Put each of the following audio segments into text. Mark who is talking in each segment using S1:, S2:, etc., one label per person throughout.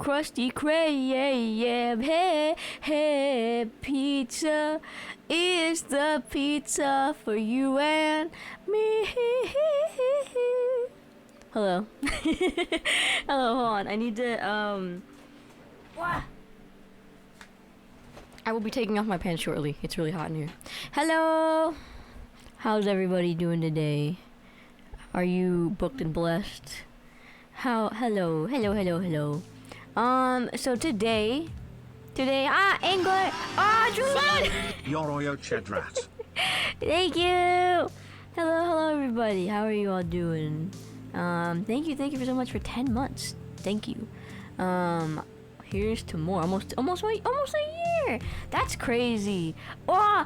S1: crusty crab. Hey, hey, pizza is the pizza for you and me. Hello. Hello, hold on. I need to, I will be taking off my pants shortly. It's really hot in here. Hello! How's everybody doing today? Are you booked and blessed? Hello. So today, England! Julian!
S2: Yoroyo Chedrat.
S1: Thank you! Hello, everybody. How are you all doing? Thank you for so much for 10 months. Thank you. Here's to more. Almost a year. That's crazy. Oh,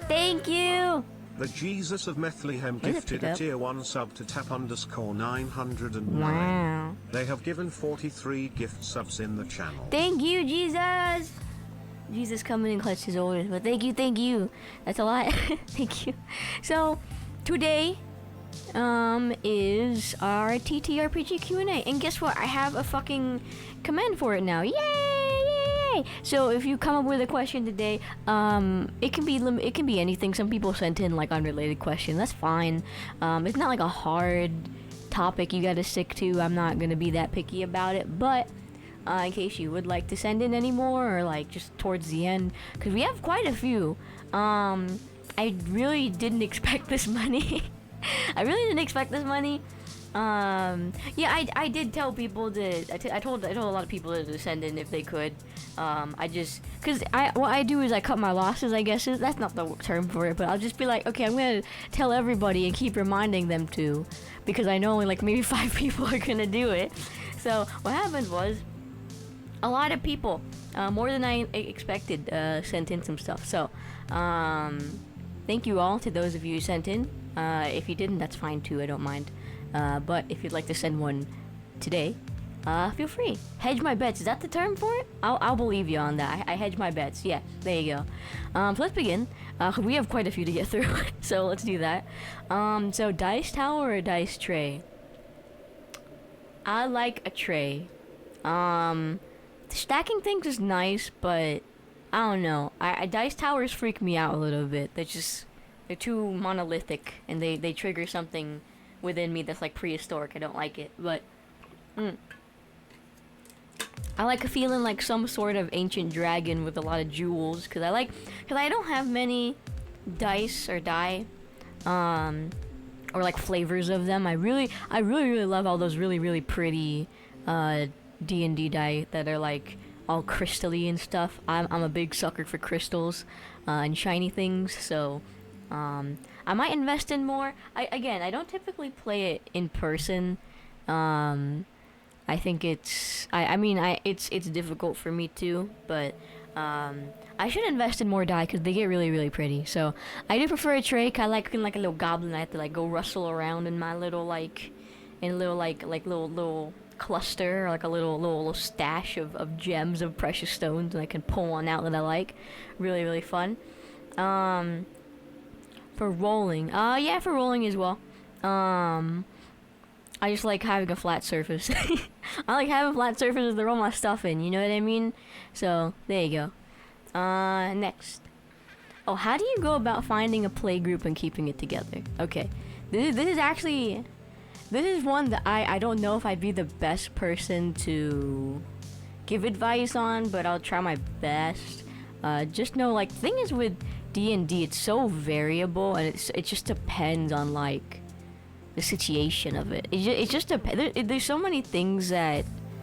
S1: thank you.
S2: The Jesus of Bethlehem gifted a tier 1 sub to tap_909.
S1: Wow.
S2: They have given 43 gift subs in the channel.
S1: Thank you, Jesus. Jesus coming in clutch his orders, but thank you. That's a lot. Thank you. So today is our TTRPG QnA, and guess what? I have a fucking command for it now. Yay! So if you come up with a question today, it can be anything. Some people sent in like unrelated questions. That's fine. It's not like a hard topic you gotta stick to. I'm not gonna be that picky about it, but in case you would like to send in any more, or like just towards the end, because we have quite a few. I really didn't expect this money. I I did tell people to. I told a lot of people to send in if they could. What I do is I cut my losses. I guess that's not the term for it, but I'll just be like, okay, I'm gonna tell everybody and keep reminding them to, because I know only like maybe 5 people are gonna do it. So what happened was, a lot of people, more than I expected, sent in some stuff. So thank you all to those of you who sent in. If you didn't, that's fine too. I don't mind. But if you'd like to send one today, feel free. Hedge my bets. Is that the term for it? I'll believe you on that. I hedge my bets. Yeah, there you go. So let's begin. We have quite a few to get through, so let's do that. So dice tower or dice tray? I like a tray. Stacking things is nice, but I don't know. Dice towers freak me out a little bit. They're too monolithic, and they trigger something within me that's like prehistoric. I don't like it, but I like feeling like some sort of ancient dragon with a lot of jewels, because I don't have many dice or die, or like flavors of them. I really love all those really pretty D&D die that are like all crystally and stuff. I'm a big sucker for crystals and shiny things, so I might invest in more. I don't typically play it in person. I think it's it's difficult for me too, but I should invest in more die because they get really pretty. So I do prefer a tray. I like feeling like a little goblin. I have to like go rustle around in my little little cluster, or like a little stash of gems of precious stones, and I can pull one out that I like. Really fun. For rolling, for rolling as well. I just like having a flat surface. I like having flat surfaces to roll my stuff in, you know what I mean? So, there you go. Next. Oh, how do you go about finding a play group and keeping it together? Okay. This is one that I don't know if I'd be the best person to give advice on, but I'll try my best. Just know, like, the thing is with D&D, it's so variable, and it just depends on like the situation of it. It just depends. There's so many things that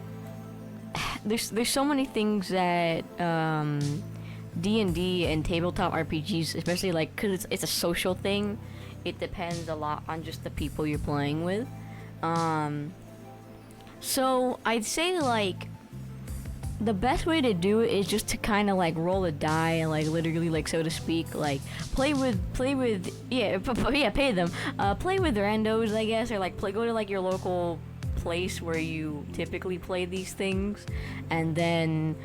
S1: D&D and tabletop RPGs, especially like because it's a social thing. It depends a lot on just the people you're playing with. So I'd say like the best way to do it is just to kind of like roll a die and like literally like, so to speak, like play with pay them, play with randos, I guess, or like go to like your local place where you typically play these things, and then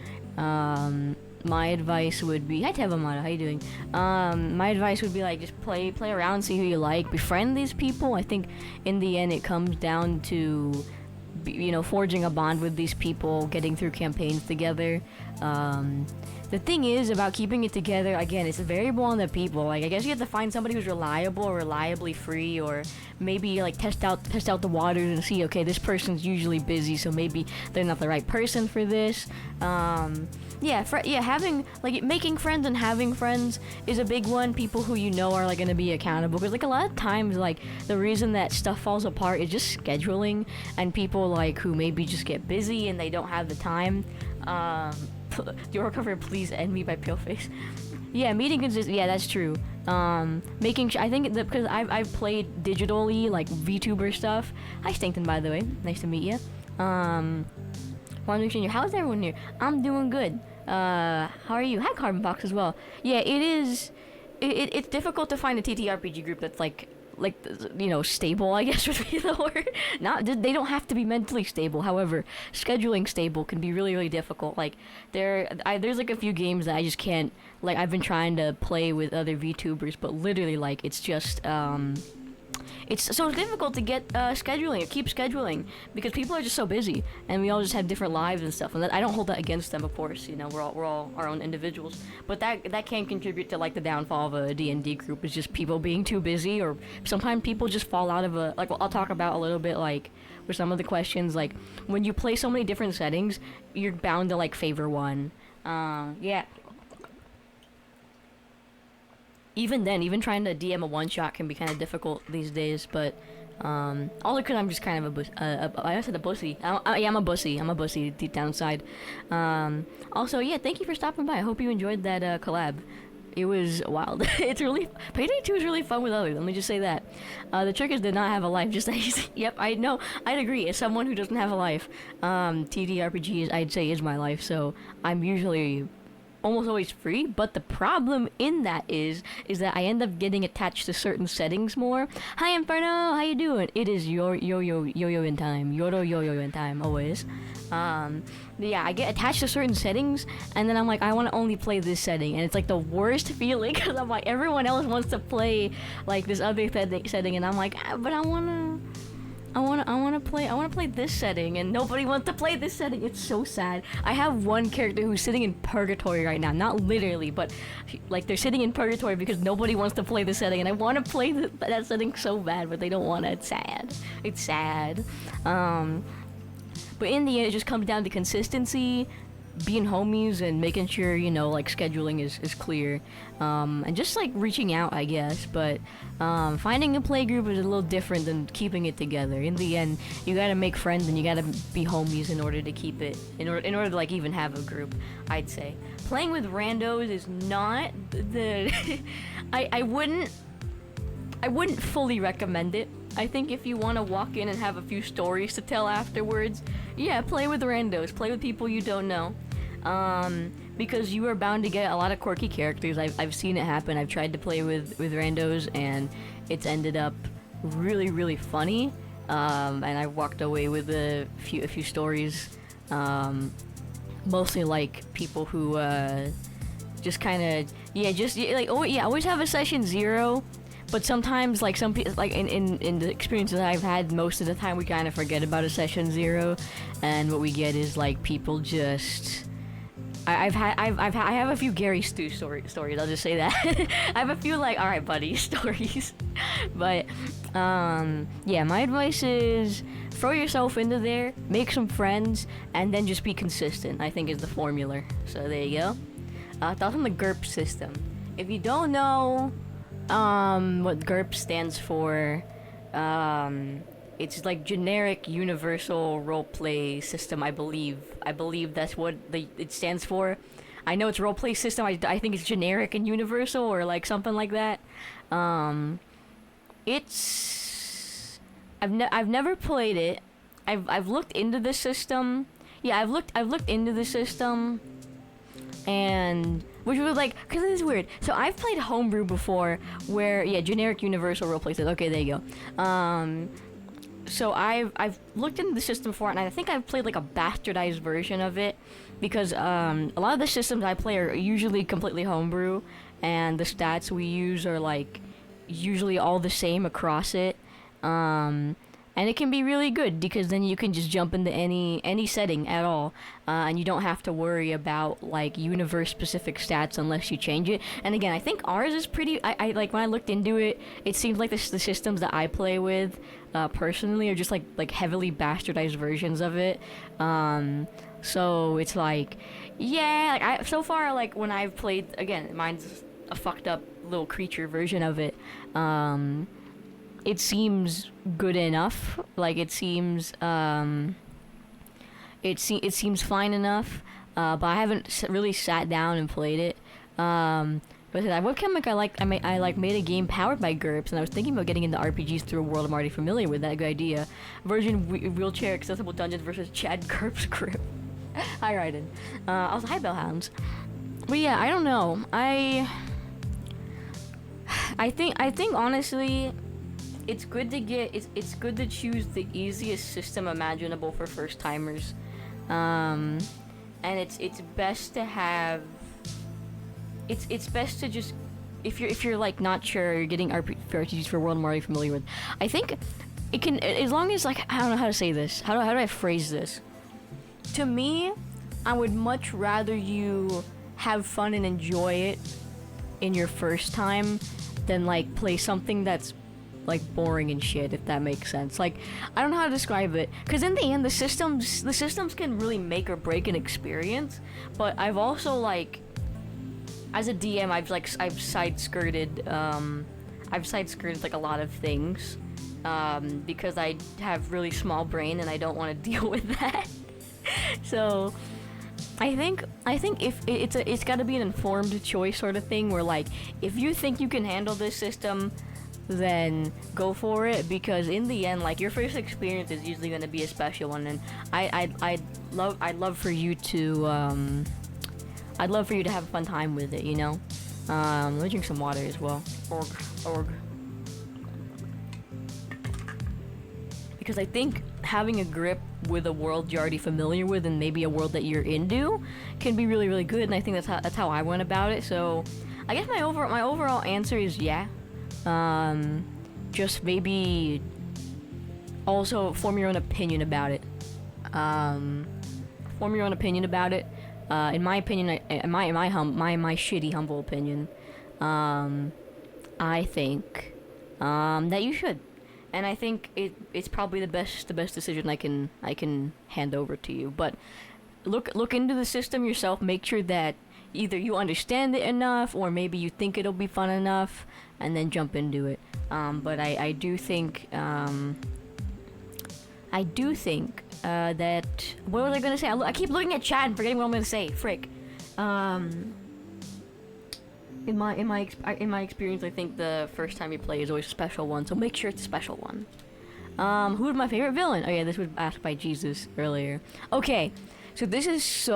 S1: my advice would be, hi Tevamata, how you doing? My advice would be like just play around, see who you like, befriend these people. I think in the end it comes down to forging a bond with these people, getting through campaigns together. The thing is about keeping it together, again, it's a variable on the people. Like, I guess you have to find somebody who's reliable or reliably free, or maybe like test out the waters and see, okay, this person's usually busy, so maybe they're not the right person for this. Having like making friends and having friends is a big one. People who are like gonna be accountable, because like a lot of times like the reason that stuff falls apart is just scheduling, and people like who maybe just get busy and they don't have the time. Your cover, please end me by Paleface. Yeah, meeting consist. Yeah, that's true. Making sure. I think that because I've played digitally, like VTuber stuff. Hi, Stankton, by the way. Nice to meet you. How's everyone here? I'm doing good. How are you? Hi, Carbon Box as well. Yeah, it is. It's difficult to find a TTRPG group that's like stable, I guess would be the word. They don't have to be mentally stable. However, scheduling stable can be really, really difficult. Like there's like a few games that I just can't. Like I've been trying to play with other VTubers, but literally like it's just it's so difficult to get scheduling or keep scheduling because people are just so busy, and we all just have different lives and stuff. And I don't hold that against them, of course. We're all our own individuals. But that can contribute to like the downfall of a D&D group. Is just people being too busy, or sometimes people just fall out of like I'll talk about a little bit like with some of the questions. Like when you play so many different settings, you're bound to like favor one. Yeah. Even then, even trying to DM a one-shot can be kind of difficult these days, but all because I'm just kind of I said a bussy. I'm a bussy. I'm a bussy deep down inside. Also, yeah, thank you for stopping by. I hope you enjoyed that collab. It was wild. It's really Payday 2 is really fun with others. Let me just say that. The trickers did not have a life. Just yep, I know. I'd agree. As someone who doesn't have a life, TTRPGs I'd say is my life. So I'm usually almost always free, but the problem in that is that I end up getting attached to certain settings more. Hi Inferno, how you doing? It is yo-yo in time. Yo-yo in time, always. Yeah, I get attached to certain settings, and then I'm like, I want to only play this setting, and it's like the worst feeling, because I'm like, everyone else wants to play like this other setting, and I'm like, but I want to play this setting, and nobody wants to play this setting. It's so sad. I have one character who's sitting in purgatory right now. Not literally, but like they're sitting in purgatory because nobody wants to play this setting, and I want to play that setting so bad, but they don't want to. It's sad. It's sad. But in the end, it just comes down to consistency, being homies, and making sure, like scheduling is clear, and just like reaching out, I guess. But finding a play group is a little different than keeping it together. In the end, you gotta make friends and you gotta be homies in order to keep it, in order to like even have a group, I'd say. Playing with randos is not the I wouldn't fully recommend it. I think if you want to walk in and have a few stories to tell afterwards, yeah, play with randos. Play with people you don't know. Because you are bound to get a lot of quirky characters. I've seen it happen. I've tried to play with randos, and it's ended up really, really funny. And I walked away with a few stories. Mostly like people who just kind of always have a session 0. But sometimes, like some people, like in the experiences I've had, most of the time we kind of forget about a session 0, and what we get is like people just. I have a few Gary Stu stories. I'll just say that. I have a few like, all right, buddy, stories. But yeah, my advice is throw yourself into there, make some friends, and then just be consistent. I think is the formula. So there you go. Thoughts on the GURP system. If you don't know what GURP stands for, it's like generic universal roleplay system, I believe. I believe that's what it stands for. I know it's roleplay system. I think it's generic and universal, or like something like that. It's I've never played it. I've looked into the system. Yeah, I've looked into the system, and which was like, because this is weird. So I've played homebrew before, where generic universal roleplay system. Okay, there you go. So I've looked into the system before, and I think I've played like a bastardized version of it, because a lot of the systems I play are usually completely homebrew, and the stats we use are like usually all the same across it. And it can be really good because then you can just jump into any setting at all, and you don't have to worry about like universe specific stats unless you change it. And again, I think ours is pretty. I like when I looked into it, it seems like the systems that I play with, personally, are just like heavily bastardized versions of it. So it's like, yeah, like so far, like when I've played, again, mine's a fucked up little creature version of it. It seems good enough. Like it seems it seems fine enough. But I haven't really sat down and played it. But webcomic, I made a game powered by GURPS, and I was thinking about getting into RPGs through a world I'm already familiar with. That good idea. Wheelchair accessible dungeons versus Chad GURPS crew. Hi, Raiden. Also, hi, Bellhounds. But yeah, I don't know. I think honestly, it's good to it's good to choose the easiest system imaginable for first timers, and it's best to have. It's best to just if you're like not sure you're getting RPGs for a world I'm already familiar with. I think it can, as long as like, I don't know how to say this. How do I phrase this? To me, I would much rather you have fun and enjoy it in your first time than like play something that's like boring and shit, if that makes sense. Like, I don't know how to describe it, because in the end the systems can really make or break an experience. But I've also, like, as a DM, I've side-skirted like a lot of things, because I have really small brain and I don't want to deal with that. So I think if it's got to be an informed choice sort of thing, where like if you think you can handle this system, then go for it, because in the end, like, your first experience is usually going to be a special one, and I'd love for you to have a fun time with it, you know. Let me drink some water as well. Org. Because I think having a grip with a world you're already familiar with, and maybe a world that you're into, can be really, really good. And I think that's how I went about it. So I guess my overall answer is yeah. Just maybe also form your own opinion about it. In my opinion, my shitty humble opinion, I think that you should. And I think it's probably the best decision I can hand over to you. But look into the system yourself. Make sure that either you understand it enough, or maybe you think it'll be fun enough, and then jump into it. But I do think that what was I gonna say? I keep looking at chat and forgetting what I'm gonna say. Frick. In my experience, I think the first time you play is always a special one, so make sure it's a special one. Who's my favorite villain? Oh yeah, this was asked by Jesus earlier. Okay, so this was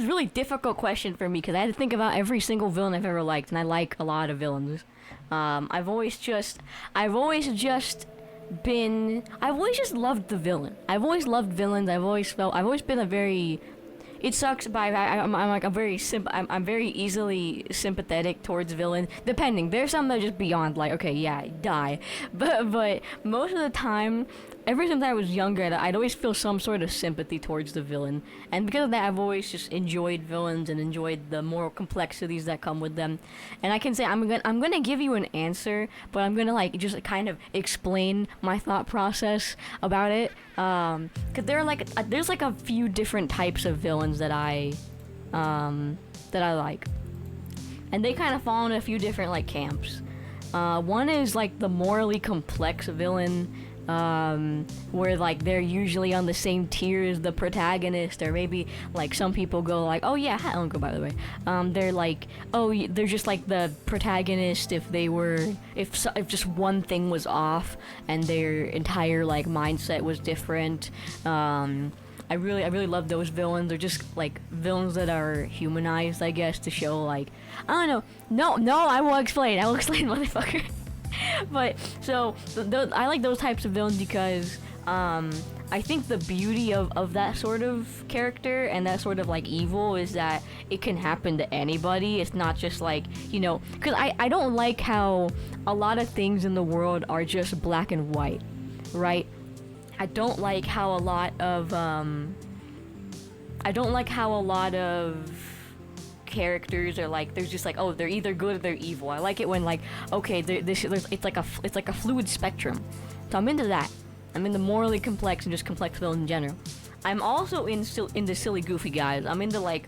S1: a really difficult question for me, because I had to think about every single villain I've ever liked, and I like a lot of villains. I've always just loved the villain. I've always loved villains. I've always been a very, it sucks, but I'm very easily sympathetic towards villains. Depending, there's some that are just beyond, like, okay, yeah, die. But most of the time, ever since I was younger, I'd always feel some sort of sympathy towards the villain, and because of that, I've always just enjoyed villains and enjoyed the moral complexities that come with them. And I can say I'm gonna give you an answer, but I'm gonna like just kind of explain my thought process about it. Cause there's like a few different types of villains that I like, and they kind of fall in a few different like camps. One is like the morally complex villain, where like they're usually on the same tier as the protagonist, or maybe like some people go like, oh yeah, I don't go, by the way. They're like, oh, they're just like the protagonist if just one thing was off and their entire like mindset was different. I really love those villains. They're just like villains that are humanized, I guess, to show like, I don't know. No, I will explain, motherfucker. But so I like those types of villains because I think the beauty of that sort of character and that sort of like evil is that it can happen to anybody. It's not just like, you know, because I don't like how a lot of things in the world are just black and white. right? I don't like how a lot of characters are like, there's just like, oh, they're either good or they're evil. I like it when like, okay, it's like a fluid spectrum. So I'm into that. I'm into morally complex and just complex villains in general. I'm also into silly, goofy guys. I'm into like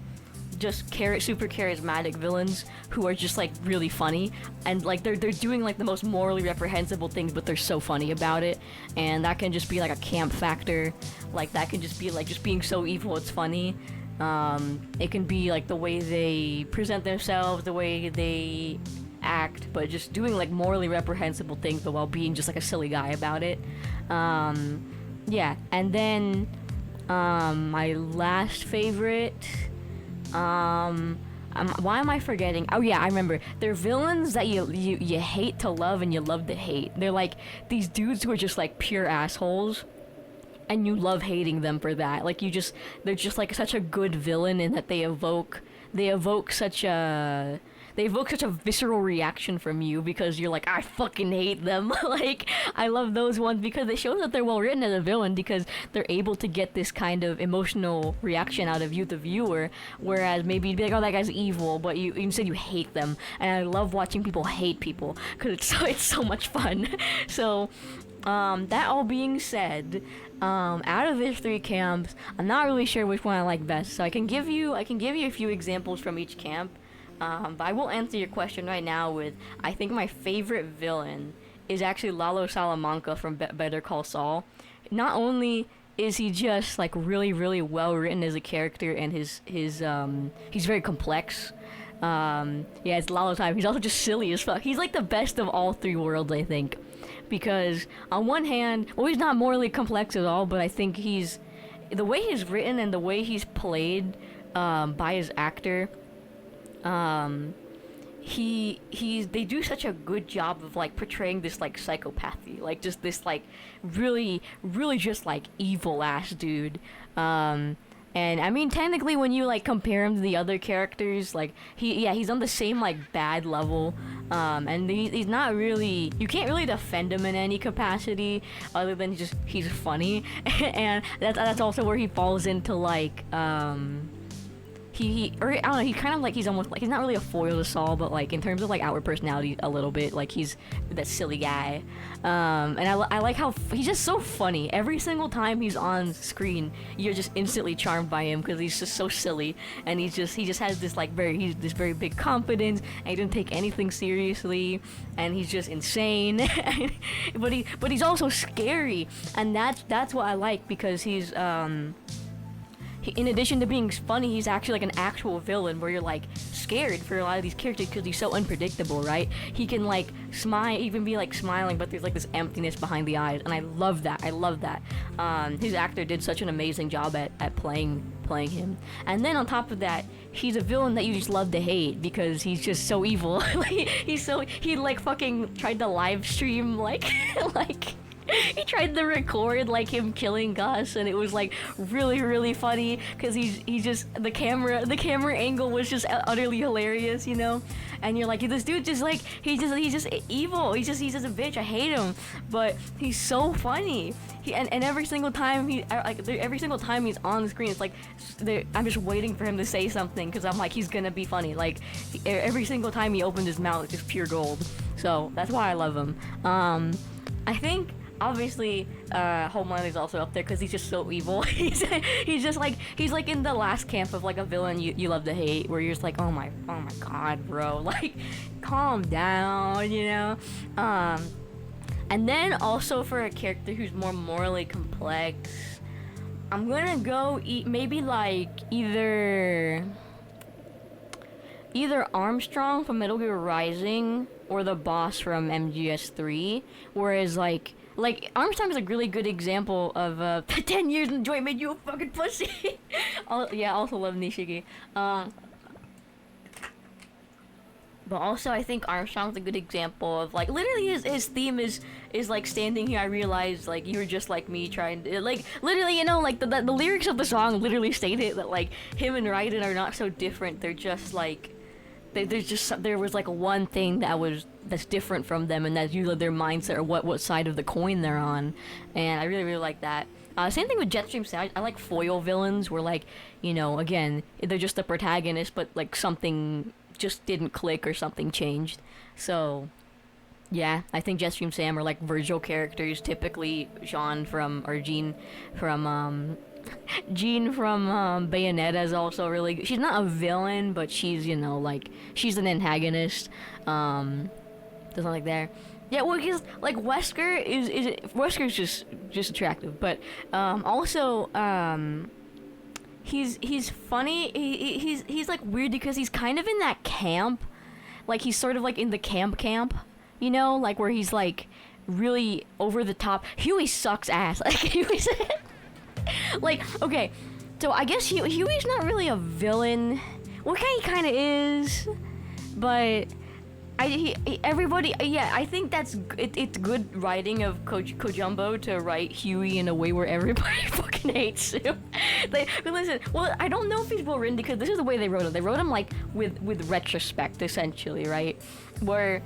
S1: just super charismatic villains who are just like really funny, and like they're doing like the most morally reprehensible things, but they're so funny about it. And that can just be like a camp factor. Like that can just be like just being so evil it's funny. It can be like the way they present themselves, the way they act, but just doing like morally reprehensible things, but while being just like a silly guy about it. Yeah, and then my last favorite. Why am I forgetting? Oh yeah, I remember. They're villains that you hate to love and you love to hate. They're like these dudes who are just like pure assholes, and you love hating them for that. Like they're just like such a good villain in that they evoke such a visceral reaction from you because you're like, I fucking hate them. Like, I love those ones because it shows that they're well written as a villain, because they're able to get this kind of emotional reaction out of you, the viewer, whereas maybe you'd be like, oh, that guy's evil, but you said you hate them. And I love watching people hate people because it's so much fun. So that all being said, out of these 3 camps, I'm not really sure which one I like best, so I can give you a few examples from each camp. But I will answer your question right now with, I think my favorite villain is actually Lalo Salamanca from Better Call Saul. Not only is he just like really, really well written as a character, and he's very complex. Yeah, it's Lalo time. He's also just silly as fuck. He's like the best of all 3 worlds, I think. Because on one hand, well, he's not morally complex at all, but I think the way he's written and the way he's played by his actor, they do such a good job of like portraying this like psychopathy, like just this like really, really just like evil ass dude. And I mean, technically, when you like compare him to the other characters, like he's on the same like bad level, and he's not really, you can't really defend him in any capacity other than just he's funny, and that's also where he falls into like or I don't know, he kind of like, he's almost like, he's not really a foil to Saul, but like in terms of like outward personality a little bit, like he's that silly guy. And I like how he's just so funny. Every single time he's on screen, you're just instantly charmed by him because he's just so silly, and he just has this like this very big confidence, and he doesn't take anything seriously, and he's just insane. but he's also scary, and that's what I like, because he's in addition to being funny, he's actually like an actual villain where you're like scared for a lot of these characters because he's so unpredictable, right? He can like smile, even be like smiling, but there's like this emptiness behind the eyes, and I love that. His actor did such an amazing job at playing him. And then on top of that, he's a villain that you just love to hate because he's just so evil. He like fucking tried to live stream like he tried to record like him killing Gus, and it was like really, really funny because he's just the camera angle was just utterly hilarious, you know. And you're like, this dude just like he's just evil. He's just a bitch. I hate him, but he's so funny. And every single time every single time he's on the screen, it's like I'm just waiting for him to say something because I'm like, he's gonna be funny. Like every single time he opens his mouth, it's just pure gold. So that's why I love him. I think obviously Homeland is also up there because he's just so evil. he's like in the last camp of like a villain you love to hate, where you're just like, oh my god, bro, like calm down, you know. And then also for a character who's more morally complex, I'm gonna go maybe like either Armstrong from Metal Gear Rising or the boss from MGS3, whereas like Armstrong is a really good example of 10 years in joy made you a fucking pussy. Yeah, I also love Nishiki. But also I think Armstrong's a good example of like literally his theme is like, standing here I realized like you're just like me, trying to like literally, you know, like the lyrics of the song literally state it, that like him and Raiden are not so different, they're just like there was like one thing that's different from them, and that's usually their mindset or what side of the coin they're on, and I really like that. Same thing with Jetstream Sam. I like foil villains where, like, you know, again, they're just the protagonist, but like something just didn't click or something changed. So yeah, I think Jetstream Sam are like Virgil characters. Typically Jean from Jean from Bayonetta is also really good. She's not a villain, but she's, you know, like, she's an antagonist. Something like that. Yeah, well, he's like Wesker Wesker's just attractive, but also he's funny. He's like weird because he's kind of in that camp, like he's sort of like in the camp, you know, like where he's like really over the top. Huey sucks ass. Like Huey's like, okay, so I guess Huey's not really a villain. Well, he kind of is, but everybody, yeah, I think it's good writing of Kojumbo to write Huey in a way where everybody fucking hates him. But listen, well, I don't know if he's well written because this is the way they wrote him. They wrote him like with retrospect, essentially, right? Where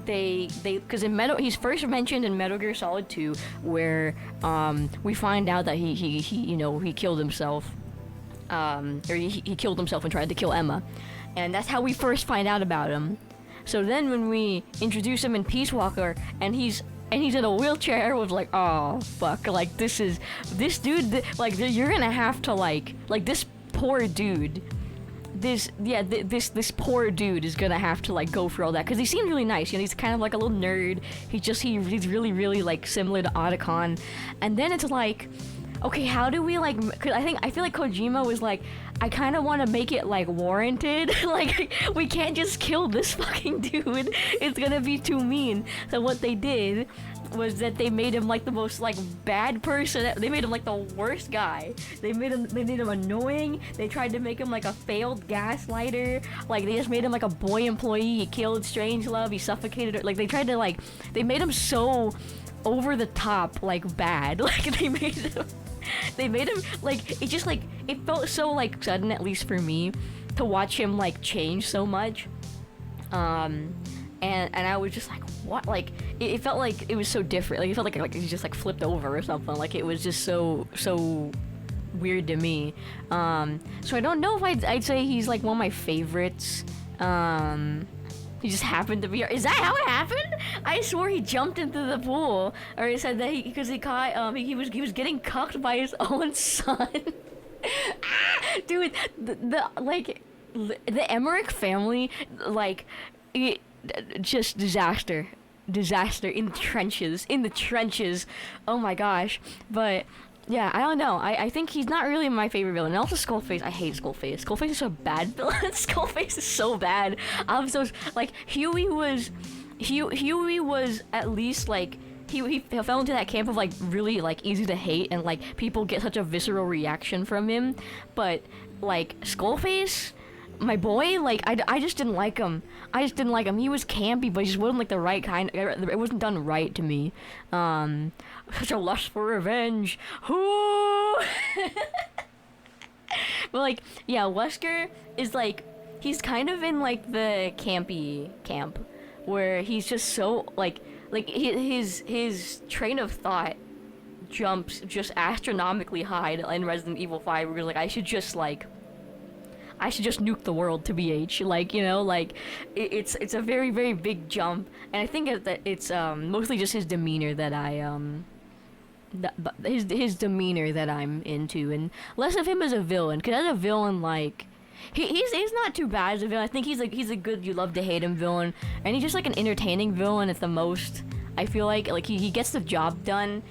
S1: because he's first mentioned in Metal Gear Solid 2, where we find out that he killed himself, or he killed himself and tried to kill Emma, and that's how we first find out about him. So then when we introduce him in Peace Walker, and he's in a wheelchair, was like, oh fuck, like this dude, like you're gonna have to like this poor dude. This poor dude is gonna have to like go through all that, because he seems really nice, you know, he's kind of like a little nerd. He's really like similar to Otacon. And then it's like, okay, how do we like, cause I feel like Kojima was like, I kind of want to make it like warranted. Like, we can't just kill this fucking dude, it's gonna be too mean. So what they did was that they made him like the most like bad person. They made him like the worst guy. They made him annoying. They tried to make him like a failed gaslighter. Like, they just made him like a boy employee. He killed Strangelove. He suffocated her. Like, they made him so over the top, like bad. Like, they made him like, it felt so like sudden, at least for me, to watch him like change so much. And I was just like, what? Like, it felt like it was so different. Like, it felt like he just like flipped over or something. Like, it was just so weird to me. So I don't know if I'd say he's like one of my favorites. He just happened to be. Is that how it happened? I swore he jumped into the pool, or he said that because he caught he was getting cucked by his own son. Dude, the Emmerich family, like, just disaster in the trenches. Oh my gosh. But yeah, I don't know. I think he's not really my favorite villain. And also Skullface. I hate Skullface. Skullface is so bad villain. Skullface is so bad. I'm so like, Huey was at least like, he fell into that camp of like really like easy to hate, and like people get such a visceral reaction from him. But like Skullface, my boy, like, I just didn't like him. He was campy, but he just wasn't like the right kind. It wasn't done right to me. Such a lust for revenge. But like, yeah, Wesker is like, he's kind of in like the campy camp, where he's just so like his train of thought jumps just astronomically high in Resident Evil 5, where he's like, I should just nuke the world to BH, like, you know, like, it's a very, very big jump, and I think that it's mostly just his demeanor that his demeanor that I'm into, and less of him as a villain, because as a villain, like, he's not too bad as a villain. I think he's a good, you love to hate him villain, and he's just like an entertaining villain at the most. I feel like he gets the job done.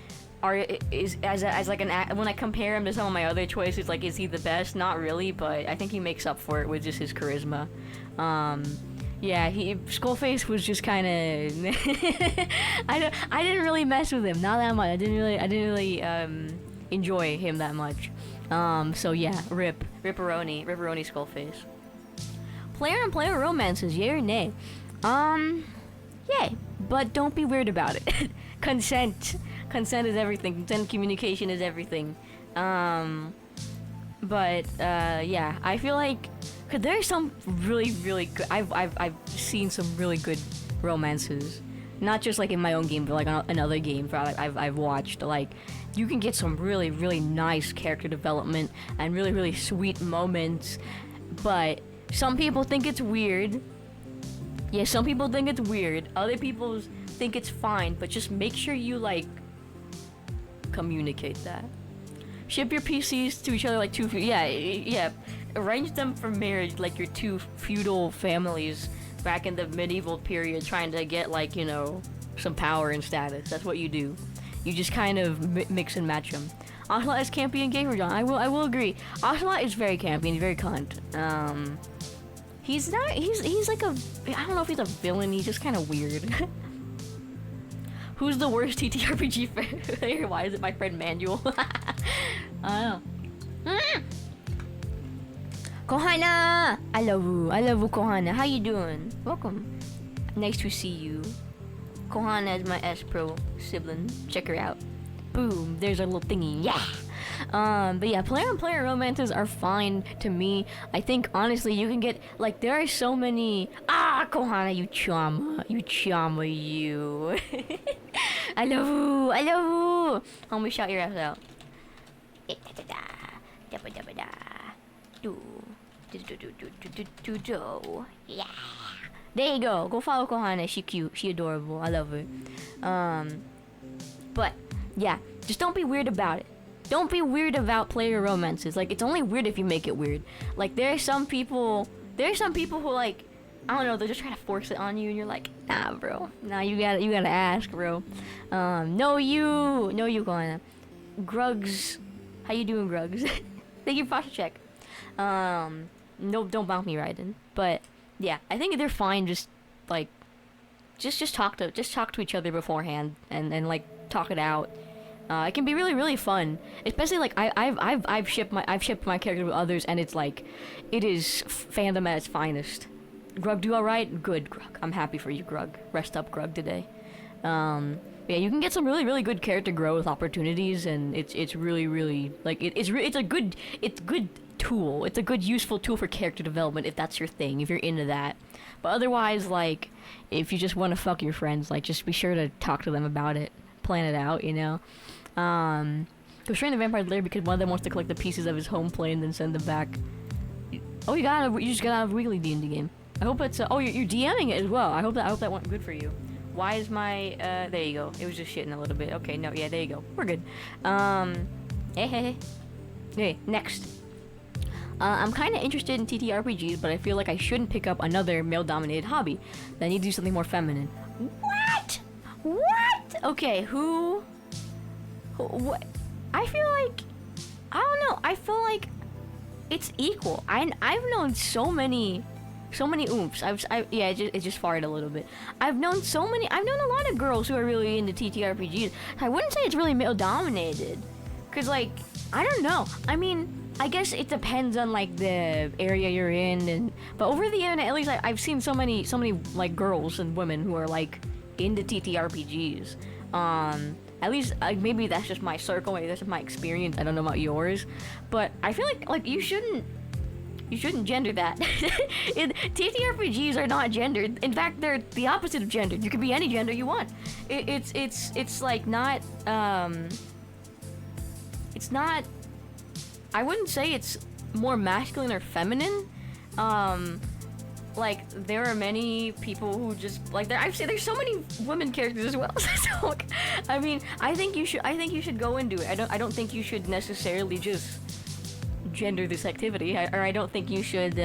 S1: When I compare him to some of my other choices, like, is he the best? Not really, but I think he makes up for it with just his charisma. Yeah, Skullface was just kind of I didn't really mess with him, not that much. I didn't really enjoy him that much. So yeah, Ripperoni Skullface. Player-on-player romances, yay or nay? Yay, but don't be weird about it. Consent is everything. Consent communication is everything. But yeah, I feel like Cause there's some really good. I've seen some really good romances, not just like in my own game, but like on other games I've watched. Like, you can get some really nice character development and really sweet moments, but some people think it's weird. Yeah, some people think it's weird. Other people think it's fine, but just make sure you like communicate that. Ship your PCs to each other like two. Yeah. Arrange them for marriage like your two feudal families back in the medieval period, trying to get like, you know, some power and status. That's what you do. You just kind of mix and match them. Ocelot is campy and gamer, John. I will agree. Ocelot is very campy and he's very cunt. He's not. He's like a. I don't know if he's a villain. He's just kind of weird. Who's the worst TTRPG player? Why is it my friend Manuel? I don't know. Kohana! I love you, Kohana. How you doing? Welcome. Nice to see you. Kohana is my S-Pro sibling. Check her out. Boom, there's our little thingy. Yeah! But yeah, player-on-player romances are fine to me. I think, honestly, you can get, like, there are so many... Kohana, you chama. You. I love you. Homie, shout your ass out. Yeah. There you go. Go follow Kohana. She cute. She adorable. I love her. But yeah, just don't be weird about it. Don't be weird about player romances. Like, it's only weird if you make it weird. Like, there are some people who, like, I don't know, they're just trying to force it on you, and you're like, nah, bro. Nah, you gotta ask, bro. No, you, Kohana. Grugs, how you doing, Grugs? Thank you for posture check. No, don't bounce me right in. But yeah, I think they're fine. Just like, just talk to each other beforehand, and like talk it out. It can be really fun, especially like I've shipped my character with others, and it's like, it is fandom at its finest. Grug, do all right? Good, Grug. I'm happy for you, Grug. Rest up, Grug, today. Yeah, you can get some really good character growth opportunities, and it's really like it's a good tool. It's a good useful tool for character development if that's your thing, if you're into that. But otherwise, like, if you just want to fuck your friends, like, just be sure to talk to them about it, plan it out, you know. Restrain the vampire's lair because one of them wants to collect the pieces of his home plane and then send them back. Oh, you just got out of a weekly D&D game. I hope it's oh, you're DMing it as well. I hope that went good for you. Why is my there you go. It was just shitting a little bit. Okay, no, yeah, there you go. We're good. Hey, next. I'm kind of interested in TTRPGs, but I feel like I shouldn't pick up another male-dominated hobby. I need to do something more feminine. What? Okay, what? I feel like, I don't know. I feel like it's equal. I've known so many oomphs. It just farted a little bit. I've known a lot of girls who are really into TTRPGs. I wouldn't say it's really male-dominated. Cause like, I don't know. I mean, I guess it depends on like the area you're in, but over the internet, at least I've seen so many like girls and women who are like into TTRPGs. At least maybe that's just my circle, maybe that's just my experience. I don't know about yours, but I feel like you shouldn't gender that. TTRPGs are not gendered. In fact, they're the opposite of gendered. You can be any gender you want. It's like not it's not. I wouldn't say it's more masculine or feminine. Like, there are many people who just like there's so many women characters as well. So I mean, I think you should go into it. I don't think you should necessarily just gender this activity, or I don't think you should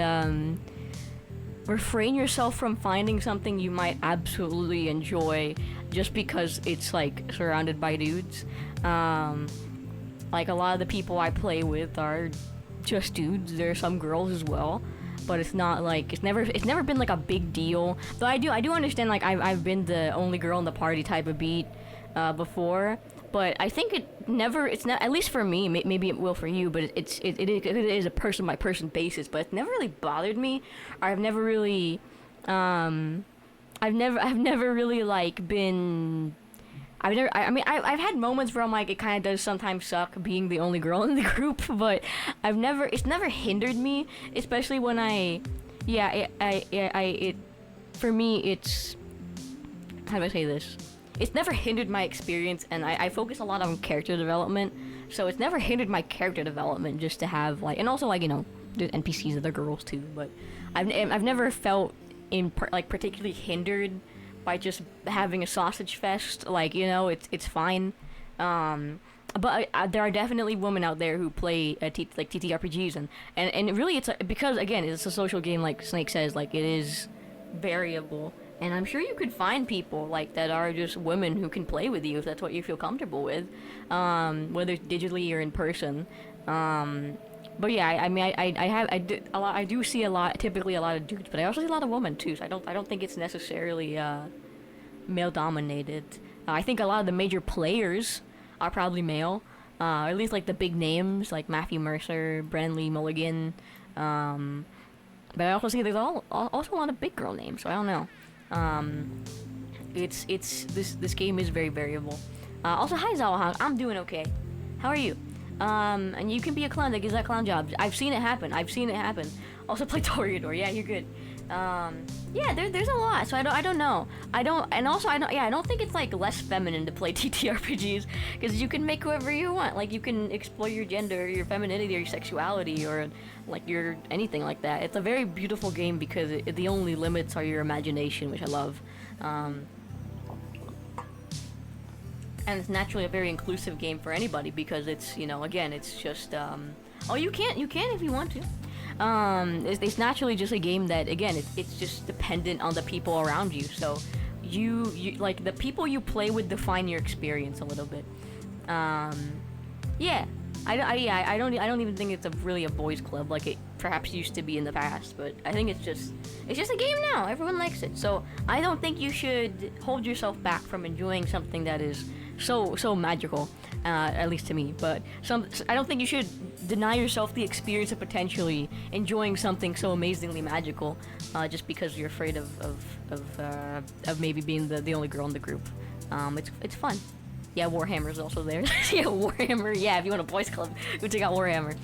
S1: refrain yourself from finding something you might absolutely enjoy just because it's like surrounded by dudes. Like, a lot of the people I play with are just dudes. There are some girls as well, but it's not like it's never been like a big deal. Though I do understand, like, I've been the only girl in the party type of beat before, but I think it's not, at least for me, maybe it will for you, but it is a person by person basis. But it's never really bothered me, or I've never really like been. I've had moments where I'm like, it kind of does sometimes suck being the only girl in the group, but it's never hindered me, especially when for me, it's, how do I say this? It's never hindered my experience, and I focus a lot on character development, so it's never hindered my character development just to have, like, and also, like, you know, the NPCs are the girls too, but I've never felt particularly hindered by just having a sausage fest. Like, you know, it's fine. But there are definitely women out there who play TTRPGs, and really because again it's a social game, like Snake says, like it is variable, and I'm sure you could find people like that are just women who can play with you if that's what you feel comfortable with, whether it's digitally or in person. But yeah, I do see typically a lot of dudes, but I also see a lot of women too. So I don't think it's necessarily male dominated. I think a lot of the major players are probably male, or at least like the big names like Matthew Mercer, Brandley Mulligan. But I also see there's also a lot of big girl names. So I don't know. This game is very variable. Also, hi Zawahang, I'm doing okay. How are you? And you can be a clown that gives that clown job. I've seen it happen. Also play Toreador. Yeah, you're good. Yeah, there's a lot. So I don't know. I don't think it's like less feminine to play TTRPGs, because you can make whoever you want. Like you can explore your gender, your femininity, or your sexuality, or like your anything like that. It's a very beautiful game because the only limits are your imagination, which I love. And it's naturally a very inclusive game for anybody because it's, you know, again, it's just, you can if you want to. It's naturally just a game that, again, it's just dependent on the people around you. So you like the people you play with define your experience a little bit. Yeah. I don't even think it's really a boys club like it perhaps used to be in the past, but I think it's just a game now. Everyone likes it. So I don't think you should hold yourself back from enjoying something that is so magical, at least to me. But I don't think you should deny yourself the experience of potentially enjoying something so amazingly magical, just because you're afraid of maybe being the only girl in the group. It's fun. Yeah, Warhammer's also there. Yeah, Warhammer. Yeah, if you want a boys club, go check out Warhammer.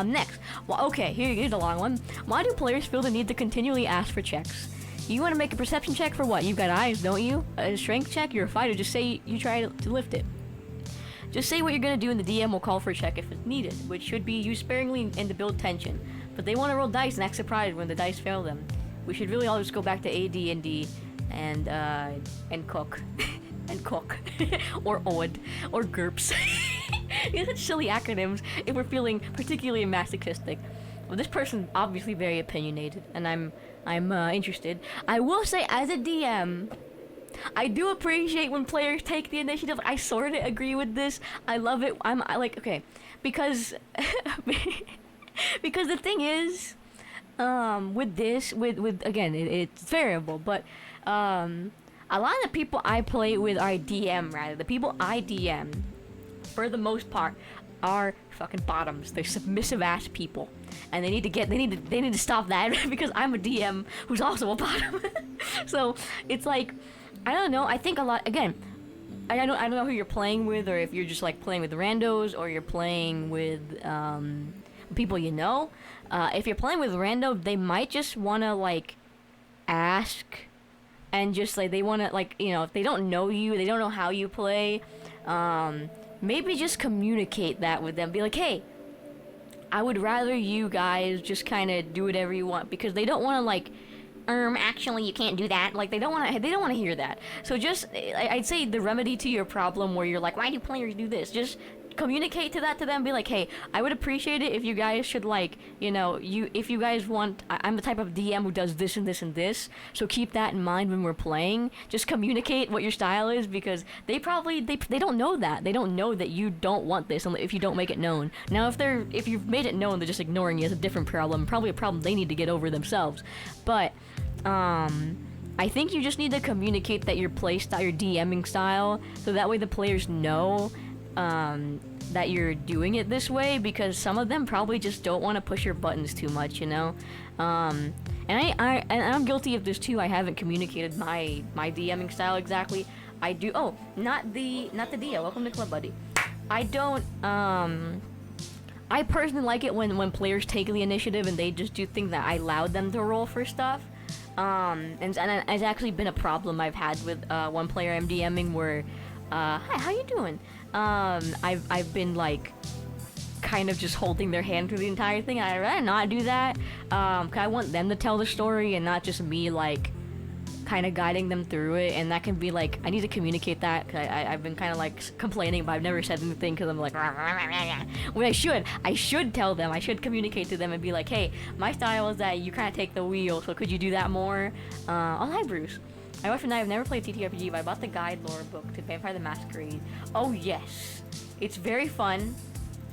S1: Next. Well, okay, here's a long one. Why do players feel the need to continually ask for checks? You want to make a perception check for what? You've got eyes, don't you? A strength check? You're a fighter. Just say you try to lift it. Just say what you're going to do and the DM will call for a check if it's needed, which should be used sparingly and to build tension. But they want to roll dice and act surprised when the dice fail them. We should really all just go back to AD&D and cook. And cook. Or OD. Or GURPS. These are silly acronyms if we're feeling particularly masochistic. Well, this person's obviously very opinionated, and I'm interested. I will say, as a DM, I do appreciate when players take the initiative. I sort of agree with this. I love it. I like, okay, because because the thing is, with this, with again, it's variable, but a lot of the people I play with are the people I DM, for the most part, are fucking bottoms. They're submissive ass people, and they need to stop that because I'm a DM who's also a bottom. So it's like, I don't know. I think a lot. Again, I don't know who you're playing with, or if you're just like playing with randos, or you're playing with people you know. If you're playing with rando, they might just wanna like ask, and just like they wanna like, you know, if they don't know you, they don't know how you play. Maybe just communicate that with them. Be like, hey, I would rather you guys just kind of do whatever you want, because they don't want to like, actually you can't do that. Like they don't want to hear that. So just, I'd say the remedy to your problem where you're like, why do players do this? Just communicate to them. Be like, hey, I would appreciate it if you guys should like, you know, if you guys want, I'm the type of DM who does this and this and this, so keep that in mind when we're playing. Just communicate what your style is, because they don't know that. They don't know that you don't want this if you don't make it known. Now if you've made it known, they're just ignoring you. It's a different problem, probably a problem they need to get over themselves. But I think you just need to communicate that your play style, your DMing style, so that way the players know that you're doing it this way, because some of them probably just don't want to push your buttons too much, you know. And I'm guilty of this too. I haven't communicated my DMing style exactly. I do. Oh, not the Dia. Welcome to Club Buddy. I don't. I personally like it when players take the initiative and they just do things that I allowed them to roll for stuff. And it's actually been a problem I've had with one player I'm DMing where, hi, how you doing? I've been like kind of just holding their hand through the entire thing. I'd rather not do that, 'cause I want them to tell the story and not just me like kind of guiding them through it. And that can be like, I need to communicate that, because I've been kind of like complaining, but I've never said anything because I'm like, when I should tell them, I should communicate to them and be like, hey, my style is that you kind of take the wheel, so could you do that more? Oh, hi Bruce. I wish I've never played TTRPG, but I bought the guide lore book to Vampire the Masquerade. Oh yes, it's very fun,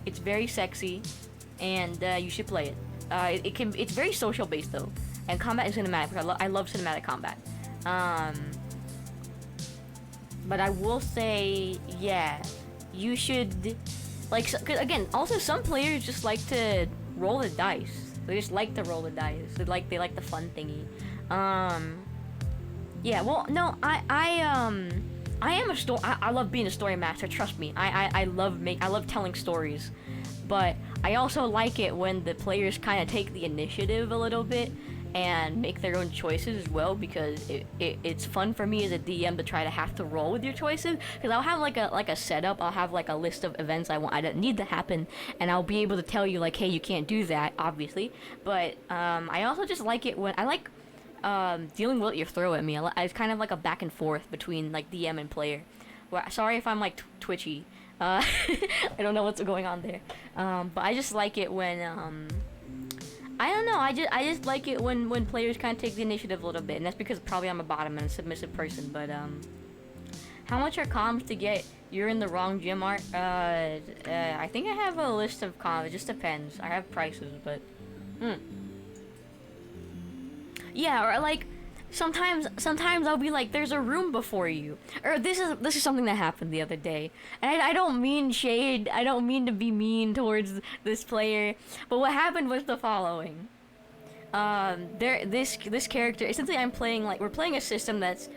S1: it's very sexy, and you should play it. It's very social based though, and combat is cinematic. I love cinematic combat. But I will say, yeah, you should, like, 'cause again, also some players just like to roll the dice. They just like to roll the dice. They like the fun thingy. Yeah, well, no, I am I love being a story master. Trust me, I love telling stories, but I also like it when the players kind of take the initiative a little bit and make their own choices as well, because it's fun for me as a DM to try to have to roll with your choices, because I'll have like a setup, I'll have like a list of events I don't need to happen, and I'll be able to tell you like, hey, you can't do that, obviously, but I also just like it when I like dealing with what you throw at me. It's kind of like a back and forth between like DM and player. Well, sorry if I'm like twitchy. I don't know what's going on there. But I just like it when I don't know. I just like it when players kind of take the initiative a little bit, and that's because probably I'm a bottom and a submissive person. But how much are comms to get? You're in the wrong gym art. I think I have a list of comms. It just depends. I have prices, but yeah, or like sometimes I'll be like, there's a room before you, or this is something that happened the other day, and I don't mean shade, I don't mean to be mean towards this player, but what happened was the following. This character, essentially we're playing a system that's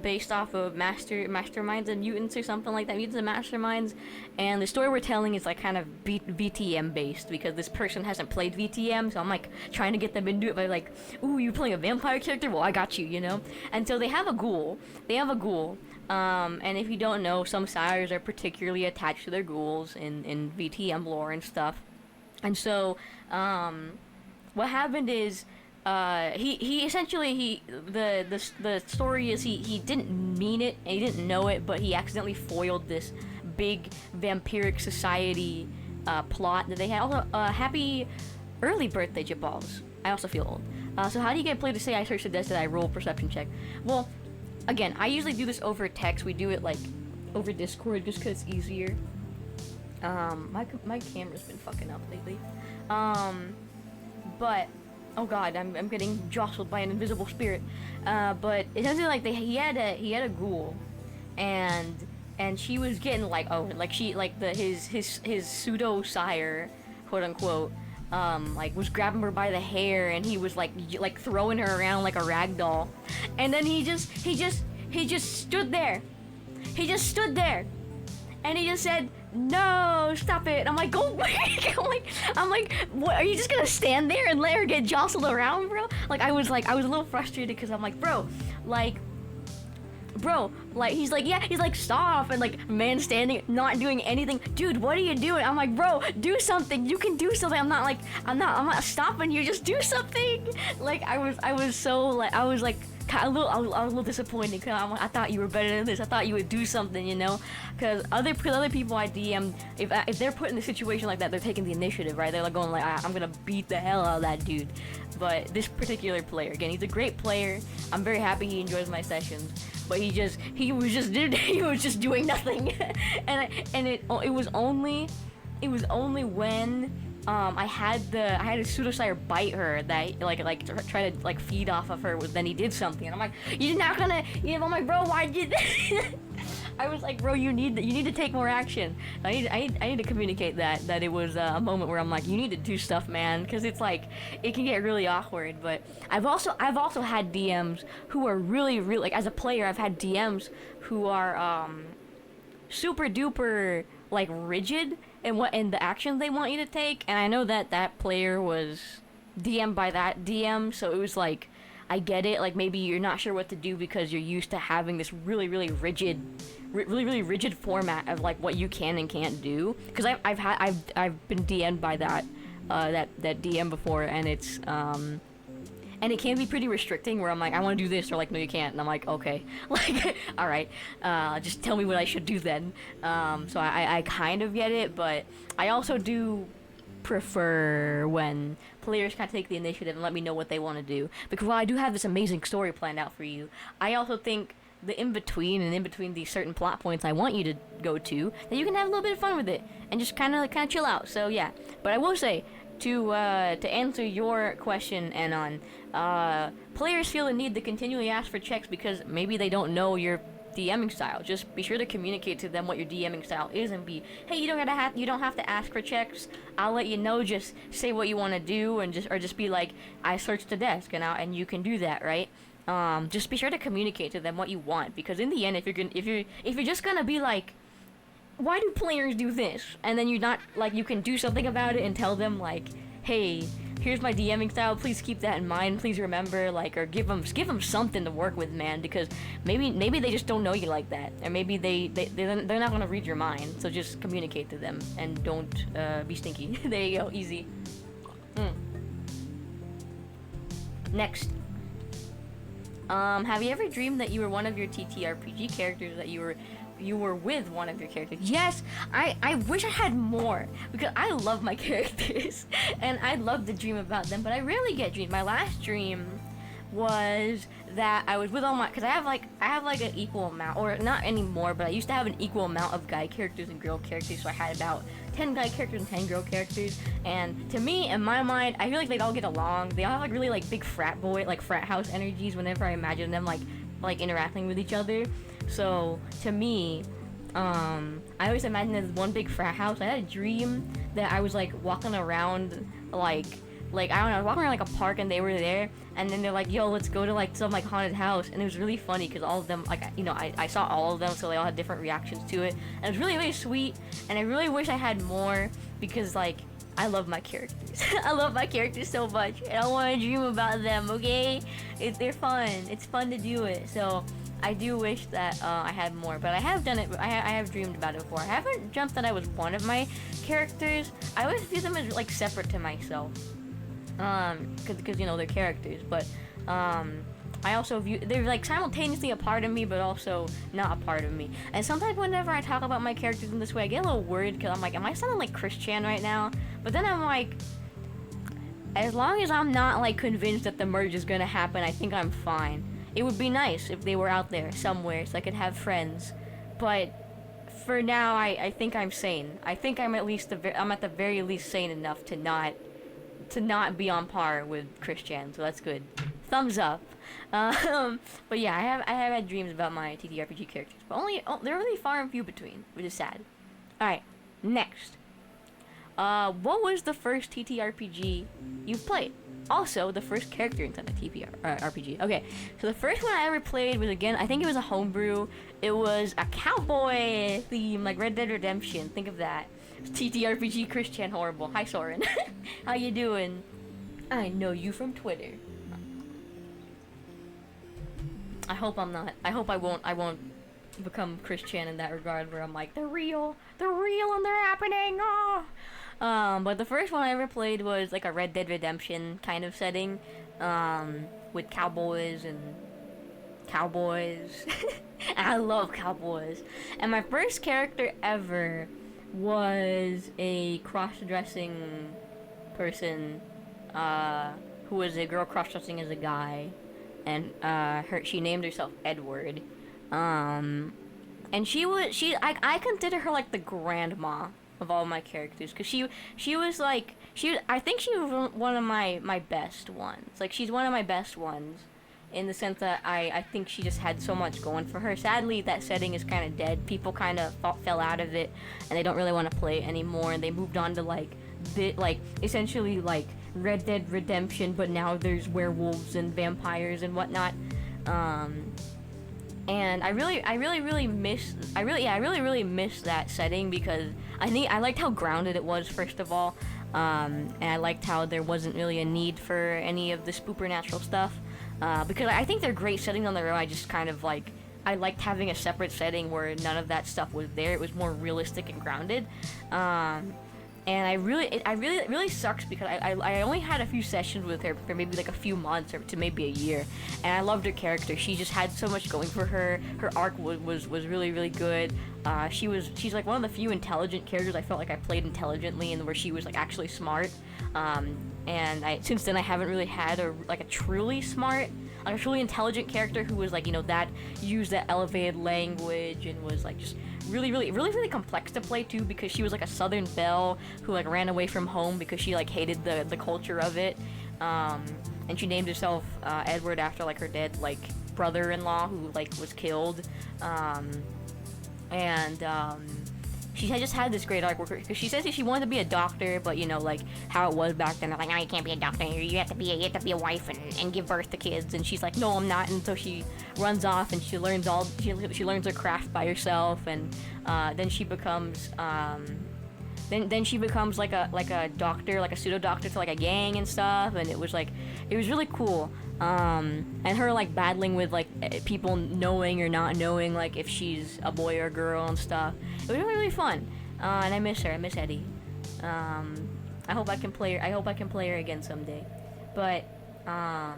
S1: based off of masterminds and mutants or something like that, mutants and masterminds, and the story we're telling is like kind of VTM based, because this person hasn't played VTM, so I'm like trying to get them into it by like, ooh, you're playing a vampire character? Well, I got you, you know? And so they have a ghoul, and if you don't know, some sires are particularly attached to their ghouls in VTM lore and stuff, and so what happened is he essentially the story is he didn't mean it and he didn't know it, but he accidentally foiled this big vampiric society plot that they had. Also, happy early birthday, Jabals. I also feel old. So how do you get played to say I searched the desk that I roll perception check? Well, again, I usually do this over text. We do it like over Discord just because it's easier. My camera's been fucking up lately. But oh god, I'm getting jostled by an invisible spirit. But essentially, like he had a ghoul, and she was getting like his pseudo sire, quote unquote, like was grabbing her by the hair, and he was like throwing her around like a rag doll, and then he just stood there. He just stood there, and he just said, no, stop it. I'm like, go away. I'm like, what, are you just gonna stand there and let her get jostled around, bro? Like, I was a little frustrated because I'm like, bro, he's like, yeah, he's like, stop, and like, man standing, not doing anything. Dude, what are you doing? I'm like, bro, do something. You can do something. I'm not stopping you. Just do something. Like, I was a little disappointed, because I thought you were better than this. I thought you would do something, you know? Because other people I DM, if they're put in a situation like that, they're taking the initiative, right? They're like going like, I'm gonna beat the hell out of that dude. But this particular player, again, he's a great player. I'm very happy he enjoys my sessions. But he was just doing nothing, and it was only when I had a pseudosire bite her that try to like feed off of her. Then he did something, and I'm like, you're not gonna, I'm like, bro, why did? I was like, bro, you need to take more action. I need to communicate that it was a moment where I'm like, you need to do stuff, man, because it's like it can get really awkward. But I've also had DMs who are really like, as a player, I've had DMs who are super duper like rigid in the actions they want you to take, and I know that player was DM'd by that DM, so it was like, I get it, like maybe you're not sure what to do because you're used to having this really rigid format of like what you can and can't do, because I've been DM'd by that DM before, and it's and it can be pretty restricting where I'm like, I want to do this, or like, no you can't, and I'm like, okay, like, all right, just tell me what I should do then. So I kind of get it, but I also do prefer when players kind of take the initiative and let me know what they want to do, because while I do have this amazing story planned out for you, I also think the in between these certain plot points I want you to go to, that you can have a little bit of fun with it and just kind of chill out. So yeah, but I will say, to answer your question, Anon, players feel the need to continually ask for checks because maybe they don't know your DMing style. Just be sure to communicate to them what your DMing style is, and be, hey, you don't have to ask for checks. I'll let you know. Just say what you want to do, and just be like, I searched the desk, and you can do that, right? Just be sure to communicate to them what you want, because in the end, if you're just gonna be like, why do players do this? And then you're not, like, you can do something about it and tell them, like, hey, here's my DMing style, please keep that in mind, please remember, like, or give them something to work with, man, because maybe they just don't know you like that, or maybe they're not gonna read your mind, so just communicate to them, and don't, be stinky. There you go, easy. Next. Have you ever dreamed that you were one of your TTRPG characters, that you were with one of your characters? Yes, I wish I had more, because I love my characters and I'd love to dream about them, but I rarely get dreams. My last dream was that I was with all my, because I have like an equal amount, or not anymore, but I used to have an equal amount of guy characters and girl characters, so I had about 10 guy characters and 10 girl characters, and to me, in my mind, I feel like they'd all get along. They all have like really like big frat house energies whenever I imagine them like interacting with each other. So to me, I always imagined it as one big frat house. I had a dream that I was like walking around like I don't know, I was walking around like a park, and they were there, and then they're like, yo, let's go to like some like haunted house, and it was really funny because all of them, like, you know, I saw all of them, so they all had different reactions to it, and it was really sweet, and I really wish I had more, because like, I love my characters. I love my characters so much, and I want to dream about them, okay? They're fun. It's fun to do it, so I do wish that I had more, but I have done it. I have dreamed about it before. I haven't dreamt that I was one of my characters. I always view them as like separate to myself, because you know, they're characters. But I also view they're like simultaneously a part of me, but also not a part of me. And sometimes whenever I talk about my characters in this way, I get a little worried because I'm like, am I sounding like Christian right now? But then I'm like, as long as I'm not like convinced that the merge is gonna happen, I think I'm fine. It would be nice if they were out there somewhere so I could have friends, but for now I think I'm sane. I think I'm at the very least sane enough to not be on par with Christian, so that's good. Thumbs up. But yeah, I have had dreams about my TTRPG characters, but they're really far and few between, which is sad. All right, next. What was the first TTRPG you've played? Also, the first character inside the RPG. Okay, so the first one I ever played was, again, I think it was a homebrew. It was a cowboy theme, like Red Dead Redemption. Think of that. TTRPG Christian Horrible. Hi, Soren. How you doing? I know you from Twitter. I hope I'm not. I hope I won't become Christian in that regard, where I'm like, they're real and they're happening. Oh. But the first one I ever played was like a Red Dead Redemption kind of setting, with cowboys. I love cowboys. And my first character ever was a cross-dressing person, who was a girl cross-dressing as a guy, and she named herself Edward. And I consider her like the grandma of all my characters, because I think she was one of my best ones. Like, she's one of my best ones, in the sense that I think she just had so much going for her. Sadly, that setting is kind of dead. People kind of fell out of it, and they don't really want to play it anymore. And they moved on to like essentially like Red Dead Redemption, but now there's werewolves and vampires and whatnot. And I really miss that setting because I liked how grounded it was, first of all, and I liked how there wasn't really a need for any of the supernatural stuff, because I think they're great settings on their own. I just kind of like, I liked having a separate setting where none of that stuff was there. It was more realistic and grounded. And it really sucks because I only had a few sessions with her for maybe like a few months or to maybe a year, and I loved her character. She just had so much going for her. Her arc was really, really good. She's like one of the few intelligent characters I felt like I played intelligently and where she was like actually smart. And since then I haven't really had a truly smart, like a truly intelligent character who was like, you know, that used that elevated language and was like just really complex to play too, because she was like a Southern belle who like ran away from home because she like hated the culture of it, and she named herself Edward after like her dead like brother-in-law who like was killed, and she had just had this great arc because she says that she wanted to be a doctor, but you know, like how it was back then, they're like, no, you can't be a doctor. You have to be a wife and give birth to kids. And she's like, no, I'm not. And so she runs off and she learns her craft by herself, and then she becomes then she becomes like a doctor, like a pseudo doctor to like a gang and stuff. And it was really cool. And her like battling with like people knowing or not knowing like if she's a boy or a girl and stuff. It was really fun, and I miss her. I miss Eddie. I hope I can play her again someday. But yeah,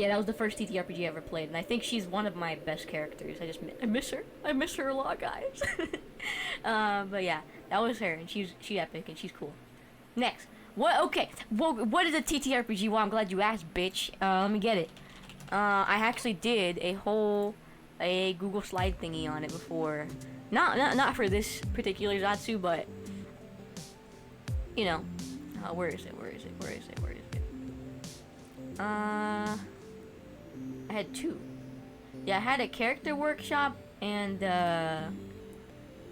S1: that was the first TTRPG I ever played, and I think she's one of my best characters. I miss her. I miss her a lot, guys. But yeah, that was her, and she's epic and she's cool. Next. What? Okay. What is a TTRPG? Well, I'm glad you asked, bitch. Let me get it. I actually did a Google Slide thingy on it before. Not for this particular Zatsu, but you know. Where is it? I had two. Yeah, I had a character workshop and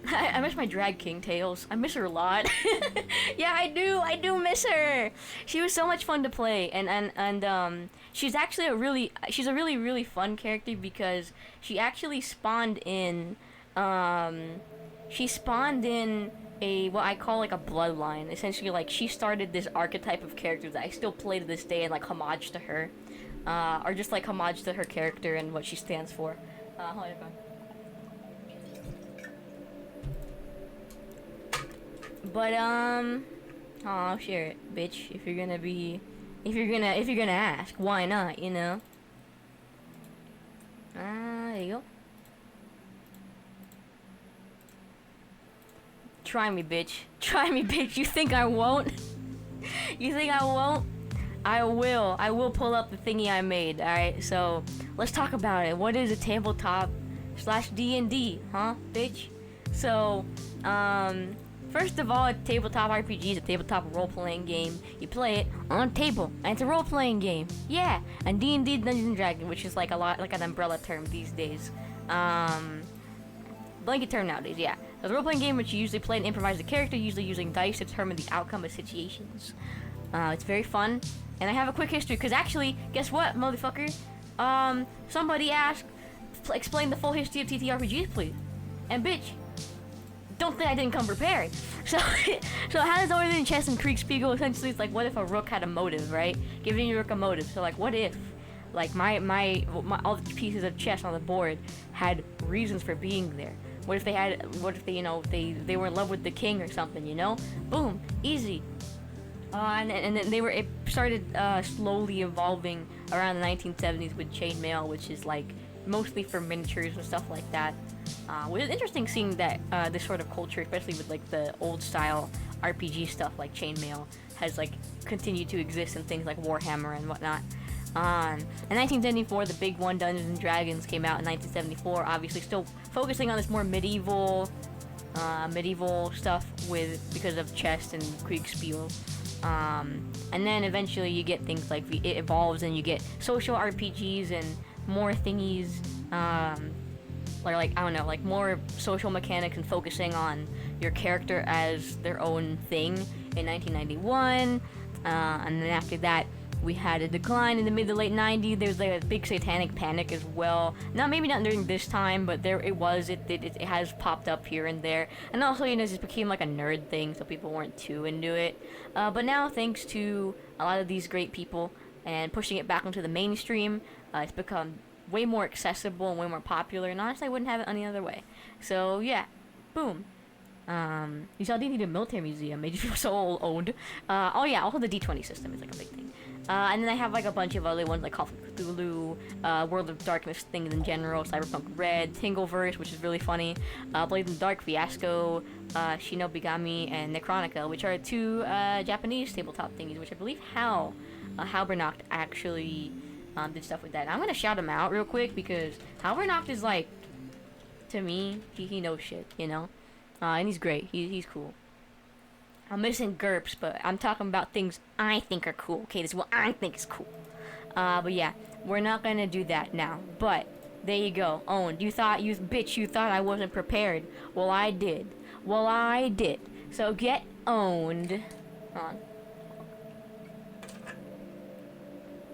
S1: I miss my Drag King Tails. I miss her a lot. Yeah, I do miss her. She was so much fun to play, and she's actually a really fun character because she actually spawned in a what I call like a bloodline. Essentially, like she started this archetype of character that I still play to this day and like homage to her, or just like homage to her character and what she stands for. Hold on. But I'll share it, bitch. If you're gonna ask, why not? You know. There you go. Try me, bitch. Try me, bitch. You think I won't? You think I won't? I will. I will pull up the thingy I made. All right. So let's talk about it. What is a tabletop / D&D, huh, bitch? So first of all, a tabletop RPG is a tabletop role-playing game. You play it on a table, and it's a role-playing game. Yeah, and D&D Dungeons and Dragons, which is like a lot like an umbrella term these days. Blanket term nowadays, yeah. It's a role-playing game which you usually play and improvise the character, usually using dice to determine the outcome of situations. It's very fun, and I have a quick history, because actually, guess what, motherfucker? Somebody asked, explain the full history of TTRPGs, please. And bitch, don't think I didn't come prepared. So how does order in chess and Kriegspiegel essentially it's like, what if a rook had a motive, right? Giving your rook a motive. So like, what if like my all the pieces of chess on the board had reasons for being there? What if they, you know, they were in love with the king or something, you know? Boom, easy. And then it started slowly evolving around the 1970s with chainmail, which is like mostly for miniatures and stuff like that. Which is interesting seeing that this sort of culture, especially with like the old style RPG stuff like chainmail, has like continued to exist in things like Warhammer and whatnot. In 1974, the big one, Dungeons and Dragons, came out in 1974. Obviously, still focusing on this more medieval stuff because of chess and Kriegspiel. And then eventually you get things like it evolves and you get social RPGs and more thingies, or like, I don't know, like more social mechanics and focusing on your character as their own thing in 1991. And then after that, we had a decline in the mid to late 90s. There's like a big satanic panic as well. Maybe not during this time, but there it was. It has popped up here and there. And also, you know, it just became like a nerd thing, so people weren't too into it. But now, thanks to a lot of these great people and pushing it back into the mainstream, it's become way more accessible and way more popular. And honestly, I wouldn't have it any other way. So yeah, boom. You saw D&D Military Museum, made you feel so old. Oh yeah, also the D20 system is like a big thing. And then I have like a bunch of other ones like Call of Cthulhu, World of Darkness things in general, Cyberpunk Red, Tingleverse, which is really funny, Blades in the Dark, Fiasco, Shinobigami, and Necronica, which are two Japanese tabletop thingies, which I believe Hal Bernacht actually did stuff with that. I'm gonna shout him out real quick because Hal Bernacht is like, to me, he knows shit, you know? And he's great. He's cool. I'm missing GURPS, but I'm talking about things I think are cool. Okay, this is what I think is cool. But yeah, we're not gonna do that now. But there you go, owned. You thought I wasn't prepared. Well, I did. So get owned. Hold on.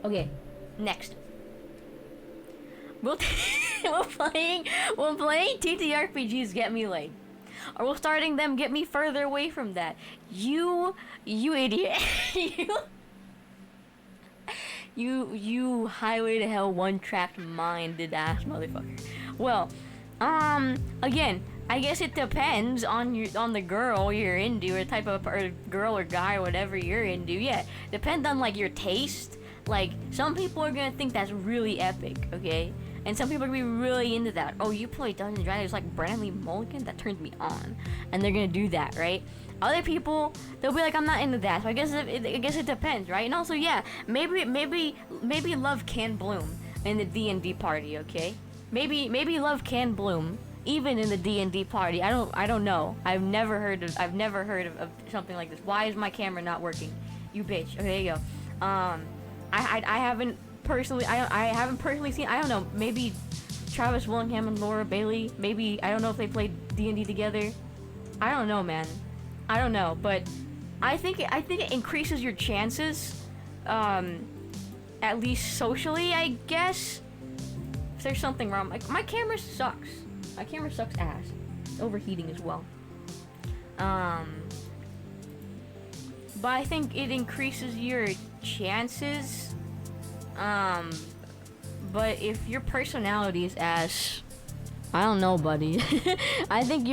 S1: Okay, next. We're playing TTRPGs Get Me Laid. Or we're starting them Get Me Further Away From That. You idiot. you highway to hell one-tracked minded ass motherfucker. Well, again, I guess it depends on the girl you're into, or type of girl or guy or whatever you're into. Yeah, depends on like your taste. Like, some people are gonna think that's really epic, okay? And some people are gonna be really into that. Oh, you play Dungeons & Dragons like Bradley Mulligan? That turns me on. And they're gonna do that, right? Other people, they'll be like, I'm not into that. So I guess it depends, right? And also, yeah, maybe love can bloom in the D&D party, okay? Maybe love can bloom even in the D&D party. I don't know. I've never heard of something like this. Why is my camera not working? You bitch. Okay, there you go. I haven't personally seen, I don't know, maybe Travis Willingham and Laura Bailey, maybe, I don't know if they played D&D together. I don't know, man. I don't know, but I think it increases your chances, at least socially, I guess. If there's something wrong, like, my camera sucks. My camera sucks ass. It's overheating as well. But I think it increases your chances. But if your personality is ass, I don't know, buddy. I think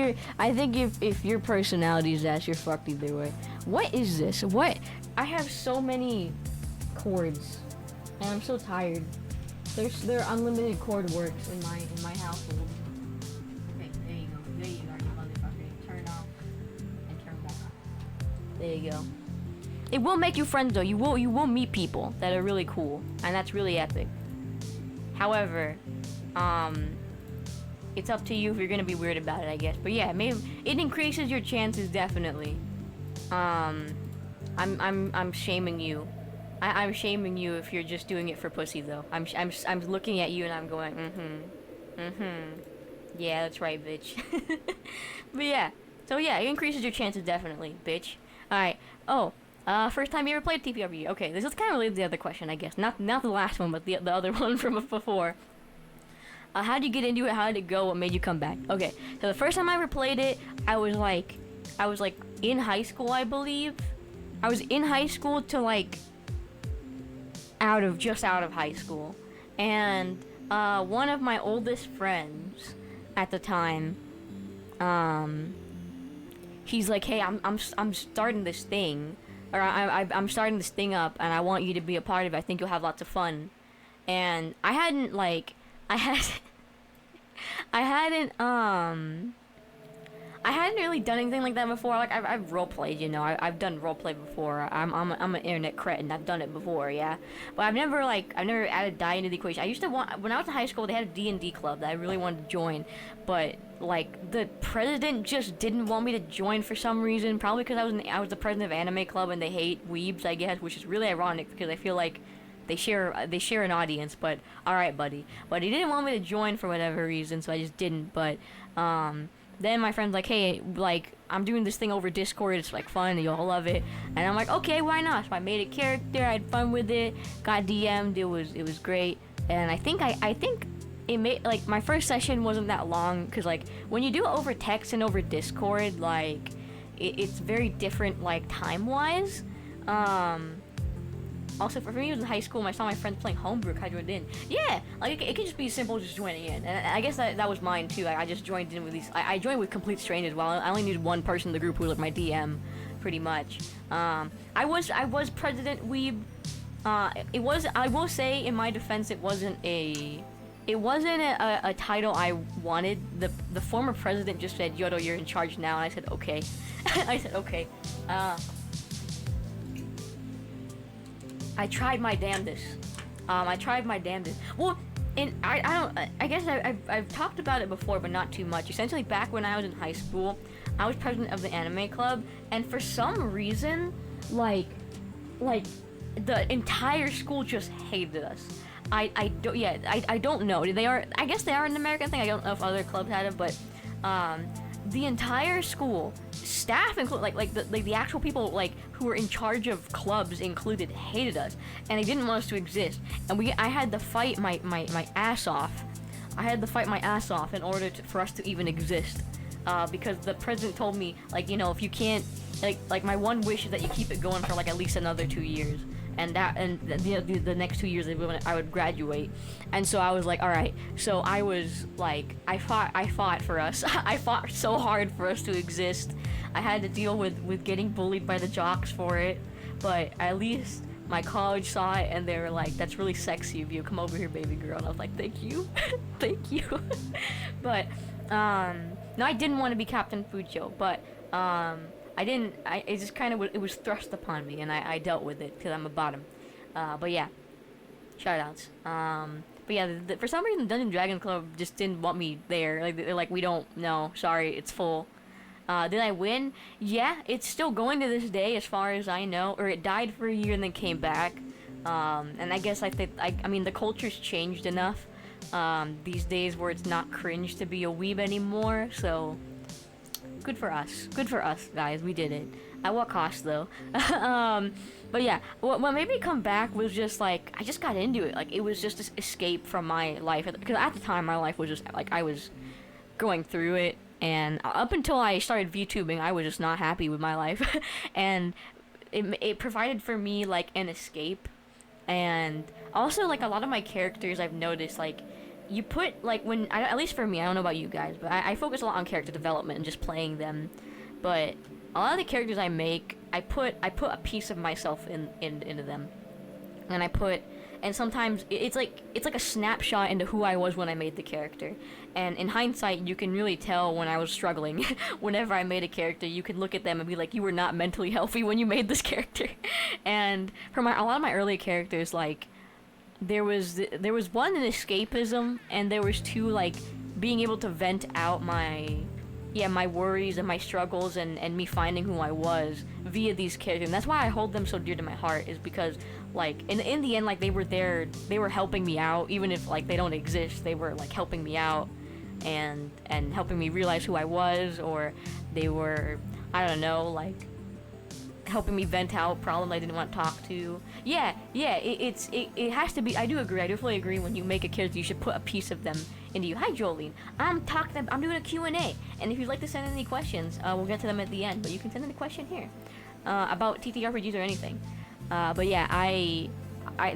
S1: if your personality is ass, you're fucked either way. What is this? What? I have so many cords, and I'm so tired. There are unlimited cord works in my household. Okay, there you go, you motherfucker. Turn off and turn back on. There you go. It will make you friends though. You will meet people that are really cool, and that's really epic. However, it's up to you if you're gonna be weird about it, I guess. But yeah, maybe it increases your chances definitely. I'm shaming you. I'm shaming you if you're just doing it for pussy though. I'm looking at you and I'm going, yeah, that's right, bitch. But yeah, so yeah, it increases your chances definitely, bitch. All right. Oh. First time you ever played TTRPG? Okay, this is kind of related to the other question, I guess. Not the last one, but the other one from before. How did you get into it? How did it go? What made you come back? Okay, so the first time I ever played it, I was like in high school, I believe. I was in high school to like just out of high school, and one of my oldest friends at the time, he's like, hey, I'm starting this thing. Or I'm starting this thing up, and I want you to be a part of it. I think you'll have lots of fun. And I hadn't I hadn't really done anything like that before. Like I've role played, you know. I've done role play before. I'm an internet cretin. I've done it before, yeah. But I've never added die into the equation. I used to want, when I was in high school, they had a D&D club that I really wanted to join, but like the president just didn't want me to join for some reason. Probably because I was the president of anime club and they hate weebs, I guess, which is really ironic because I feel like they share an audience. But all right, buddy. But he didn't want me to join for whatever reason, so I just didn't. But then my friend's like, hey, like, I'm doing this thing over Discord, it's like fun, you'll love it. And I'm like, okay, why not? So I made a character, I had fun with it, got DM'd, it was great. And I think it made, like, my first session wasn't that long, because like when you do it over text and over Discord, like it's very different, like, time-wise. Also, for me, it was in high school, and I saw my friends playing homebrew, I joined in. Yeah, like, it could just be simple just joining in. And I guess that was mine, too. I just joined in with these... I joined with complete strangers. Well, I only needed one person in the group who was, like, my DM, pretty much. I was President Weeb. I will say, in my defense, it wasn't a title I wanted. The former president just said, Yodo, you're in charge now, and I said, okay. I said, okay. I tried my damnedest. Well, and I guess I've talked about it before, but not too much. Essentially, back when I was in high school, I was president of the anime club, and for some reason, like the entire school just hated us. I don't know. I guess they are an American thing. I don't know if other clubs had it, but the entire school, staff included, like the actual people like who were in charge of clubs included, hated us, and they didn't want us to exist. And I had to fight my ass off. I had to fight my ass off in order for us to even exist, because the president told me, like, you know, if you can't, like my one wish is that you keep it going for like at least another 2 years. And the next 2 years I would graduate. And so I was like, all right. So I was like, I fought for us. I fought so hard for us to exist. I had to deal with getting bullied by the jocks for it, but at least my college saw it and they were like, that's really sexy of you. Come over here, baby girl. And I was like, thank you. Thank you. But no, I didn't want to be Captain Fujo, but it just kind of it was thrust upon me, and I dealt with it because I'm a bottom. But yeah, shoutouts. But yeah, for some reason, Dungeon Dragon Club just didn't want me there. Like they're like, we don't, no, sorry, it's full. Did I win? Yeah, it's still going to this day, as far as I know. Or it died for a year and then came back. And I guess I mean the culture's changed enough these days where it's not cringe to be a weeb anymore. So. Good for us, guys. We did it. At what cost, though? But yeah, what made me come back was just like I just got into it. Like it was just an escape from my life, because at the time my life was just like I was going through it, and up until I started VTubing, I was just not happy with my life, and it provided for me like an escape, and also like a lot of my characters I've noticed like. You put, like, at least for me, I don't know about you guys, but I focus a lot on character development and just playing them. But a lot of the characters I make, I put a piece of myself into them. And sometimes it's like a snapshot into who I was when I made the character. And in hindsight, you can really tell when I was struggling. Whenever I made a character, you can look at them and be like, you were not mentally healthy when you made this character. And for a lot of my early characters, like, there was one, an escapism, and there was two, like, being able to vent out my worries and my struggles and me finding who I was via these characters. And that's why I hold them so dear to my heart, is because, like, in the end, like, they were helping me out, even if, like, they don't exist. They were, like, helping me out and helping me realize who I was, or they were, I don't know, like, helping me vent out problems I didn't want to talk to. It has to be. I do agree. I definitely agree. When you make a character, you should put a piece of them into you. Hi, Jolene. I'm doing a Q&A, and if you'd like to send in any questions, we'll get to them at the end. But you can send in a question here about TTRPGs or anything. But yeah,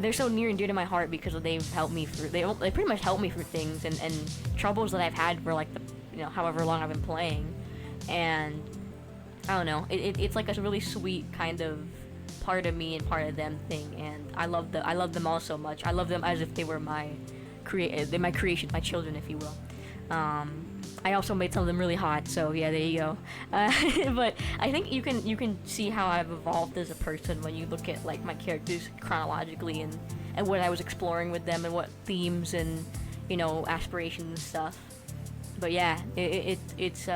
S1: they're so near and dear to my heart because they've helped me through. They pretty much helped me through things and troubles that I've had for like however long I've been playing, and. I don't know. It's like a really sweet kind of part of me and part of them thing, and I love them all so much. I love them as if they were my creation, my children, if you will. I also made some of them really hot, so yeah, there you go. But I think you can see how I've evolved as a person when you look at like my characters chronologically and what I was exploring with them and what themes and aspirations and stuff. But yeah, it's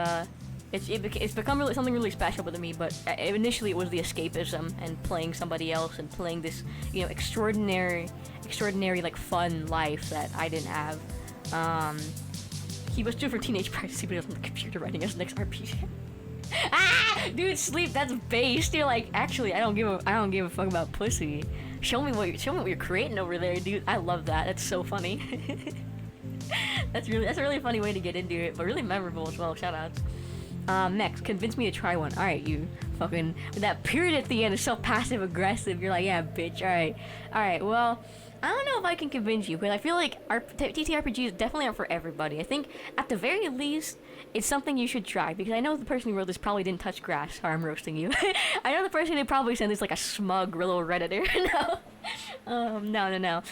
S1: become really something really special to me. But initially it was the escapism and playing somebody else and playing this extraordinary like fun life that I didn't have. He was due for teenage pregnancy, but he was on the computer writing his next RPG. Dude, sleep. That's based. You're like, actually, I don't give a fuck about pussy. Show me what you're creating over there, dude. I love that. That's so funny. That's a really funny way to get into it, but really memorable as well. Shoutouts. Next, convince me to try one. All right, you fucking that period at the end is so passive aggressive. You're like, yeah, bitch. All right. Well, I don't know if I can convince you, because I feel like our TTRPGs definitely aren't for everybody. I think, at the very least, it's something you should try, because I know the person who wrote this probably didn't touch grass. Sorry, I'm roasting you. I know the person who probably sent this like a smug little Redditor. No.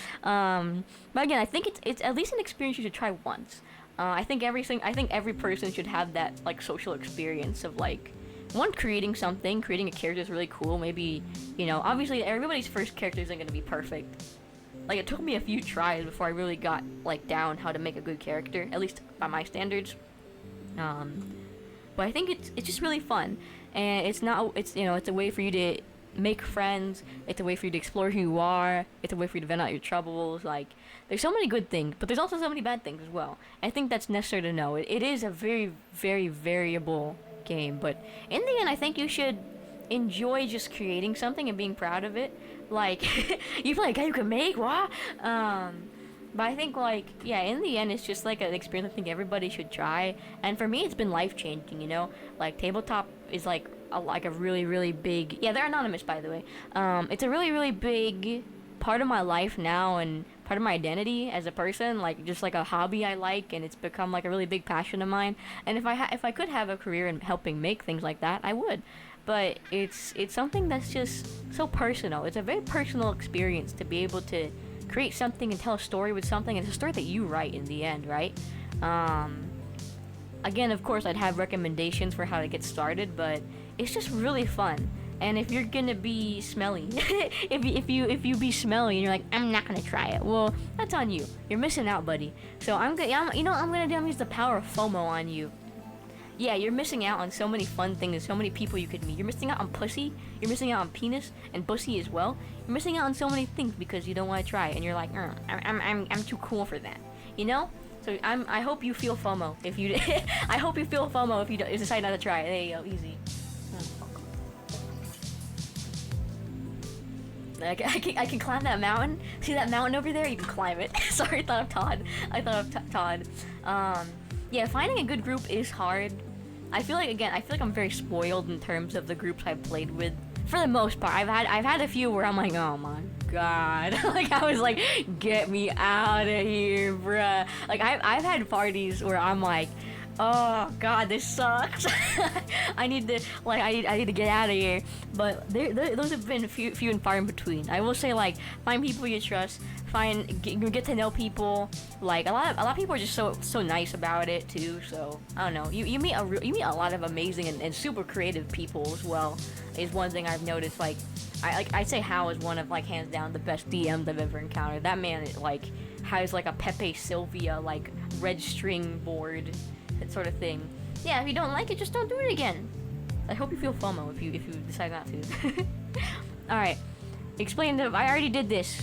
S1: But again, I think it's at least an experience you should try once. I think every person should have that like social experience of like, one, creating a character is really cool. Maybe, obviously everybody's first character isn't going to be perfect. Like, it took me a few tries before I really got like down how to make a good character, at least by my standards. But I think it's just really fun, and it's a way for you to make friends. It's a way for you to explore who you are. It's a way for you to vent out your troubles. Like, there's so many good things, but there's also so many bad things as well. I think that's necessary to know. It is a very, very variable game, but in the end, I think you should enjoy just creating something and being proud of it. Like, you play a game you can make, what? But I think, like, yeah, in the end, it's just like an experience I think everybody should try. And for me, it's been life-changing, Like, tabletop is like a really, really big... Yeah, they're anonymous, by the way. It's a really, really big part of my life now and part of my identity as a person. Like, just like a hobby I like, and it's become like a really big passion of mine. And if I could have a career in helping make things like that, I would. But it's something that's just so personal. It's a very personal experience to be able to create something and tell a story with something. It's a story that you write in the end, right? Again, of course, I'd have recommendations for how to get started, but it's just really fun. And if you're gonna be smelly, if you be smelly and you're like, I'm not gonna try it, well, that's on you. You're missing out, buddy. So I'm gonna use the power of FOMO on you. Yeah, you're missing out on so many fun things, so many people you could meet. You're missing out on pussy, you're missing out on penis, and bussy as well. You're missing out on so many things because you don't want to try it, and you're like, I'm too cool for that, So I hope you feel FOMO if you. I hope you feel FOMO if you decide not to try it. There you go, easy. I can climb that mountain. See that mountain over there? You can climb it. Sorry, I thought of Todd. Yeah, finding a good group is hard. I feel like I'm very spoiled in terms of the groups I've played with. For the most part, I've had a few where I'm like, oh my god, like I was like, get me out of here, bruh. Like I've had parties where I'm like, oh god, this sucks. I need to get out of here. But those have been few and far in between. I will say, like, find people you trust. Get to know people. Like a lot of people are just so nice about it too. So I don't know. You meet a lot of amazing and super creative people as well. Is one thing I've noticed. Like I'd say Hal is one of, like, hands down the best DMs I've ever encountered. That man, like, has like a Pepe Sylvia like red string board, that sort of thing. Yeah, if you don't like it, just don't do it again. I hope you feel FOMO if you decide not to. All right, explain I already did this.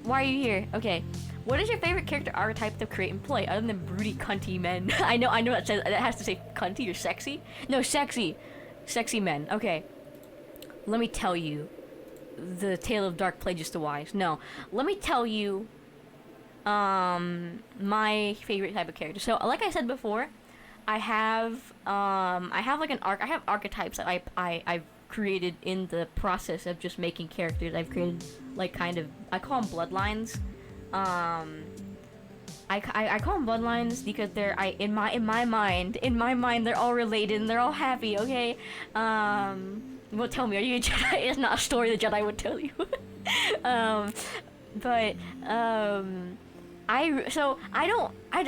S1: Why are you here? Okay. What is your favorite character archetype to create and play other than broody cunty men? I know that has to say cunty or sexy. No, sexy men. Okay. Let me tell you the tale of dark plagues the wise. No, let me tell you my favorite type of character. So like I said before, I have archetypes that I've created in the process of just making characters. I've created, like, I call them bloodlines. I call them bloodlines because they're in my mind they're all related and they're all happy. Okay. Well, tell me, are you a Jedi? It's not a story the Jedi would tell you. I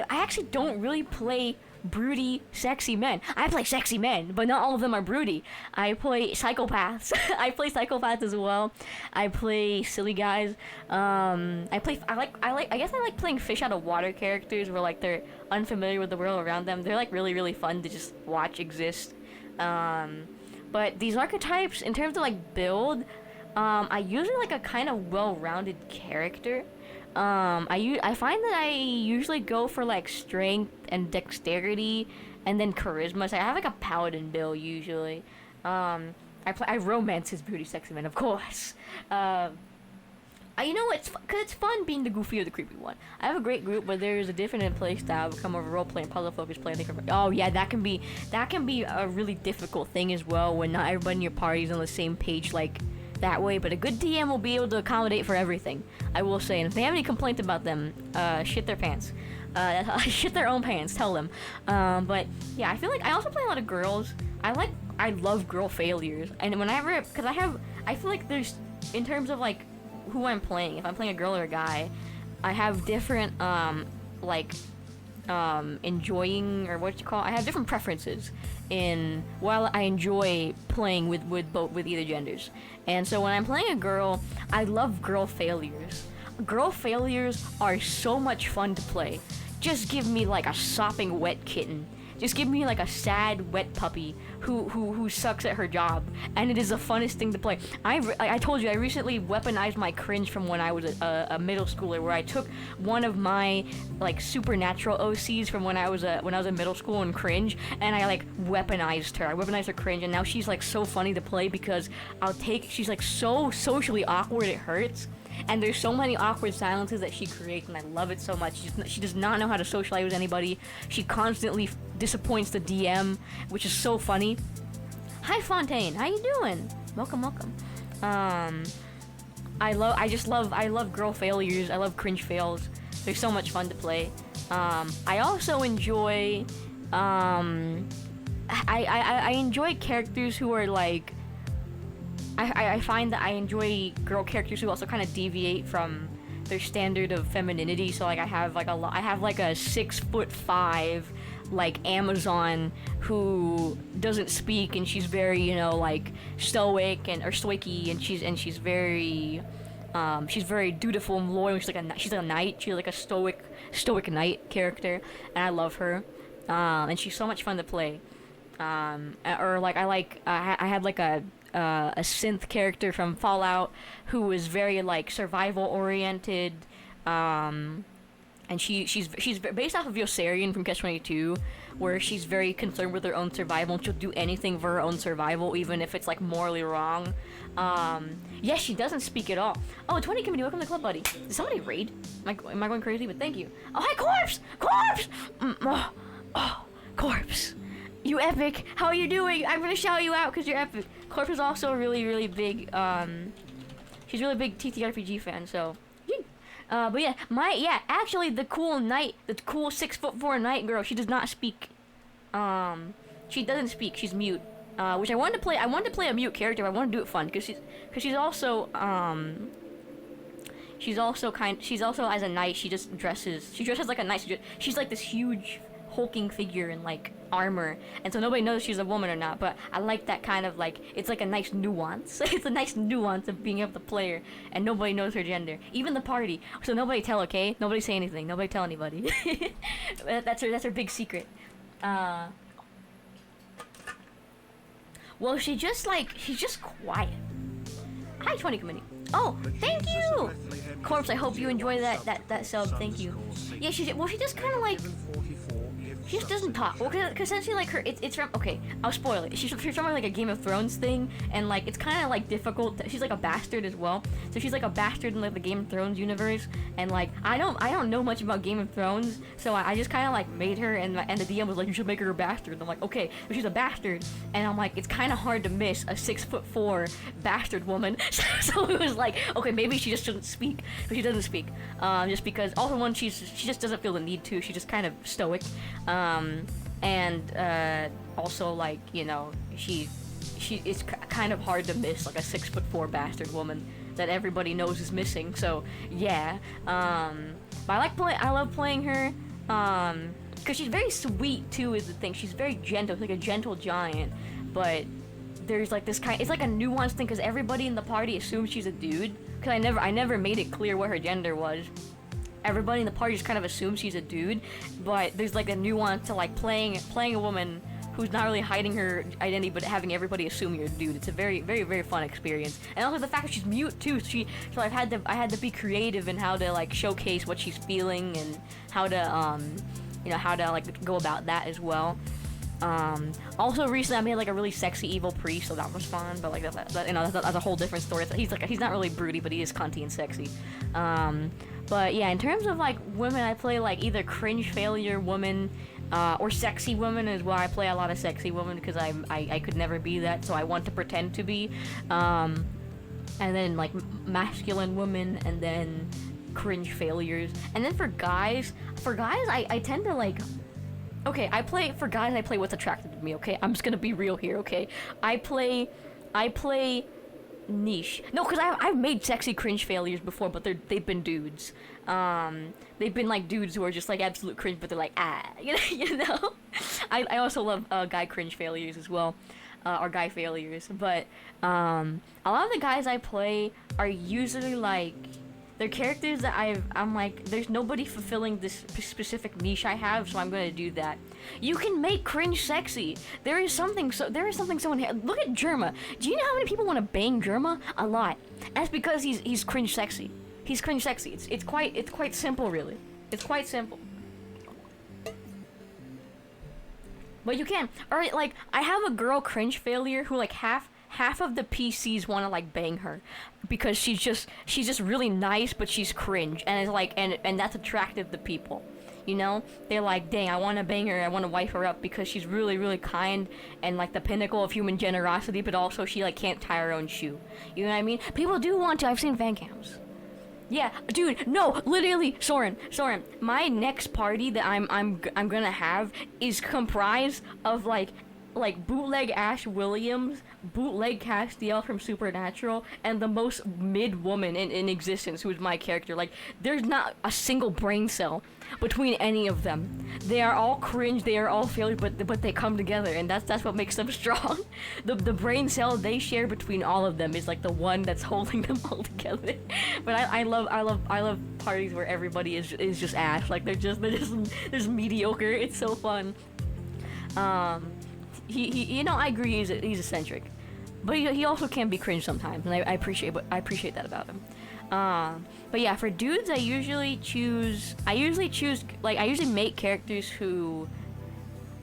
S1: actually don't really play broody, sexy men. I play sexy men, but not all of them are broody. I play psychopaths. I play psychopaths as well. I play silly guys. I guess I like playing fish out of water characters where like they're unfamiliar with the world around them. They're like really fun to just watch exist. But these archetypes, in terms of like build, I usually like a kind of well-rounded character. I find that I usually go for like strength and dexterity and then charisma. So I have like a paladin build usually. I romance his beauty sexy man, of course. You know, cause it's fun being the goofy or the creepy one. I have a great group, but there's a different play style. Become a role playing, puzzle focused play. Oh yeah, that can be a really difficult thing as well when not everybody in your party is on the same page like that way. But a good DM will be able to accommodate for everything. I will say, and if they have any complaints about them, shit their pants. Shit their own pants. Tell them. But yeah, I feel like I also play a lot of girls. I love girl failures, and whenever, cause I feel like there's, in terms of like who I'm playing, if I'm playing a girl or a guy, I have different enjoying, or what you call, I have different preferences in while I enjoy playing with either genders. And so when I'm playing a girl, I love girl failures. Girl failures are so much fun to play. Just give me like a sopping wet kitten. Just give me like a sad wet puppy who sucks at her job, and it is the funnest thing to play. I told you I recently weaponized my cringe from when I was a middle schooler, where I took one of my like supernatural OCs from when I was in middle school and cringe, and I like weaponized her. I weaponized her cringe, and now she's like so funny to play because she's like so socially awkward it hurts. And there's so many awkward silences that she creates, and I love it so much. She does not know how to socialize with anybody. She constantly disappoints the DM, which is so funny. Hi Fontaine, how you doing? Welcome. I love girl failures. I love cringe fails. They're so much fun to play. I also enjoy, I enjoy characters who are like, I find that I enjoy girl characters who also kind of deviate from their standard of femininity. So like I have like a 6'5" like Amazon who doesn't speak, and she's very, you know, like stoic or stoicy, and she's very dutiful and loyal. She's like a knight. She's like a stoic knight character, and I love her. And she's so much fun to play. Or like I had like a synth character from Fallout who was very like survival oriented, and she's based off of Yossarian from Catch-22, where she's very concerned with her own survival, and she'll do anything for her own survival, even if it's like morally wrong. Yes, she doesn't speak at all. Oh, 20 committee, welcome to the club, buddy. Did somebody raid? Am I going crazy? But thank you. Oh, hi, Corpse! Corpse. You epic. How are you doing? I'm gonna shout you out because you're epic. Corpse is also a really big, she's a really big TTRPG fan, so. But yeah, actually the cool 6'4" knight girl, she does not speak. She doesn't speak, she's mute. Which I wanted to play a mute character, but I want to do it fun, cause she's also as a knight, she dresses like a knight. She's like this huge hulking figure in like armor, and so nobody knows she's a woman or not, but I like that kind of like, it's like a nice nuance. It's a nice nuance of being able to play her and nobody knows her gender, even the party, so nobody tell, okay? Nobody say anything, nobody tell anybody. That's her big secret. Well, she's just quiet. Hi 20 committee. Oh, thank you! Corpse, I hope you enjoy that sub, thank you. Yeah, she just kind of like, she just doesn't talk. Well, cause essentially like it's from, okay, I'll spoil it. She's from like a Game of Thrones thing, and like it's kind of like difficult. She's like a bastard as well, so she's like a bastard in like the Game of Thrones universe. And like I don't know much about Game of Thrones, so I just kind of like made her, and the DM was like, you should make her a bastard. And I'm like, okay, but she's a bastard, and I'm like, it's kind of hard to miss a 6'4" bastard woman. So it was like, okay, maybe she just shouldn't speak, but she doesn't speak, just because also one, she just doesn't feel the need to. She's just kind of stoic. And also like, you know, it's kind of hard to miss like a 6'4" bastard woman that everybody knows is missing. So yeah, but I love playing her. Because she's very sweet too is the thing. She's very gentle, like a gentle giant. But there's like this kind, it's like a nuanced thing because everybody in the party assumes she's a dude. Because I never made it clear what her gender was. Everybody in the party just kind of assumes she's a dude. But there's like a nuance to like playing a woman who's not really hiding her identity, but having everybody assume you're a dude. It's a very, very, very fun experience. And also the fact that she's mute too. So I had to be creative in how to like showcase what she's feeling and how to how to like go about that as well. Also recently I made like a really sexy evil priest, so that was fun. But like that's a whole different story. He's not really broody, but he is cunty and sexy. But yeah, in terms of like women, I play like either cringe failure woman. Or sexy women as well. I play a lot of sexy women because I could never be that, so I want to pretend to be. And then like masculine women, and then cringe failures. And then for guys, I tend to like. Okay, I play what's attracted to me. Okay, I'm just gonna be real here. Okay, I play niche. No, because I've made sexy cringe failures before, but they've been dudes. They've been like dudes who are just like absolute cringe, but they're like you know. I also love guy cringe failures as well, or guy failures. But a lot of the guys I play are usually like they're characters that I'm like, there's nobody fulfilling this specific niche I have, so I'm gonna do that. You can make cringe sexy. There is something so look at Germa. Do you know how many people want to bang Germa? A lot. That's because he's cringe sexy. He's cringe sexy. It's quite simple, really. It's quite simple. But you can. Or like I have a girl cringe failure who like half of the PCs want to like bang her because she's just really nice, but she's cringe, and it's like and that's attractive to people. You know, they're like, dang, I want to bang her, I want to wife her up because she's really, really kind and like the pinnacle of human generosity, but also she like can't tie her own shoe. You know what I mean? People do want to. I've seen fan cams. Yeah, dude, no, literally, Soren, my next party that I'm gonna have is comprised of like bootleg Ash Williams, bootleg Castiel from Supernatural, and the most mid woman in existence, who is my character. Like, there's not a single brain cell between any of them. They are all cringe, they are all failures, but they come together, and that's what makes them strong. The brain cell they share between all of them is like the one that's holding them all together. But I love parties where everybody is just Ash. Like they're just mediocre. It's so fun. He you know, I agree he's eccentric, but he also can be cringe sometimes, and I appreciate that about him. But yeah, for dudes, I usually make characters who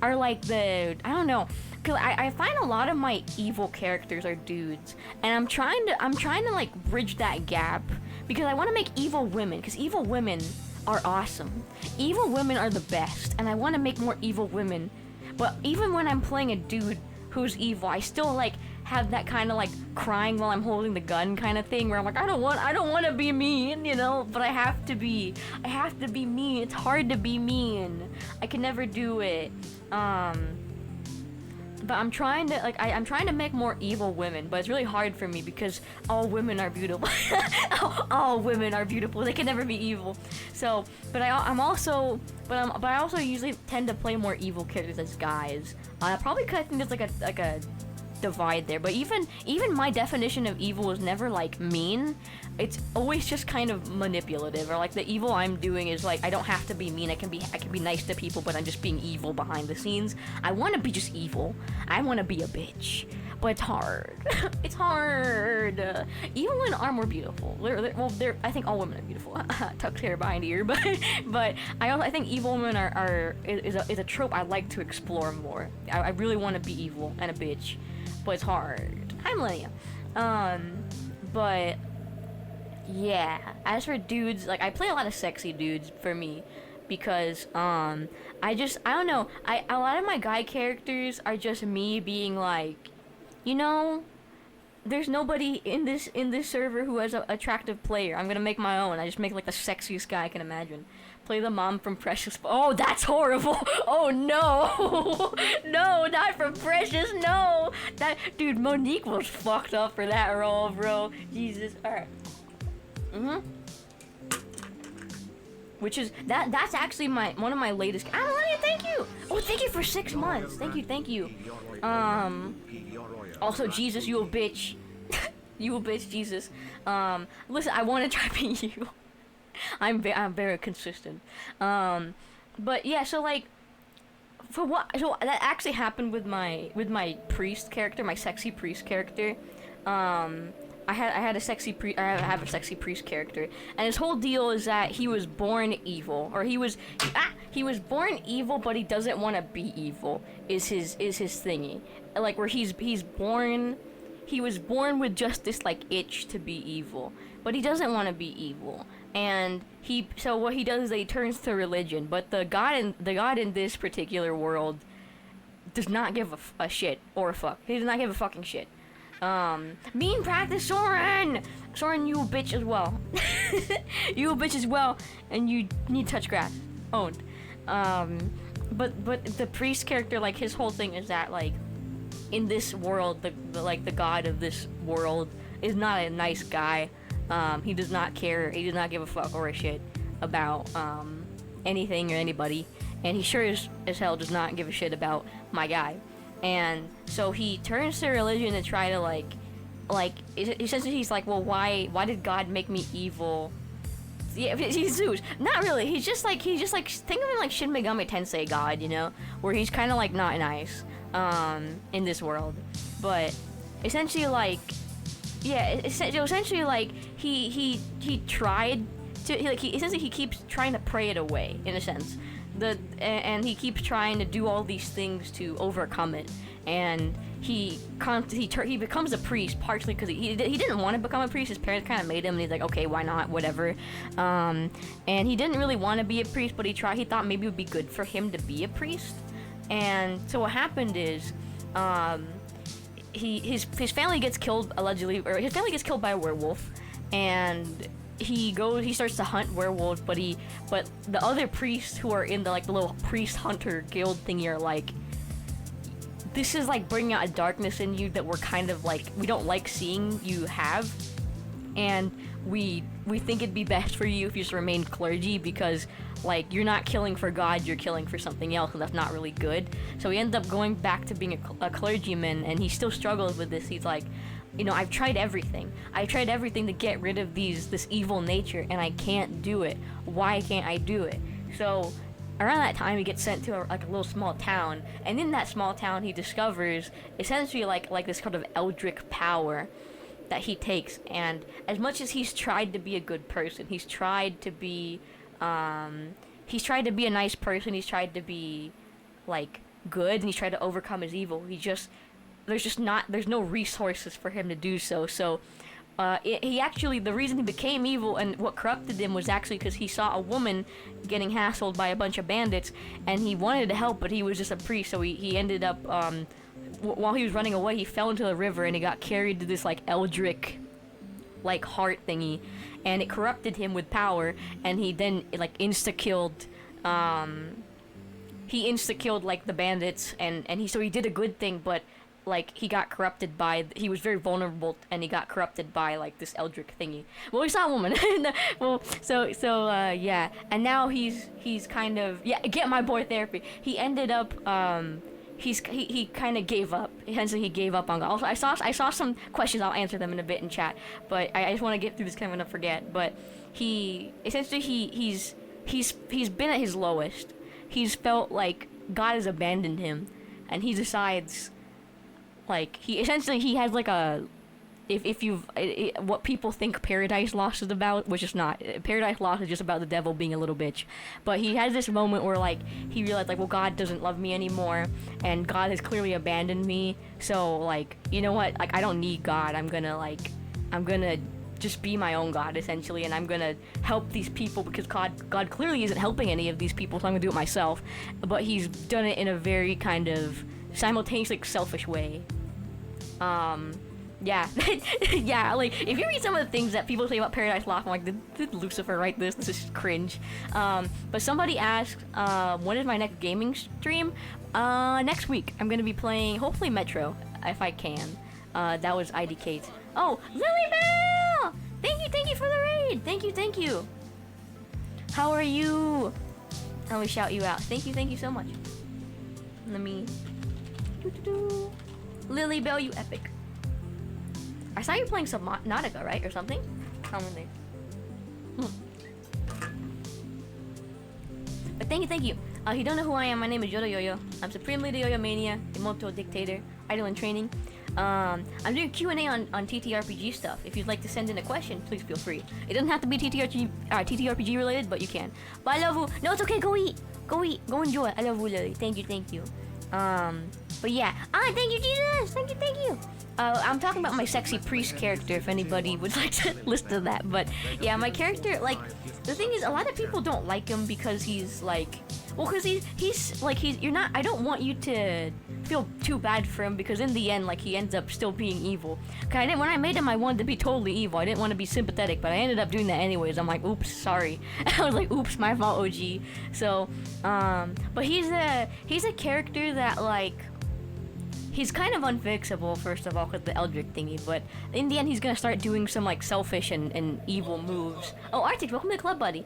S1: are like I don't know, cause I find a lot of my evil characters are dudes, and I'm trying to like bridge that gap because I want to make evil women, because evil women are awesome. Evil women are the best, and I want to make more evil women. But even when I'm playing a dude who's evil, I still like have that kind of like crying while I'm holding the gun kind of thing where I'm like, I don't want to be mean, you know, but I have to be mean. It's hard to be mean. I can never do it. But I'm trying to like I'm trying to make more evil women, but it's really hard for me because all women are beautiful. all women are beautiful. They can never be evil. So, but I also usually tend to play more evil characters as guys. Probably because I think there's like a divide there. But even my definition of evil is never like mean. It's always just kind of manipulative, or like the evil I'm doing is like I don't have to be mean. I can be nice to people, but I'm just being evil behind the scenes. I want to be just evil. I want to be a bitch, but it's hard. It's hard. Evil women are more beautiful. I think all women are beautiful. Tucked hair behind ear, but I think evil women is a trope I like to explore more. I really want to be evil and a bitch, but it's hard. Hi, Millennia. But yeah, as for dudes, like I play a lot of sexy dudes for me because I don't know, a lot of my guy characters are just me being like, you know, there's nobody in this server who has an attractive player. I'm gonna make my own. I just make like the sexiest guy I can imagine. Play the mom from Precious. Oh, that's horrible. Oh no. No, not from Precious. No. That dude, Monique was fucked up for that role, bro. Jesus. All right. Which is that's actually one of my latest. Thank you. Oh, thank you for 6 months. Thank you. Also, Jesus, you a bitch. You a bitch, Jesus. Listen, I want to try being you. I'm very consistent. But yeah, so like, so that actually happened with my priest character, my sexy priest character. I have a sexy priest character, and his whole deal is that he was born evil, or he was born evil, but he doesn't want to be evil. Is his thingy, like where he was born with just this like itch to be evil, but he doesn't want to be evil. And so what he does is that he turns to religion, but the god in this particular world does not give a shit or a fuck. He does not give a fucking shit. Mean practice, Soren! Soren, you a bitch as well. You a bitch as well, and you need to touch grass. Owned. But the priest character, like, his whole thing is that, like, in this world, the god of this world is not a nice guy. He does not care, he does not give a fuck or a shit about, anything or anybody, and he sure as hell does not give a shit about my guy. And so he turns to religion to try to like essentially he's like, well, why did God make me evil? Yeah, he's Zeus. Not really. He's just like think of him like Shin Megami Tensei God, you know, where he's kind of like not nice in this world, but essentially like, yeah, essentially like he tried to he keeps trying to pray it away in a sense. And he keeps trying to do all these things to overcome it, and he becomes a priest partially because he didn't want to become a priest. His parents kind of made him, and he's like, okay, why not, whatever. And he didn't really want to be a priest, but he thought maybe it would be good for him to be a priest. And so what happened is his family gets killed allegedly, or his family gets killed by a werewolf, and he starts to hunt werewolves, but the other priests who are in the little priest hunter guild thingy are like, this is like bringing out a darkness in you that we're kind of like, we don't like seeing you have, and we think it'd be best for you if you just remain clergy, because like you're not killing for God, you're killing for something else, and that's not really good. So he ends up going back to being a clergyman, and he still struggles with this. He's like, you know, I've tried everything to get rid of this evil nature, and I can't do it. Why can't I do it? So around that time, he gets sent to a little small town, and in that small town, he discovers essentially like this kind of eldritch power that he takes. And as much as he's tried to be a good person, he's tried to be a nice person, he's tried to be like good, and he's tried to overcome his evil. There's no resources for him to do so. So the reason he became evil and what corrupted him was actually because he saw a woman getting hassled by a bunch of bandits, and he wanted to help, but he was just a priest. So he ended up while he was running away, he fell into the river, and he got carried to this like eldritch like heart thingy, and it corrupted him with power, and he then like insta-killed like the bandits, and he did a good thing, but like he got corrupted by, he was very vulnerable, and he got corrupted by like this eldritch thingy. Well, he saw a woman. Yeah, and now he's kind of, yeah, get my boy therapy. He ended up he kind of gave up. He gave up on God. Also, I saw some questions. I'll answer them in a bit in chat, but I just want to get through this because I'm gonna forget. But he's been at his lowest. He's felt like God has abandoned him, and he decides, like, he has like a, what people think Paradise Lost is about, which is not. Paradise Lost is just about the devil being a little bitch. But he has this moment where like he realized like, well, God doesn't love me anymore, and God has clearly abandoned me. So like, you know what? Like, I don't need God. I'm gonna just be my own God essentially, and I'm gonna help these people because God clearly isn't helping any of these people, so I'm gonna do it myself. But he's done it in a very kind of simultaneously selfish way. Yeah. Yeah, like, if you read some of the things that people say about Paradise Lost, I'm like, did Lucifer write this? This is cringe. But somebody asked, when is my next gaming stream? Next week. I'm gonna be playing, hopefully Metro, if I can. That was IDK. Oh, Lilybell! Thank you for the raid! Thank you! How are you? Let me shout you out. Thank you so much. Let me. Lily Bell, you epic. I saw you playing some Nautica, right, or something? Commonly. But thank you. You don't know who I am. My name is Yodo Yoyo. I'm Supreme Leader Yoyo Mania, Emoto Dictator, Idol in Training. I'm doing QnA on TTRPG stuff. If you'd like to send in a question, please feel free. It doesn't have to be TTRPG related, but you can. But I love you. No, it's okay. Go eat. Go eat. Go enjoy. I love you, Lily. Thank you. But yeah. Thank you, Jesus. Thank you. I'm talking about my sexy priest character, if anybody would like to listen to that. But yeah, my character, like, the thing is, a lot of people don't like him because he's like, well, because I don't want you to feel too bad for him, because in the end, like, he ends up still being evil. Cause when I made him, I wanted to be totally evil. I didn't want to be sympathetic, but I ended up doing that anyways. I'm like, oops, sorry. I was like, oops, my fault, OG. So, but he's a character that, like, he's kind of unfixable, first of all, with the Eldritch thingy, but in the end, he's gonna start doing some, like, selfish and evil moves. Oh, Arctic, welcome to the club, buddy.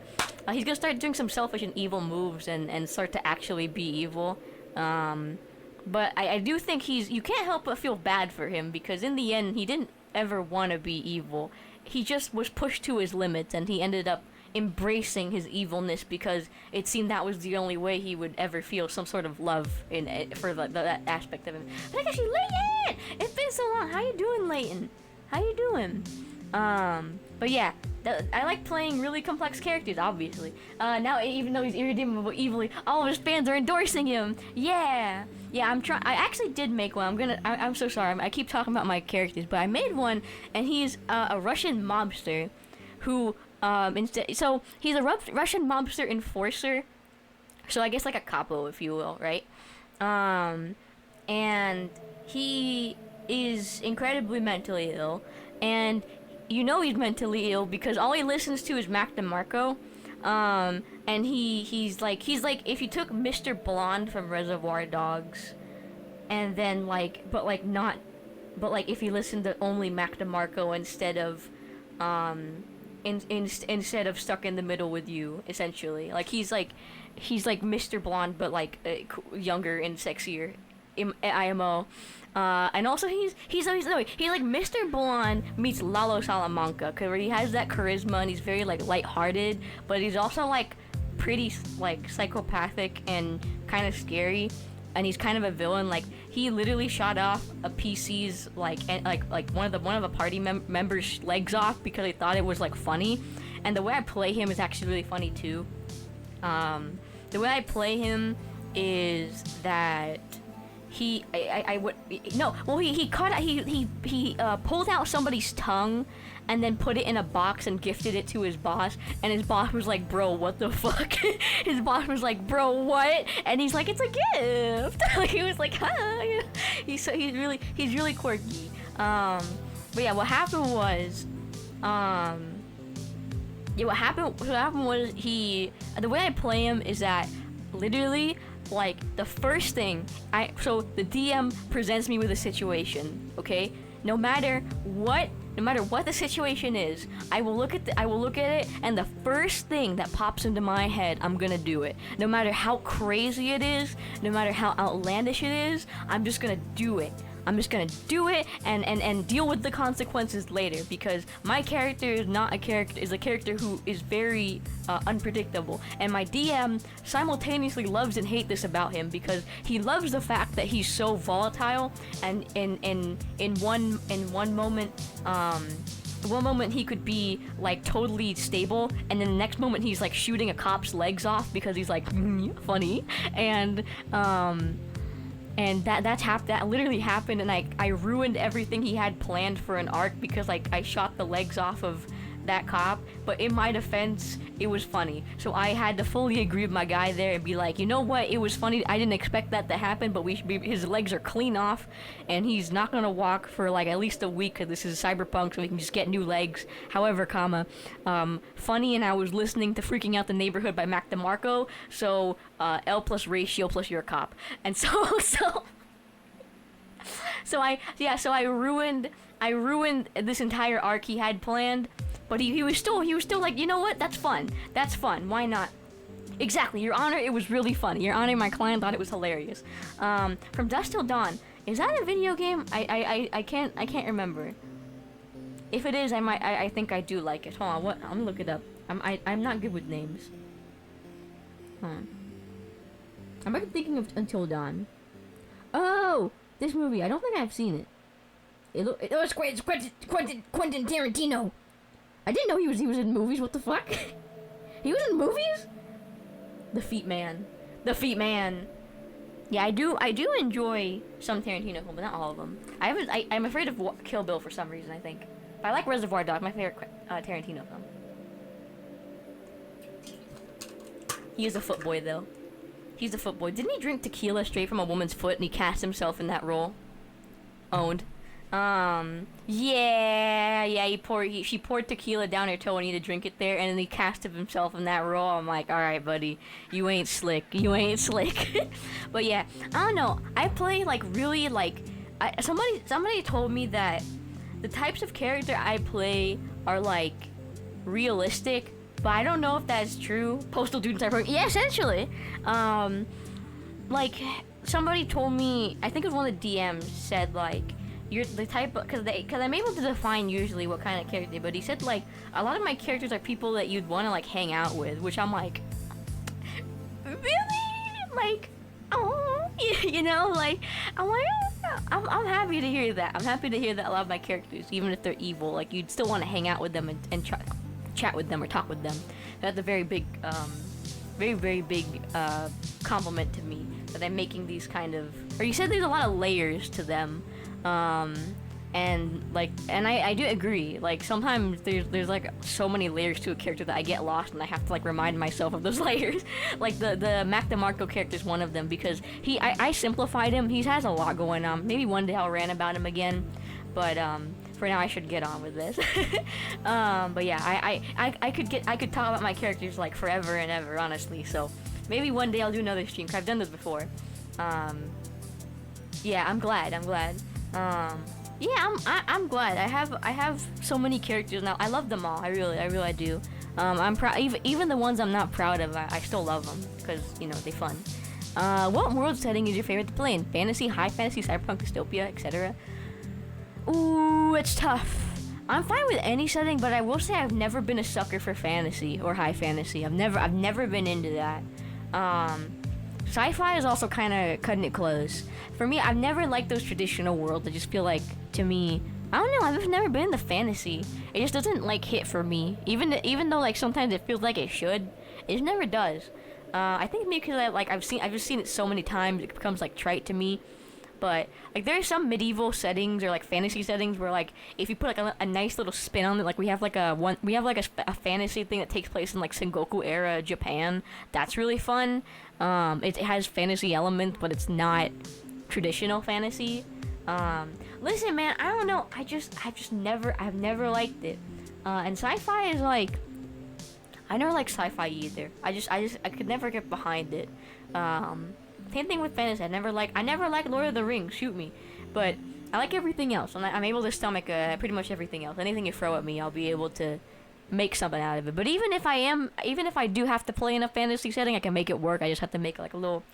S1: He's gonna start doing some selfish and evil moves and start to actually be evil. But I do think you can't help but feel bad for him, because in the end, he didn't ever want to be evil. He just was pushed to his limits, and he ended up embracing his evilness because it seemed that was the only way he would ever feel some sort of love for that aspect of him. But I guess Leighton! It's been so long. How you doing, Leighton? How you doing? But yeah, I like playing really complex characters, obviously. Now, even though he's irredeemable evilly, all of his fans are endorsing him. Yeah, I actually did make one. I'm so sorry. I keep talking about my characters, but I made one, and he's a Russian mobster who, so he's a Russian mobster enforcer. So I guess like a capo, if you will, right? And he is incredibly mentally ill, and you know he's mentally ill because all he listens to is Mac DeMarco. And he's like if you took Mr. Blonde from Reservoir Dogs, and then if you listened to only Mac DeMarco instead of instead of Stuck in the Middle with You, essentially. Like he's like Mr. Blonde, but like younger and sexier, IMO. And also he's like Mr. Blonde meets Lalo Salamanca, where he has that charisma and he's very like lighthearted, but he's also like pretty like psychopathic and kind of scary, and he's kind of a villain. Like he literally shot off a PC's like one of the party members' legs off because they thought it was like funny, and the way I play him is actually really funny too. The way I play him is that he pulled out somebody's tongue and then put it in a box and gifted it to his boss, and his boss was like, bro, what the fuck? His boss was like, bro, what? And he's like, it's a gift. Like he was like, huh? He's really quirky. But yeah, what happened was the way I play him is that literally, like, the first thing so the DM presents me with a situation, okay? No matter what the situation is, I will look at it, and the first thing that pops into my head, I'm gonna do it. No matter how crazy it is, no matter how outlandish it is, I'm just gonna do it. I'm just gonna do it and deal with the consequences later, because my character is a character who is very unpredictable, and my DM simultaneously loves and hates this about him, because he loves the fact that he's so volatile, and in one moment he could be like totally stable, and then the next moment he's like shooting a cop's legs off because he's like funny, and that literally happened, and I ruined everything he had planned for an arc because like I shot the legs off of that cop. But in my defense, it was funny, so I had to fully agree with my guy there and be like, you know what, it was funny, I didn't expect that to happen, but his legs are clean off, and he's not gonna walk for like at least a week because this is cyberpunk, so we can just get new legs. However, funny, and I was listening to Freaking Out the Neighborhood by Mac DeMarco, so L plus ratio plus you're a cop, and so I ruined this entire arc he had planned. But he was still like, you know what? That's fun. Why not? Exactly, Your Honor, it was really funny. Your Honor, my client thought it was hilarious. From Dusk Till Dawn. Is that a video game? I can't remember. If it is, I think I do like it. Hold on, what? I'm gonna look it up. I'm not good with names. I'm not thinking of Until Dawn. Oh, this movie. I don't think I've seen it. It's Quentin Tarantino. I didn't know he was in movies. What the fuck? He was in movies? The Feet Man. The Feet Man. Yeah, I do enjoy some Tarantino films, but not all of them. I'm afraid of Kill Bill for some reason, I think. But I like Reservoir Dogs, my favorite Tarantino film. He is a footboy, though. He's a footboy. Didn't he drink tequila straight from a woman's foot and he cast himself in that role? Owned. Yeah, she poured tequila down her toe and he had to drink it there, and then he cast himself in that role. I'm like, alright, buddy, you ain't slick. But yeah, I don't know. I play like really like, somebody told me that the types of character I play are like realistic, but I don't know if that's true. Postal Dude and Cyberpunk, yeah, essentially. Like somebody told me, I think it was one of the DMs said like, you're the type of, because I'm able to define usually what kind of character, but he said like a lot of my characters are people that you'd want to like hang out with, which I'm like, really? Like, oh, you know, like I'm like, I'm happy to hear that. I'm happy to hear that a lot of my characters, even if they're evil, like you'd still want to hang out with them and chat with them or talk with them. That's a very big, very big compliment to me that I'm making these kind of. Or you said there's a lot of layers to them. And I do agree, like sometimes there's like so many layers to a character that I get lost and I have to like remind myself of those layers. Like the Mac DeMarco character is one of them because I simplified him. He has a lot going on. Maybe one day I'll rant about him again, but for now I should get on with this. But yeah, I could talk about my characters like forever and ever, honestly, so maybe one day I'll do another stream, 'cause I've done this before. Yeah, I'm glad. Yeah, I'm glad. I have so many characters now. I love them all. I really do. I'm proud. Even the ones I'm not proud of, I still love them because you know they're fun. What world setting is your favorite to play in? Fantasy, high fantasy, cyberpunk, dystopia, etc. Ooh, it's tough. I'm fine with any setting, but I will say I've never been a sucker for fantasy or high fantasy. I've never been into that. Sci-fi is also kind of cutting it close. For me, I've never liked those traditional worlds. I just feel like, to me, I don't know, I've never been into fantasy. It just doesn't, like, hit for me. Even though, like, sometimes it feels like it should, it just never does. I think maybe because I've just seen it so many times, it becomes, like, trite to me. But, like, there are some medieval settings or, like, fantasy settings where, like, if you put, like, a nice little spin on it, like, we have, like, a fantasy thing that takes place in, like, Sengoku era Japan. That's really fun. It has fantasy elements, but it's not traditional fantasy. Listen, man, I don't know. I've never liked it. And sci-fi is, like, I never liked sci-fi either. I could never get behind it. Same thing with fantasy. I never liked Lord of the Rings. Shoot me, but I like everything else, and I'm able to stomach pretty much everything else. Anything you throw at me, I'll be able to make something out of it. But even if I do have to play in a fantasy setting, I can make it work. I just have to make like a little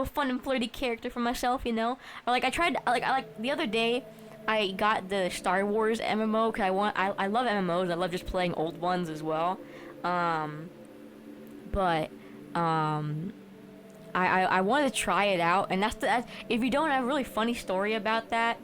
S1: fun and flirty character for myself, you know. Or like I the other day, I got the Star Wars MMO because I love MMOs. I love just playing old ones as well. I want to try it out, and that's if you don't have a really funny story about that.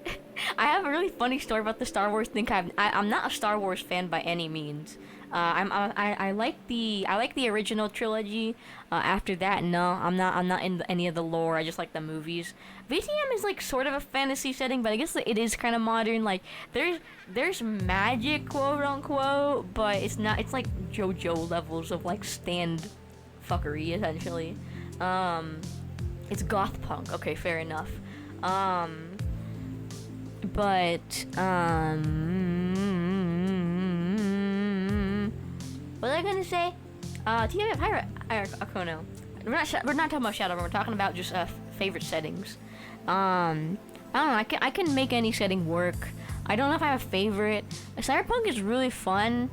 S1: I have a really funny story about the Star Wars thing. I'm not a Star Wars fan by any means. I like the original trilogy. After that, no, I'm not in any of the lore. I just like the movies. VTM is like sort of a fantasy setting, but I guess it is kind of modern. Like there's magic, quote unquote, but it's not. It's like JoJo levels of like stand fuckery essentially. It's goth punk. Okay, fair enough. What was I gonna say? TTRPGS Pirate Akono. We're not talking about Shadow. We're talking about just favorite settings. I don't know. I can make any setting work. I don't know if I have a favorite. Cyberpunk is really fun.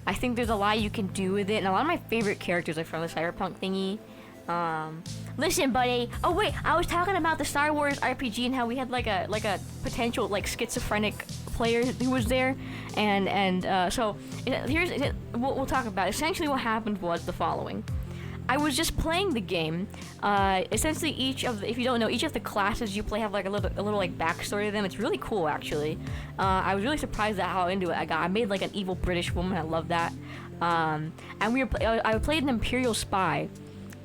S1: I think there's a lot you can do with it, and a lot of my favorite characters are from the cyberpunk thingy. Listen, buddy. Oh wait, I was talking about the Star Wars RPG and how we had like a potential like schizophrenic player who was there, and so we'll talk about it. Essentially what happened was the following. I was just playing the game. Essentially, if you don't know, each of the classes you play have like a little like backstory to them. It's really cool, actually. I was really surprised at how into it I got. I made like an evil British woman. I love that. And I played an Imperial spy.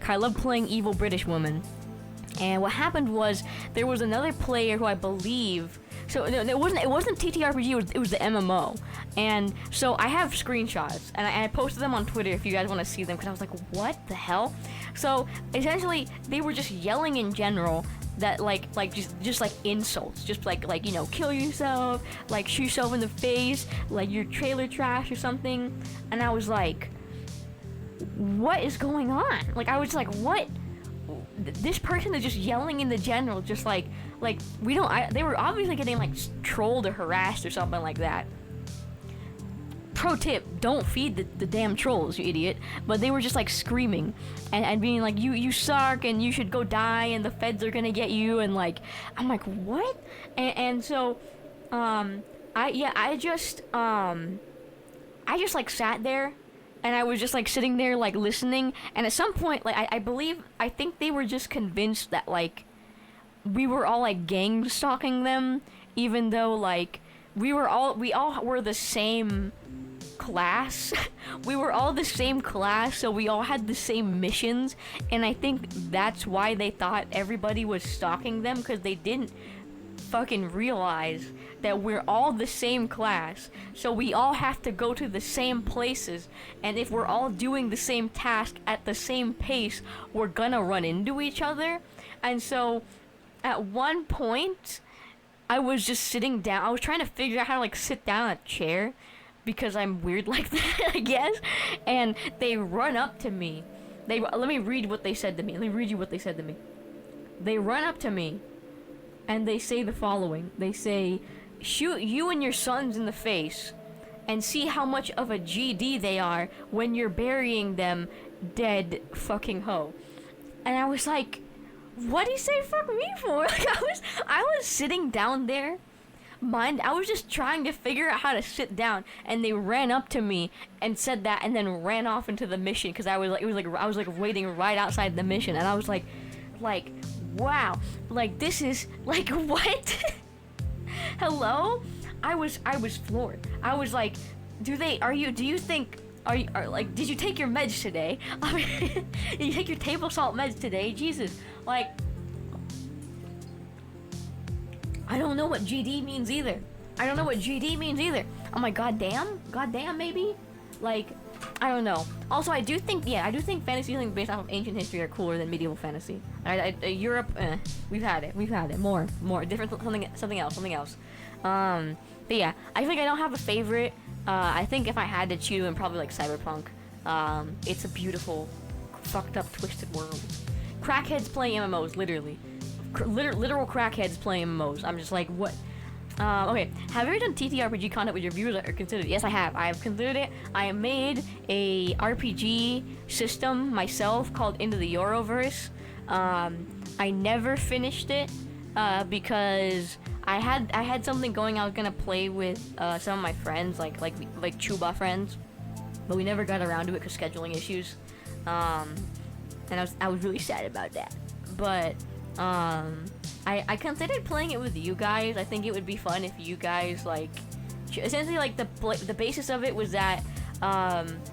S1: I love playing evil British woman. And what happened was there was another player who I believe. So it wasn't TTRPG. It was the MMO. And so I have screenshots, and I posted them on Twitter if you guys want to see them, because I was like, what the hell? So essentially, they were just yelling in general that like just like insults, just like kill yourself, like shoot yourself in the face, like you're trailer trash or something. And I was like, what is going on? Like I was like, what? This person is just yelling in the general, just like they were obviously getting like trolled or harassed or something like that. Pro tip, don't feed the damn trolls, you idiot. But they were just like screaming and being like, you suck and you should go die and the feds are gonna get you, and like I'm like, what? And so I just like sat there. And I was just like sitting there like listening, and at some point like I think they were just convinced that like we were all like gang stalking them, even though like we all were the same class. We were all the same class, so we all had the same missions, and I think that's why they thought everybody was stalking them, because they didn't fucking realize that we're all the same class, so we all have to go to the same places, and if we're all doing the same task at the same pace, we're gonna run into each other. And so at one point I was just sitting down. I was trying to figure out how to like sit down in a chair, because I'm weird like that, I guess. And they run up to me. Let me read what they said to me. Let me read you what they said to me. They run up to me and they say the following. They say, shoot you and your sons in the face and see how much of a GD they are when you're burying them dead, fucking hoe. And I was like, what do you say fuck me for? Like I was sitting down there. I was just trying to figure out how to sit down, and they ran up to me and said that, and then ran off into the mission, because I was waiting right outside the mission, and I was like, wow, like this is like what? Hello? I was floored. I was like, do you think did you take your meds today? I mean, did you take your table salt meds today? Jesus, like, I don't know what GD means either. I'm like, goddamn, maybe? Like, I don't know. Also, I do think fantasy things based off of ancient history are cooler than medieval fantasy. Europe, we've had it. More, different, something else. But yeah, I think I don't have a favorite. I think if I had to choose, I'm probably like cyberpunk. It's a beautiful, fucked up, twisted world. Crackheads playing MMOs, literally. Literal crackheads playing MMOs. I'm just like, what? Okay, have you ever done TTRPG content with your viewers or considered it? Yes, I have. I have considered it. I made a RPG system myself called Into the Euroverse. I never finished it because I had something going. I was gonna play with some of my friends, like Chuba friends, but we never got around to it because scheduling issues. And I was really sad about that. But I considered playing it with you guys. I think it would be fun if you guys like essentially like the basis of it was that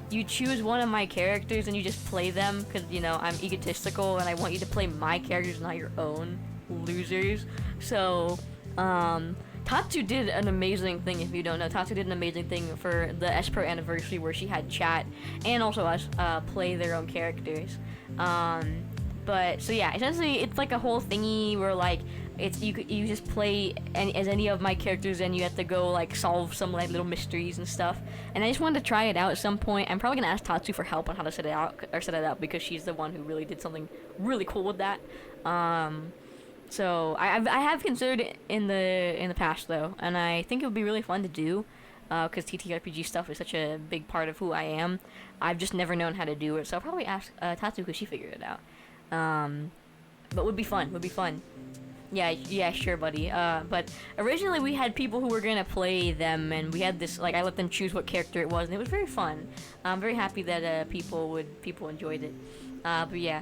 S1: you choose one of my characters and you just play them, because I'm egotistical and I want you to play my characters, not your own losers. So Tatsu did an amazing thing. If you don't know, Tatsu did an amazing thing for the S-Pro anniversary, where she had chat and also us play their own characters. But so yeah, essentially it's like a whole thingy where like you just play as any of my characters, and you have to go like solve some like little mysteries and stuff. And I just wanted to try it out at some point. I'm probably gonna ask Tatsu for help on how to set it up, because she's the one who really did something really cool with that. So I have considered it in the past though, and I think it would be really fun to do. because TTRPG stuff is such a big part of who I am. I've just never known how to do it, so I'll probably ask Tatsu because she figured it out. But would be fun. Yeah, sure, buddy. But originally we had people who were gonna play them, and we had this, like, I let them choose what character it was, and it was very fun. I'm very happy that people enjoyed it. But yeah.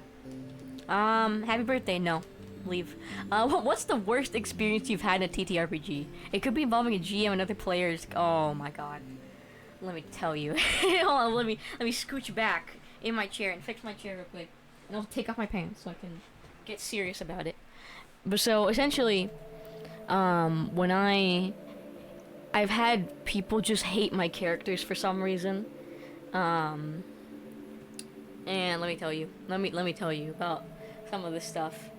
S1: Happy birthday. No, leave. What's the worst experience you've had in a TTRPG? It could be involving a GM and other players. Oh my god. Let me tell you. Hold on, let me scooch back in my chair and fix my chair real quick, and I'll take off my pants so I can get serious about it. But so essentially, when I've had people just hate my characters for some reason, and let me tell you about some of this stuff.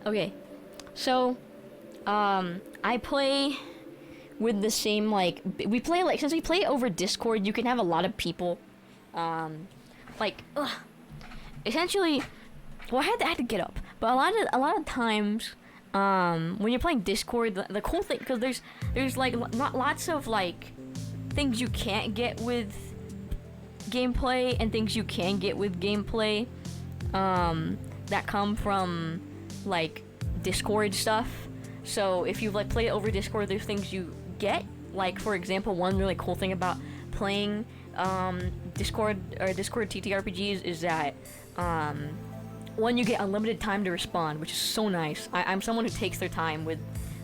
S1: Okay, so I play with the same, like, we play, like, since we play over Discord, you can have a lot of people, essentially, well, I had to get up. But a lot of times, when you're playing Discord, the cool thing, because there's like lots of, like, things you can't get with gameplay and things you can get with gameplay, that come from, like, Discord stuff. So if you, like, play it over Discord, there's things you get. Like, for example, one really cool thing about playing Discord TTRPGs is that one, you get unlimited time to respond, which is so nice. I'm someone who takes their time with,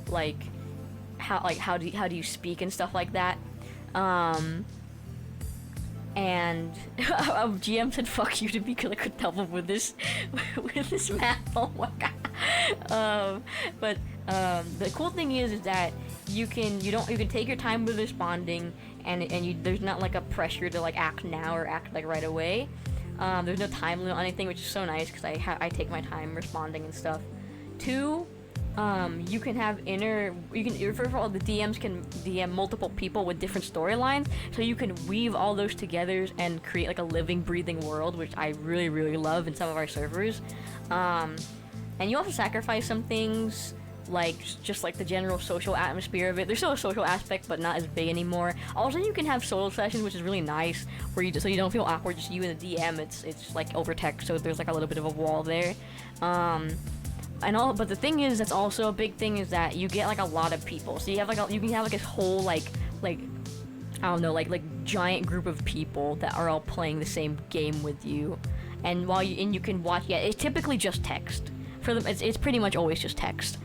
S1: like, how do you speak and stuff like that. And GM said "fuck you" to me because I couldn't help him with this map. Oh my god. But the cool thing is that you can take your time with responding, and there's not, like, a pressure to, like, act now or act, like, right away. There's no time limit on anything, which is so nice because I take my time responding and stuff. 2, you can have first of all, the DMs can DM multiple people with different storylines, so you can weave all those together and create, like, a living, breathing world, which I really, really love in some of our servers. And you also sacrifice some things, like, just like the general social atmosphere of it. There's still a social aspect, but not as big anymore. Also, you can have solo sessions, which is really nice, where so you don't feel awkward, just you and the DM. It's like over text, so there's, like, a little bit of a wall there. But the thing is, that's also a big thing, is that you get, like, a lot of people. So you have, like, you can have, like, this whole, like I don't know, like giant group of people that are all playing the same game with you, and you can watch. Yeah, it's typically just text. For them, it's pretty much always just text,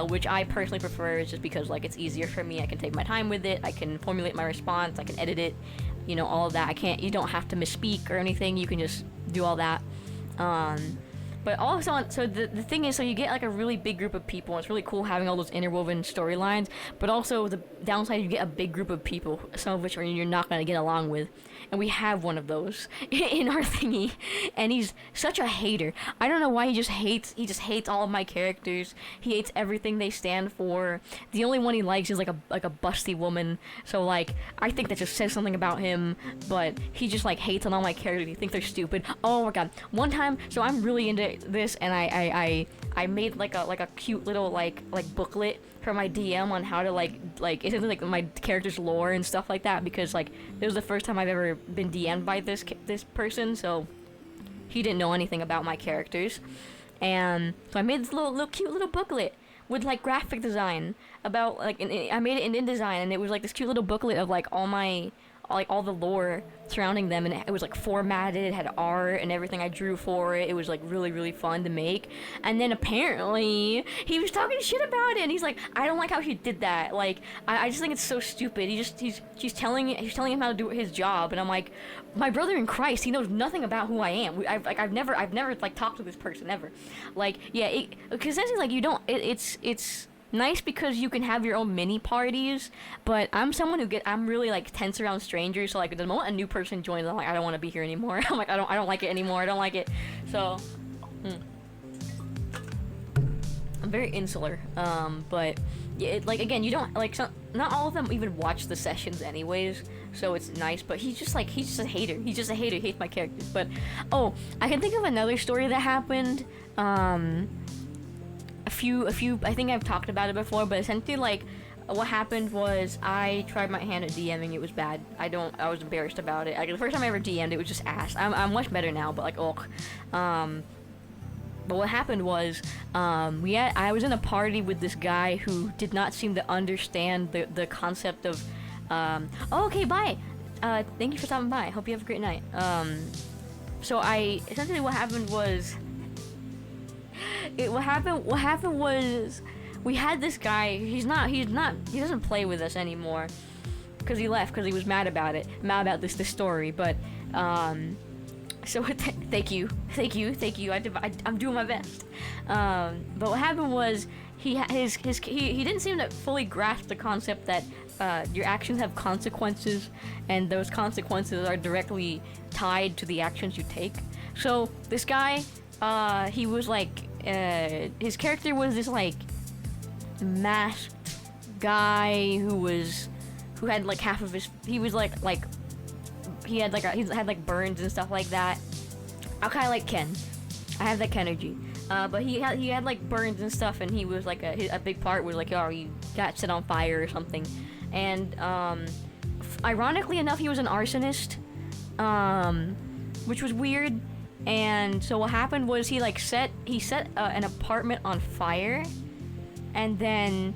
S1: which I personally prefer, just because, like, it's easier for me. I can take my time with it. I can formulate my response. I can edit it. All of that. You don't have to misspeak or anything. You can just do all that. But also, so the thing is, so you get, like, a really big group of people, and it's really cool having all those interwoven storylines, but also the downside, you get a big group of people, some of which you're not going to get along with. And we have one of those in our thingy, and he's such a hater. I don't know why he just hates all of my characters. He hates everything they stand for. The only one he likes is, like a busty woman, so, like, I think that just says something about him, but he just, like, hates on all my characters. He thinks they're stupid. Oh my god. One time, so I'm really into this, and I made, like a cute little, like booklet for my DM on how to, like it's something like my character's lore and stuff like that, because, like, it was the first time I've ever been DM'd by this person, so he didn't know anything about my characters. And so I made this little cute little booklet with, like, graphic design about, like, I made it in InDesign, and it was, like, this cute little booklet of, like, all the lore surrounding them, and it was, like, formatted. It had art and everything I drew for it. It was, like, really, really fun to make. And then apparently he was talking shit about it, and he's like, I don't like how he did that. Like, I just think it's so stupid. She's telling him how to do his job, and I'm like, my brother in Christ, he knows nothing about who I am. I've never like talked to this person ever. Like, yeah, because essentially, like, you don't. It's nice because you can have your own mini parties, but I'm someone I'm really, like, tense around strangers, so, like, the moment a new person joins, I'm like, I don't want to be here anymore. I'm like, I don't like it anymore. I don't like it. So, I'm very insular. But yeah, like, again, you don't, like, not all of them even watch the sessions anyways, so it's nice. But he's just a hater. He's just a hater. He hates my characters. But I can think of another story that happened. A few, I think I've talked about it before, but essentially, like, what happened was I tried my hand at DMing. It was bad. I was embarrassed about it. Like, the first time I ever DM'd, it was just ass. I'm much better now, but like, but what happened was, I was in a party with this guy who did not seem to understand the concept of, oh, okay, bye. Thank you for stopping by. Hope you have a great night. So essentially what happened was, what happened was, we had this guy. He doesn't play with us anymore, because he left, because he was mad about this story. But, so thank you. I'm doing my best. But what happened was, he didn't seem to fully grasp the concept that your actions have consequences, and those consequences are directly tied to the actions you take. So this guy, he was like, his character was this like masked guy who had like half of his, he was like he had like burns and stuff like that. I kind of like Ken. I have that Ken energy. But he had like burns and stuff, and he was like a big part was like, oh, you got set on fire or something. And ironically enough, he was an arsonist, which was weird. And so what happened was he set an apartment on fire, and then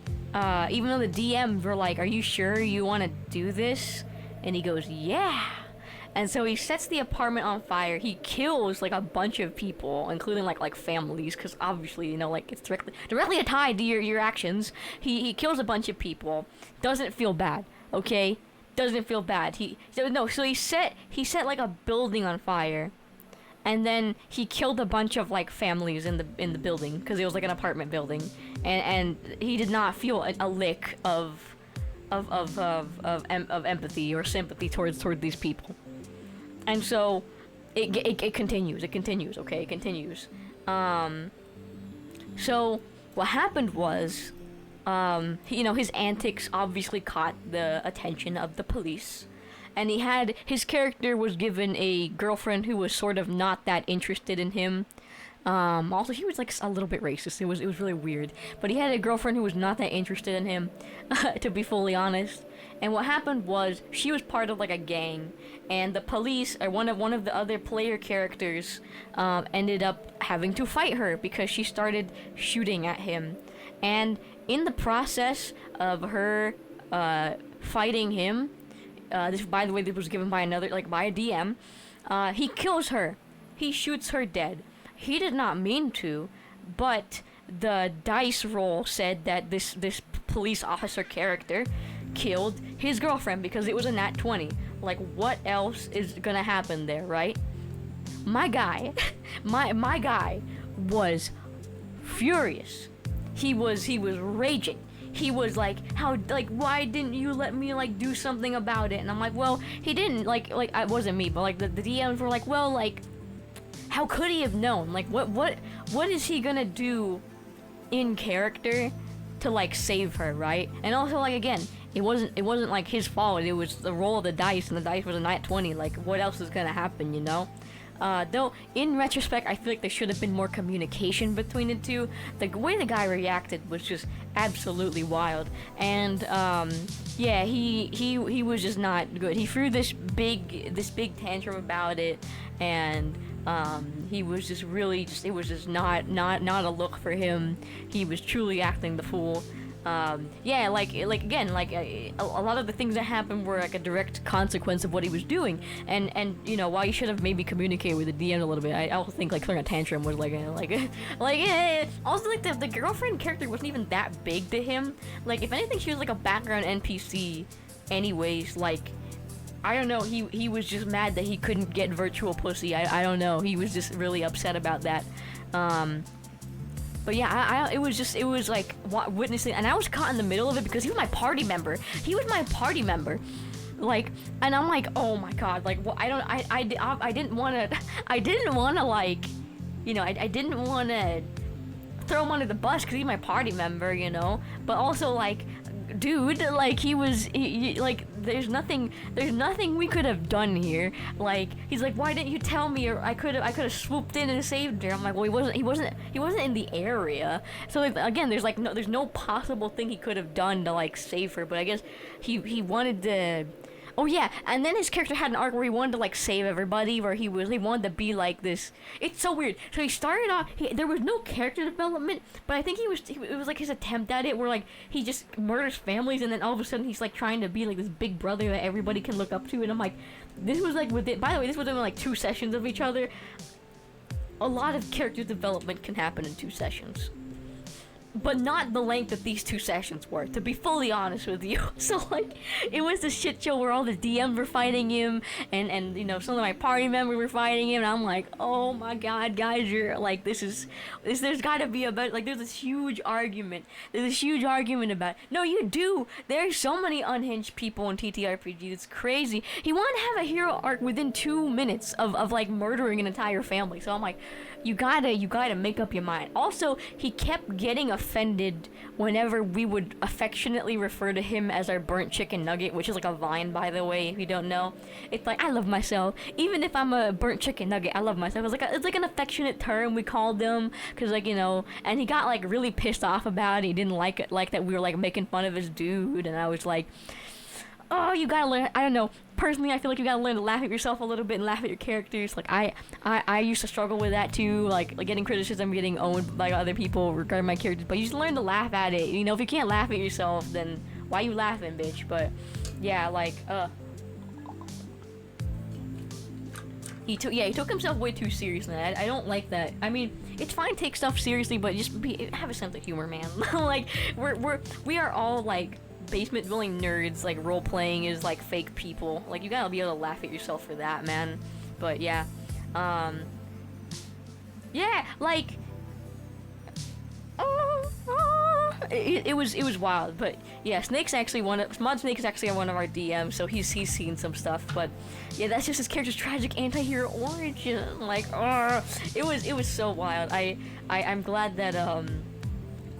S1: even though the DMs were like, are you sure you want to do this? And he goes, yeah. And so he sets the apartment on fire. He kills like a bunch of people, including like families, because obviously, you know, like it's directly tied to your actions. He kills a bunch of people. Doesn't feel bad, okay? Doesn't feel bad. So he set like a building on fire, and then he killed a bunch of like families in the building, because it was like an apartment building, and he did not feel a lick of empathy or sympathy towards these people. And so it continues, okay? It continues. So what happened was, his antics obviously caught the attention of the police, and his character was given a girlfriend who was sort of not that interested in him. Also, he was like a little bit racist. It was really weird. But he had a girlfriend who was not that interested in him, to be fully honest. And what happened was, she was part of like a gang, and the police, or one of the other player characters, ended up having to fight her because she started shooting at him. And in the process of her fighting him, this, by the way, this was given by by a DM, he kills her. He shoots her dead. He did not mean to, but the dice roll said that this police officer character killed his girlfriend because it was a nat 20. Like, what else is gonna happen there, right? My guy, my guy was furious. He was raging. He was like, why didn't you let me like do something about it? And I'm like, well, he didn't, like it wasn't me, but like the DMs were like, well, like, how could he have known? Like, what is he gonna do in character to like save her, right? And also, like, again, it wasn't like his fault. It was the roll of the dice, and the dice was a nat 20. Like, what else is gonna happen, you know? Though, in retrospect, I feel like there should have been more communication between the two. The way the guy reacted was just absolutely wild. And, yeah, he was just not good. He threw this big tantrum about it, and, he was just really it was just not a look for him. He was truly acting the fool. Yeah, again, a lot of the things that happened were like a direct consequence of what he was doing, and you know, while you should have maybe communicated with the DM a little bit, I also think like throwing a tantrum was also like the girlfriend character wasn't even that big to him. Like, if anything, she was like a background NPC anyways. Like, I don't know, he was just mad that he couldn't get virtual pussy. I don't know, he was just really upset about that. But yeah, it was like witnessing, and I was caught in the middle of it because he was my party member. Like, and I'm like, oh my god, like, well, I didn't want to like, you know, I didn't want to throw him under the bus because he's my party member, you know. But also, like, dude, like, he like, there's nothing we could have done here. Like, he's like, why didn't you tell me, or I could have swooped in and saved her. I'm like, well, he wasn't in the area. So like, again, there's no possible thing he could have done to like save her. But I guess he wanted to. Oh yeah, and then his character had an arc where he wanted to like save everybody, where he wanted to be like this. It's so weird. So he started off, there was no character development, but I think it was like his attempt at it, where like he just murders families, and then all of a sudden he's like trying to be like this big brother that everybody can look up to, and I'm like, this was like by the way, this was only like 2 sessions of each other. A lot of character development can happen in 2 sessions. But not the length that these 2 sessions were, to be fully honest with you. So like, it was a shit show where all the DMs were fighting him, and you know, some of my party members were fighting him, and I'm like, oh my god, guys, you're like, there's gotta be about, like, there's this huge argument about, no, you do, there's so many unhinged people in TTRPG, it's crazy. He wanted to have a hero arc within 2 minutes of like murdering an entire family, so I'm like, you gotta make up your mind. Also, he kept getting offended whenever we would affectionately refer to him as our burnt chicken nugget, which is like a vine, by the way, if you don't know. It's like, I love myself. Even if I'm a burnt chicken nugget, I love myself. It's like an affectionate term we called him, cause like, you know, and he got like really pissed off about it. He didn't like it, like that we were like making fun of his dude, and I was like, oh, you gotta learn. I don't know. Personally, I feel like you gotta learn to laugh at yourself a little bit and laugh at your characters. Like I used to struggle with that too, like getting criticism, getting owned by other people regarding my characters. But you just learn to laugh at it. You know, if you can't laugh at yourself, then why you laughing, bitch? But yeah, like he took himself way too seriously. I don't like that. I mean, it's fine to take stuff seriously, but just have a sense of humor, man. Like we are all like basement dwelling nerds. Like, role playing is like fake people. Like, you gotta be able to laugh at yourself for that, man. But yeah, yeah, like, it was wild. But yeah, Snake's actually Mod Snake is actually one of our DMs, so he's seen some stuff. But yeah, that's just his character's tragic anti-hero origin. Like, it was so wild. I'm glad that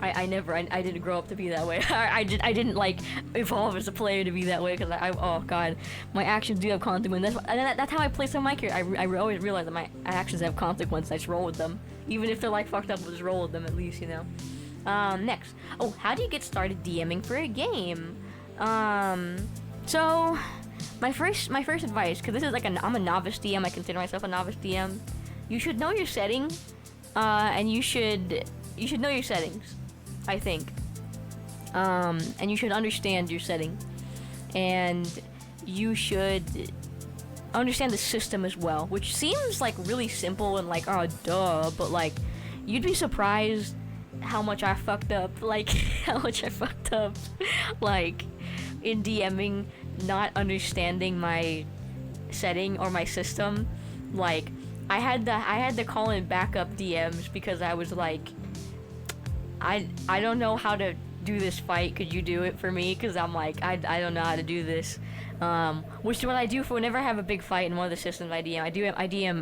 S1: I didn't grow up to be that way. I didn't like evolve as a player to be that way, because oh god, my actions do have consequences. That's how I play some of my characters. I always realize that my actions have consequences. I just roll with them, even if they're like fucked up. We'll just roll with them at least, you know. Next, how do you get started DMing for a game? So my first advice, because this is like I'm a novice DM. I consider myself a novice DM. You should know your setting, and you should know your settings, I think. And you should understand your setting, and you should understand the system as well, which seems like really simple and like, oh duh, but like, you'd be surprised how much I fucked up, like like in DMing, not understanding my setting or my system. Like, I had to call in backup DMs because I was like, I don't know how to do this fight, could you do it for me? Because I'm like, I don't know how to do this. Which is what I do for whenever I have a big fight in one of the systems I DM. I DM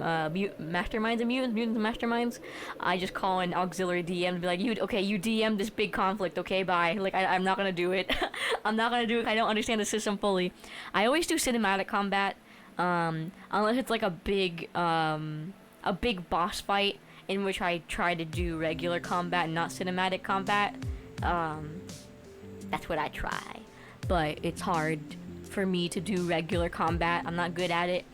S1: masterminds and mutants and masterminds. I just call an auxiliary DM and be like, you DM this big conflict, okay, bye. Like, I'm not gonna do it. I'm not gonna do it. I don't understand the system fully. I always do cinematic combat, unless it's like a big boss fight, in which I try to do regular combat and not cinematic combat. That's what I try, but it's hard for me to do regular combat. I'm not good at it.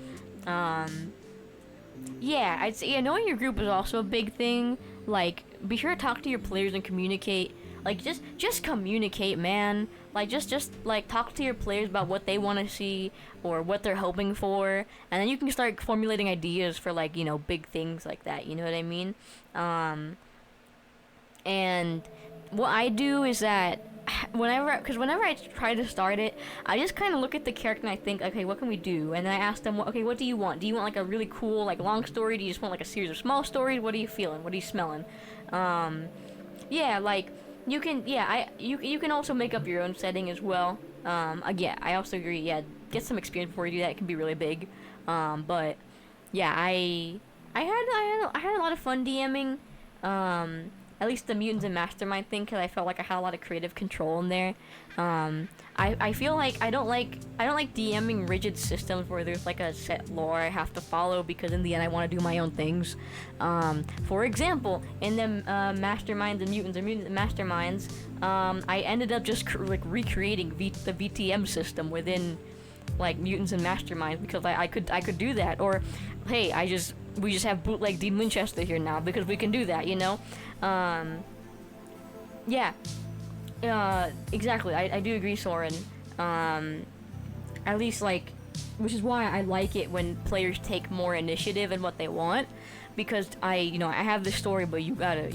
S1: Yeah, I'd say knowing your group is also a big thing. Like, be sure to talk to your players and communicate. Like, just communicate, man. Like, just like talk to your players about what they want to see or what they're hoping for, and then you can start formulating ideas for, like, you know, big things like that. You know what I mean? And what I do is that whenever I try to start it, I just kind of look at the character and I think, okay, what can we do? And then I ask them, okay, what do you want? Do you want like a really cool, like, long story? Do you just want like a series of small stories? What are you feeling? What are you smelling? Yeah, like, you can also make up your own setting as well. Again, I also agree. Yeah, get some experience before you do that. It can be really big. But yeah, I had a lot of fun DMing. at least the Mutants and Mastermind thing, because I felt like I had a lot of creative control in there. I feel like I don't like DMing rigid systems where there's like a set lore I have to follow, because in the end I want to do my own things. For example, in the Masterminds and Mutants or Mutant Masterminds, I ended up just recreating the VTM system within like Mutants and Masterminds, because I could do that. Or hey, we just have bootleg Dean Winchester here now because we can do that, you know. Yeah. Exactly. I do agree, Soren. At least like, which is why I like it when players take more initiative in what they want, because I have this story, but you gotta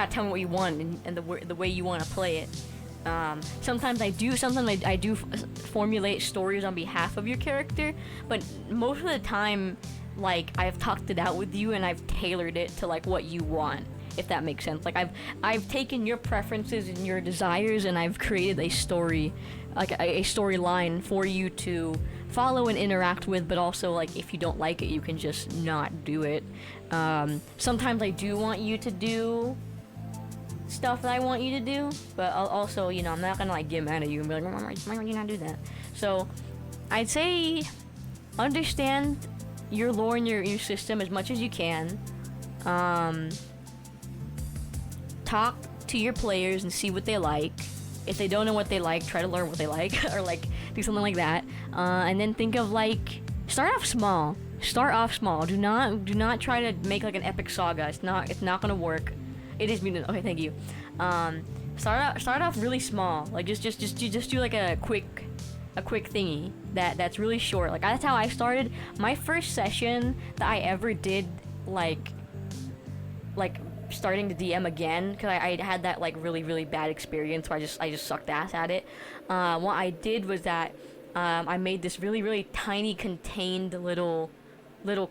S1: tell me what you want and the way you want to play it. Sometimes I do formulate stories on behalf of your character, but most of the time, like, I've talked it out with you and I've tailored it to like what you want, if that makes sense. Like I've taken your preferences and your desires and I've created a story, like a storyline for you to follow and interact with, but also like if you don't like it, you can just not do it. Sometimes I do want you to do stuff that I want you to do, but I'll also, I'm not gonna like get mad at you and be like, why would you not do that? So I'd say understand your lore and your system as much as you can. Talk to your players and see what they like. If they don't know what they like, try to learn what they like or like do something like that. And then think of like, start off small. Do not try to make like an epic saga. It's not gonna work. It is mutant. Okay, thank you. Start off really small. Like just do like a quick thingy that's really short. Like that's how I started. My first session that I ever did, like starting to DM again, because I had that like really bad experience where I just sucked ass at it. What I did was that I made this really tiny contained little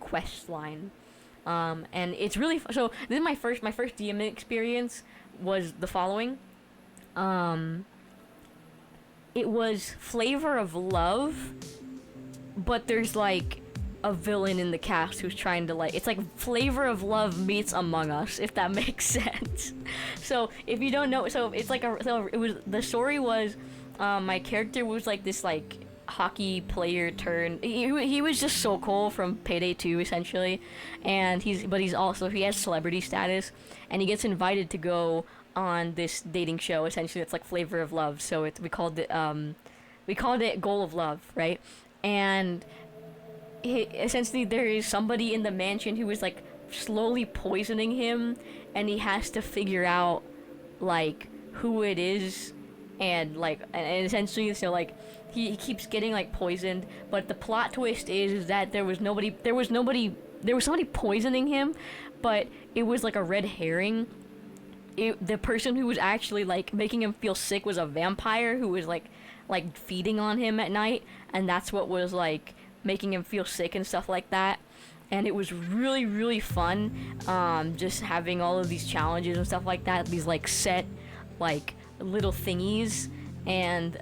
S1: quest line. And it's really so this is my first DMing experience was the following. It was Flavor of Love, but there's like a villain in the cast who's trying to like, it's like Flavor of Love meets Among Us, if that makes sense. So if you don't know, so it's like the story was my character was like this like hockey player turned, he was just so cool from Payday 2 essentially, and he has celebrity status, and he gets invited to go on this dating show essentially. It's like Flavor of Love, so we called it Goal of Love, right? And essentially there is somebody in the mansion who is like slowly poisoning him, and he has to figure out like who it is, and essentially so like he keeps getting like poisoned, but the plot twist is that there was somebody poisoning him, but it was like a red herring. The person who was actually like making him feel sick was a vampire who was like feeding on him at night, and that's what was like making him feel sick and stuff like that. And it was really fun, just having all of these challenges and stuff like that, these like set like little thingies, and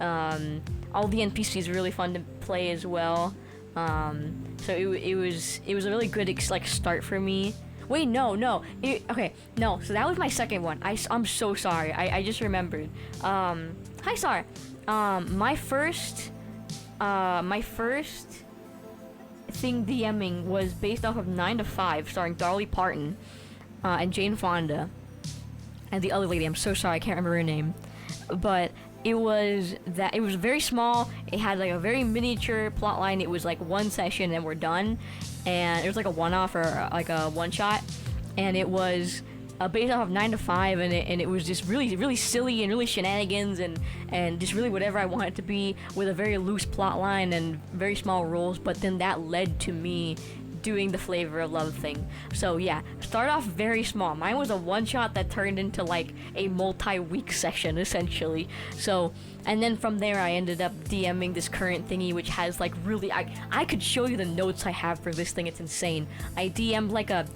S1: all the NPCs were really fun to play as well. So it was a really good like start for me. Wait, no. So that was my second one. I'm so sorry. I just remembered. Hi, Sar. My first thing DMing was based off of 9 to 5, starring Dolly Parton and Jane Fonda, and the other lady. I'm so sorry, I can't remember her name, but it was very small. It had like a very miniature plot line. It was like one session and we're done, and it was like a one-off or like a one-shot, and it was based off of 9 to 5, and it was just really silly and really shenanigans and just really whatever I want it to be, with a very loose plot line and very small roles. But then that led to me doing the Flavor of Love thing. So yeah, start off very small. Mine was a one-shot that turned into like a multi-week session essentially. So, and then from there I ended up DMing this current thingy, which has like really, I could show you the notes I have for this thing. It's insane. I DM'd like a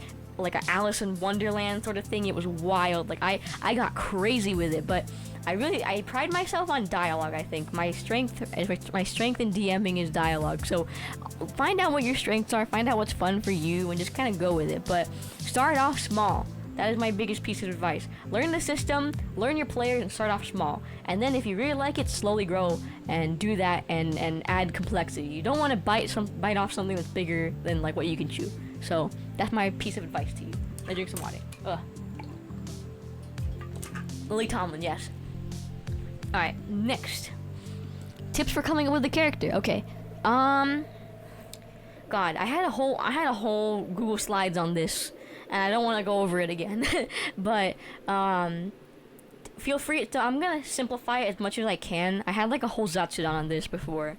S1: Alice in Wonderland sort of thing. It was wild. Like I got crazy with it, but I pride myself on dialogue. I think my strength in DMing is dialogue. So find out what your strengths are, find out what's fun for you, and just kind of go with it. But start off small. That is my biggest piece of advice. Learn the system, learn your players, and start off small. And then if you really like it, slowly grow and do that and add complexity. You don't want to bite off something that's bigger than like what you can chew. So that's my piece of advice to you. I drink some water. Ugh. Lily Tomlin, yes. Alright, next. Tips for coming up with a character. Okay. God, I had a whole Google Slides on this, and I don't want to go over it again. But feel free to. I'm gonna simplify it as much as I can. I had like a whole Zatsudan on this before.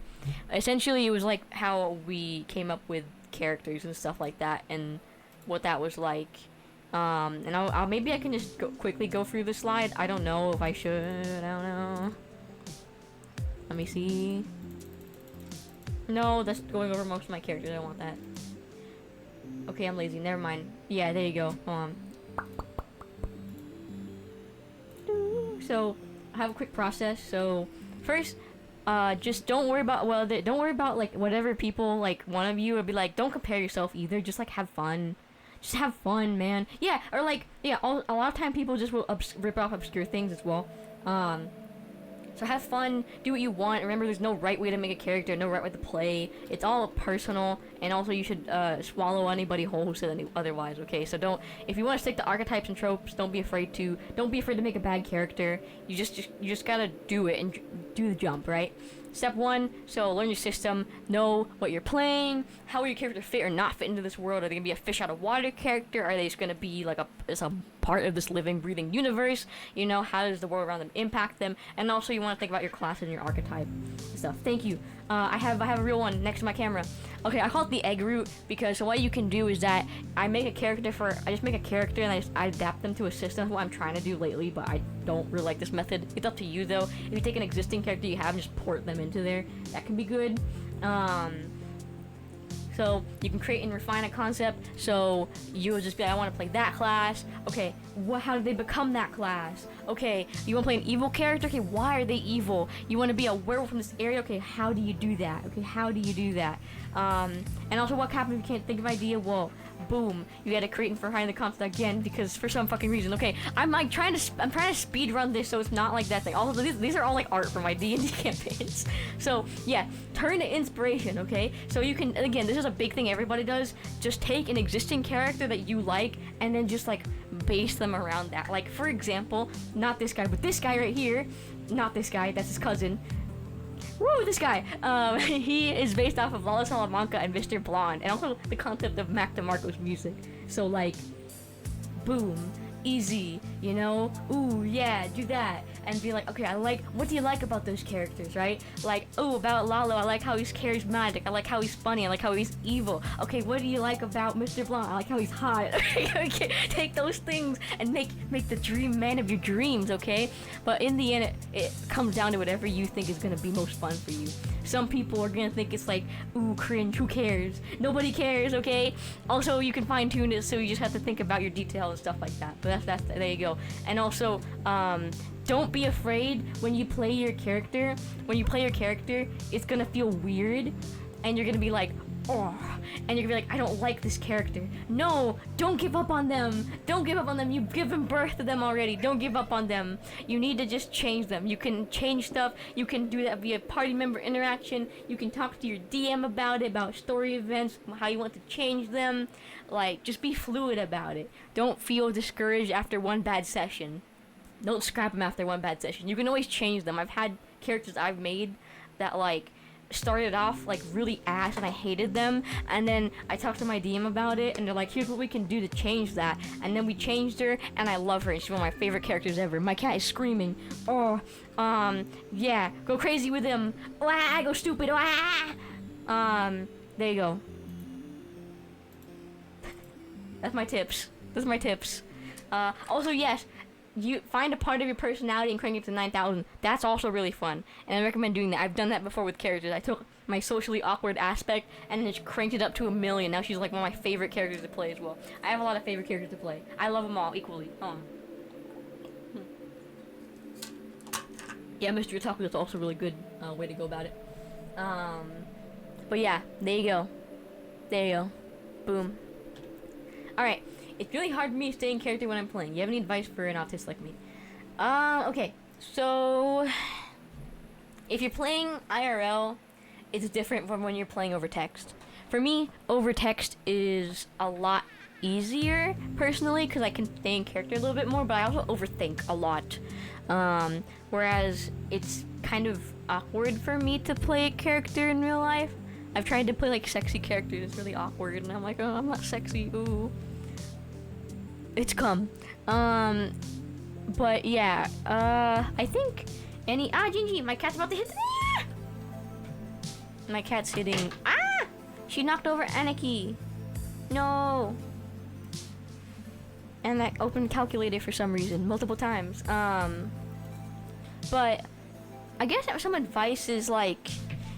S1: Essentially, it was like how we came up with characters and stuff like that, and what that was like. And I'll maybe I can just quickly go through the slide. I don't know if I should. I don't know. Let me see. No, that's going over most of my characters. I don't want that. Okay, I'm lazy. Never mind. Yeah, there you go. Hold on. So, I have a quick process. So, first, just don't worry about, don't worry about, like, whatever people, like, one of you would be like, don't compare yourself either. Just, like, have fun. Just have fun, man. Yeah, or, like, yeah, a lot of time people just will rip off obscure things as well. So have fun, do what you want. Remember, there's no right way to make a character, no right way to play. It's all personal, and also you should swallow anybody whole who said otherwise. Okay, so if you want to stick to archetypes and tropes, don't be afraid to make a bad character. You just gotta do it and do the jump, right? Step 1, so learn your system, know what you're playing, how will your character fit or not fit into this world. Are they gonna be a fish out of water character? Are they just gonna be like a part of this living, breathing universe? You know, how does the world around them impact them? And also you want to think about your class and your archetype and stuff. Thank you. I have a real one next to my camera. Okay, I call it the egg root because what you can do is that I just make a character and I adapt them to a system. That's what I'm trying to do lately, but I don't really like this method. It's up to you though. If you take an existing character you have and just port them into there, that can be good. So you can create and refine a concept. So you will just be like, I want to play that class. Okay, how did they become that class? Okay, you want to play an evil character? Okay, why are they evil? You want to be a werewolf from this area? Okay, how do you do that? Okay, how do you do that? And also, what happens if you can't think of an idea? Well, boom, you gotta create and refine the concept again because for some fucking reason. Okay, I'm trying to speed run this so it's not like that thing. Also, these are all like art for my D&D campaigns. So yeah, turn to inspiration. Okay, so you can, again, this is a big thing everybody does. Just take an existing character that you like and then just like base them around that. Like for example, not this guy, but this guy right here. Not this guy. That's his cousin. Woo, this guy. He is based off of Lala Salamanca and Mr. Blonde, and also the concept of Mac DeMarco's music. So like, boom, easy, you know? Ooh, yeah, do that. And be like, okay, what do you like about those characters, right? Like, oh, about Lalo, I like how he's charismatic, I like how he's funny, I like how he's evil. Okay, what do you like about Mr. Blonde? I like how he's hot. Okay, take those things and make the dream man of your dreams, okay? But in the end, it comes down to whatever you think is gonna be most fun for you. Some people are gonna think it's like, ooh, cringe, who cares? Nobody cares, okay? Also, you can fine tune it, so you just have to think about your detail and stuff like that. But that's there you go. And also, don't be afraid when you play your character. When you play your character, it's gonna feel weird, and you're gonna be like, oh, and you're gonna be like, I don't like this character. No, don't give up on them. Don't give up on them. You've given birth to them already. Don't give up on them. You need to just change them. You can change stuff. You can do that via party member interaction. You can talk to your DM about it, about story events, how you want to change them. Like, just be fluid about it. Don't feel discouraged after one bad session. Don't scrap them after one bad session. You can always change them. I've had characters I've made that like started off like really ass and I hated them, and then I talked to my DM about it and they're like, here's what we can do to change that, and then we changed her and I love her and she's one of my favorite characters ever. My cat is screaming. Oh, yeah, go crazy with him. Wah, go stupid. Wah. There you go. That's my tips. Also, yes, you find a part of your personality and crank it to 9,000. That's also really fun, and I recommend doing that. I've done that before with characters. I took my socially awkward aspect and then just cranked it up to 1,000,000. Now she's like one of my favorite characters to play as well. I have a lot of favorite characters to play. I love them all equally. Yeah, Mr. Otaku is also a really good way to go about it. But yeah, there you go. Boom. Alright, It's really hard for me to stay in character when I'm playing. You have any advice for an autist like me? Okay. So, if you're playing IRL, it's different from when you're playing over text. For me, over text is a lot easier, personally, because I can stay in character a little bit more, but I also overthink a lot. Whereas it's kind of awkward for me to play a character in real life. I've tried to play like sexy characters, it's really awkward, and I'm like, oh, I'm not sexy, ooh. It's cum. But yeah, I think Gingy, my cat's about to hit. My cat's hitting. She knocked over Aniki. No. And that opened calculator for some reason, multiple times. But I guess some advice is like,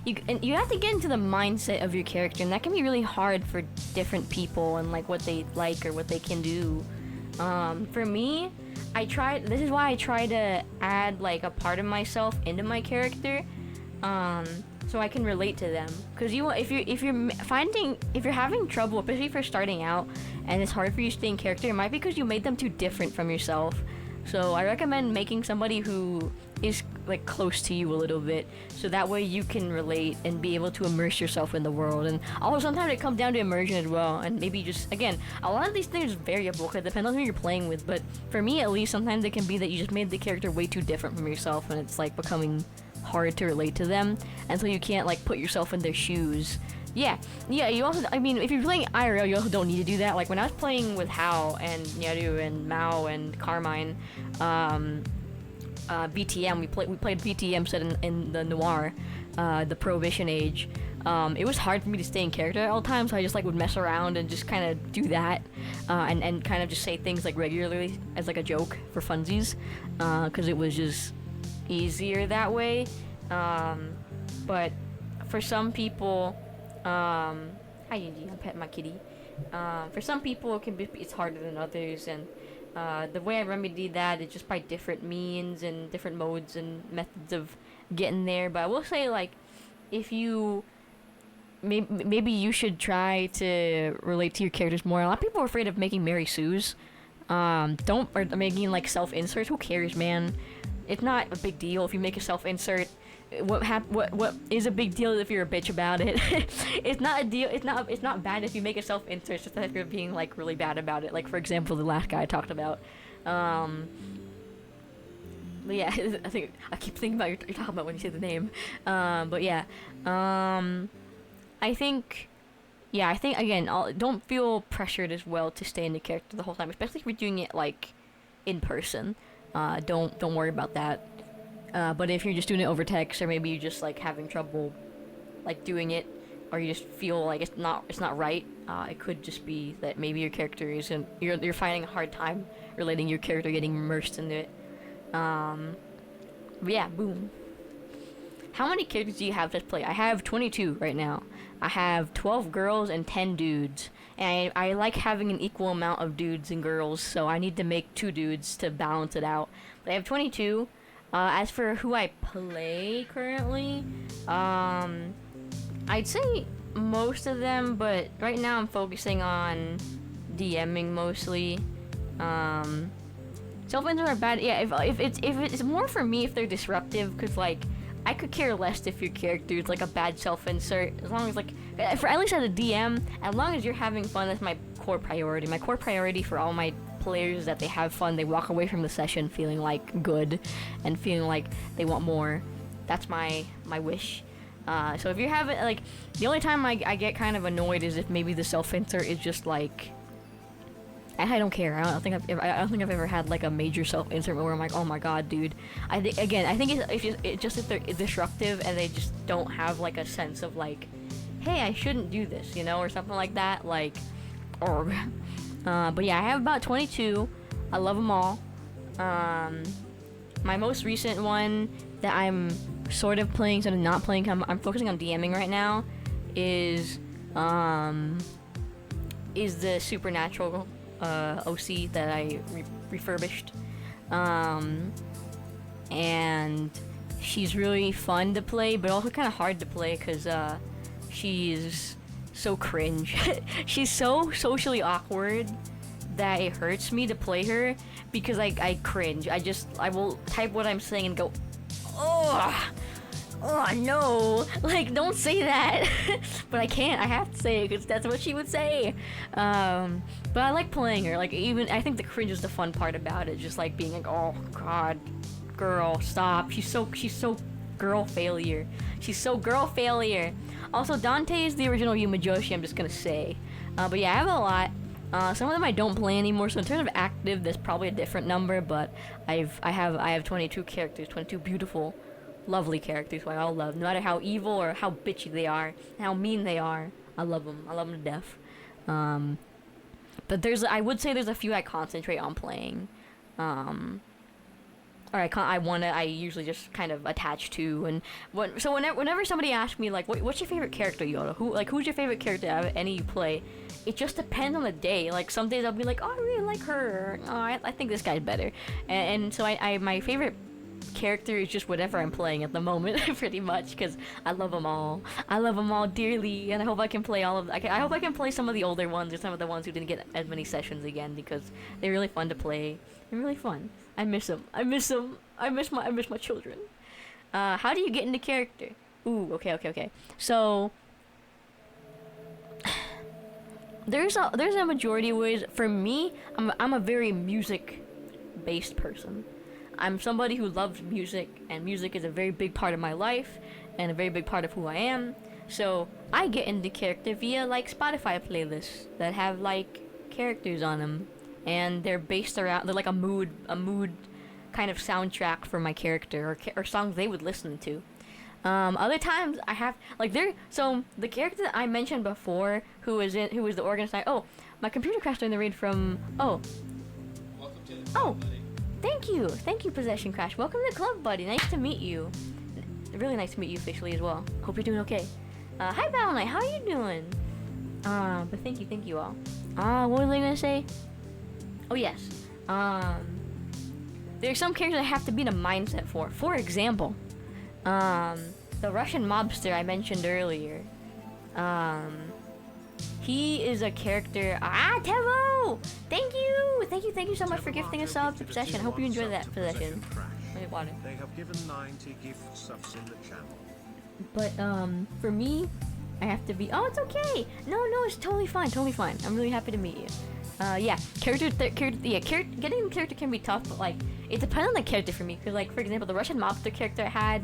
S1: you have to get into the mindset of your character, and that can be really hard for different people and like what they like or what they can do. For me, this is why I try to add like a part of myself into my character, so I can relate to them. Cause if you're having trouble, especially if you're starting out, and it's hard for you to stay in character, it might be because you made them too different from yourself. So I recommend making somebody who is like close to you a little bit, so that way you can relate and be able to immerse yourself in the world. And also sometimes it comes down to immersion as well, and maybe just, again, a lot of these things are variable because it depends on who you're playing with, but for me at least, sometimes it can be that you just made the character way too different from yourself, and it's like becoming hard to relate to them, and so you can't like put yourself in their shoes. Yeah, you also, I mean, if you're playing IRL, you also don't need to do that. Like when I was playing with Hao and Nyaru and Mao and Carmine, VTM, we played VTM set in the Noir, the Prohibition age. It was hard for me to stay in character at all times, so I just like would mess around and just kind of do that, and kind of just say things like regularly as like a joke for funsies, because it was just easier that way. But for some people, hi Gigi, I'm petting my kitty. For some people, it's harder than others, and the way I remedy that is just by different means and different modes and methods of getting there. But I will say, like, if you maybe you should try to relate to your characters more. A lot of people are afraid of making Mary Sue's. Or making like self-inserts. Who cares, man? It's not a big deal if you make a self-insert. What is a big deal if you're a bitch about it? It's not a deal. It's not bad if you make a self-insert. It's just that if you're being like really bad about it. Like for example, the last guy I talked about. But yeah, I think I keep thinking about you're talking about when you say the name. But yeah, I think again, don't feel pressured as well to stay in the character the whole time, especially if you're doing it like in person. Don't worry about that. But if you're just doing it over text, or maybe you're just like having trouble like doing it, or you just feel like it's not right, it could just be that maybe your character isn't, you're finding a hard time relating your character, getting immersed into it. But yeah, boom. How many characters do you have to play? I have 22 right now. I have 12 girls and 10 dudes. And I like having an equal amount of dudes and girls, so I need to make 2 dudes to balance it out. But I have 22. As for who I play currently, I'd say most of them, but right now I'm focusing on DMing mostly. Self-insert are bad. Yeah, if it's more for me if they're disruptive, because like I could care less if your character is like a bad self-insert, as long as like, for at least as a DM, as long as you're having fun. That's my core priority. My core priority for all my players is that they have fun. They walk away from the session feeling like good, and feeling like they want more. That's my wish. So if you have it, like, the only time I get kind of annoyed is if maybe the self-insert is just like, I don't care. I don't think I've ever had like a major self-insert where I'm like, oh my god, dude. I think it's just if they're disruptive and they just don't have like a sense of like, hey, I shouldn't do this, you know, or something like that. Like, but yeah, I have about 22. I love them all. My most recent one that I'm sort of playing, sort of not playing, I'm focusing on DMing right now, is the Supernatural OC that I refurbished, and she's really fun to play, but also kind of hard to play because she's so cringe. She's so socially awkward that it hurts me to play her because I cringe. I will type what I'm saying and go, oh no, like don't say that. But I can't. I have to say it because that's what she would say. But I like playing her. Like even I think the cringe is the fun part about it. Just like being like, oh god, girl, stop. She's so girl failure. She's so girl failure. Also, Dante is the original Yumajoshi. I'm just gonna say. But yeah, I have a lot. Some of them I don't play anymore. So in terms of active, there's probably a different number. But I have 22 characters, 22 beautiful, lovely characters who I all love. No matter how evil or how bitchy they are, how mean they are, I love them. I love them to death. But I would say there's a few I concentrate on playing. Or I usually just kind of attach to, and whenever somebody asks me like, what's your favorite character, Yoda? Who's your favorite character out of any you play? It just depends on the day. Like some days I'll be like, oh, I really like her. Oh, I think this guy's better. And so my favorite character is just whatever I'm playing at the moment, pretty much, because I love them all. I love them all dearly, and I hope I can play all of. I hope I can play some of the older ones or some of the ones who didn't get as many sessions again because they're really fun to play. They're really fun. I miss them. I miss my children. How do you get into character? Ooh, okay. So there's a majority of ways. For me, I'm a very music-based person. I'm somebody who loves music, and music is a very big part of my life and a very big part of who I am. So I get into character via like Spotify playlists that have like characters on them, and they're based around. They're like a mood kind of soundtrack for my character or songs they would listen to. Other times I have like so the character that I mentioned before who was the organizer. Oh, my computer crashed during the raid from Welcome to the club, buddy. Thank you, Possession Crash. Welcome to the club, buddy. Nice to meet you. Really nice to meet you officially as well. Hope you're doing okay. Hi Battle Knight, how are you doing? But thank you all. What was I gonna say? Oh yes. There's some characters I have to be in a mindset for. For example, the Russian mobster I mentioned earlier. He is a character. Tevo! Thank you so much for gifting a sub to Possession. I hope you enjoyed that, Possession.
S2: They have given 90 gift subs in the channel.
S1: But for me, I have to be. Oh, it's okay. No, it's totally fine. I'm really happy to meet you. Yeah, getting the character can be tough, but like it depends on the character for me. Cause like for example, the Russian mobster character I had,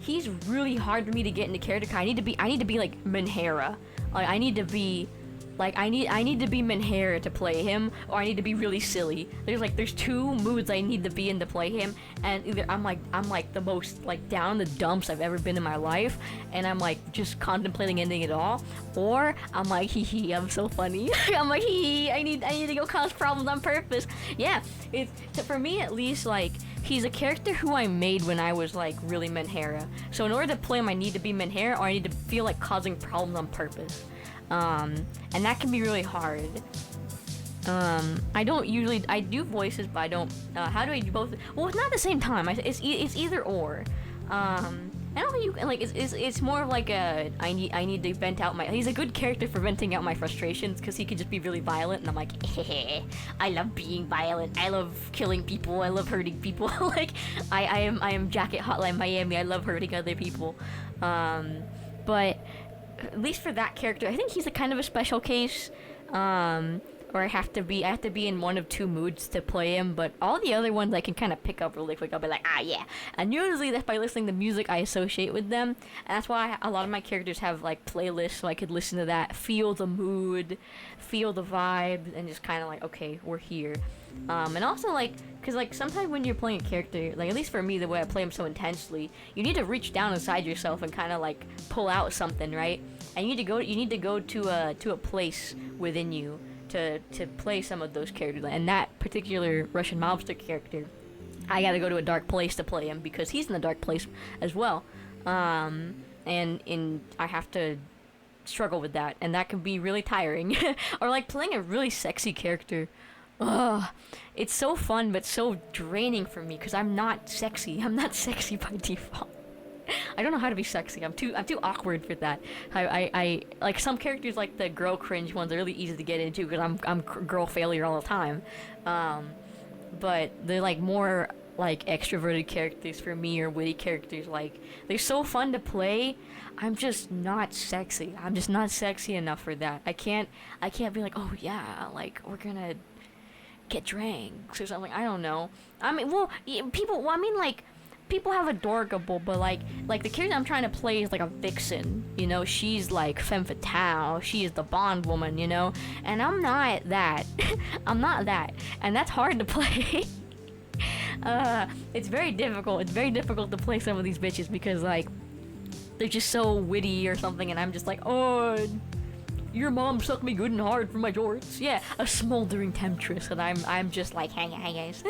S1: he's really hard for me to get into character. Cause I need to be like Minhera. Like I need to be Minhera to play him, or I need to be really silly. There's two moods I need to be in to play him, and either I'm like the most like down in the dumps I've ever been in my life, and I'm like just contemplating ending it all, or I'm like hee I'm so funny. I'm like hee I need to go cause problems on purpose. Yeah, for me at least, like he's a character who I made when I was like really Minhera. So in order to play him, I need to be Minhera, or I need to feel like causing problems on purpose. And that can be really hard. I do voices, but I don't. How do I do both? Well, it's not at the same time. It's either or. I don't think you can, like. It's more of like a I need to vent out my. He's a good character for venting out my frustrations because he can just be really violent, and I'm like, I love being violent. I love killing people. I love hurting people. Like I am Jacket Hotline Miami. I love hurting other people. But at least for that character, I think he's a kind of a special case. Or I have to be in one of two moods to play him, but all the other ones I can kind of pick up really quick. I'll be like, yeah. And usually that's by listening to music I associate with them. And that's why a lot of my characters have like playlists, so I could listen to that, feel the mood, feel the vibe, and just kind of like, okay, we're here. And also like, cause like sometimes when you're playing a character, like at least for me, the way I play him so intensely, you need to reach down inside yourself and kind of like pull out something, right? And you need to go to a place within you to play some of those characters. And that particular Russian mobster character, I gotta go to a dark place to play him because he's in a dark place as well. And I have to struggle with that, and that can be really tiring. Or like playing a really sexy character. Ugh, it's so fun but so draining for me because I'm not sexy. I'm not sexy by default. I don't know how to be sexy. I'm too awkward for that. I like some characters like the girl cringe ones are really easy to get into because I'm girl failure all the time. But they're like more like extroverted characters for me or witty characters. Like they're so fun to play. I'm just not sexy. I'm just not sexy enough for that. I can't be like, oh yeah, like we're gonna get dranks or something. I don't know. I mean, well, people. Well, I mean, like people have adorable, but like the character I'm trying to play is like a vixen. You know, she's like femme fatale. She is the Bond woman. You know, and I'm not that. I'm not that, and that's hard to play. It's very difficult. It's very difficult to play some of these bitches because like they're just so witty or something, and I'm just like, oh, your mom sucked me good and hard for my jorts. Yeah, a smoldering temptress, and I'm just like, hey guys.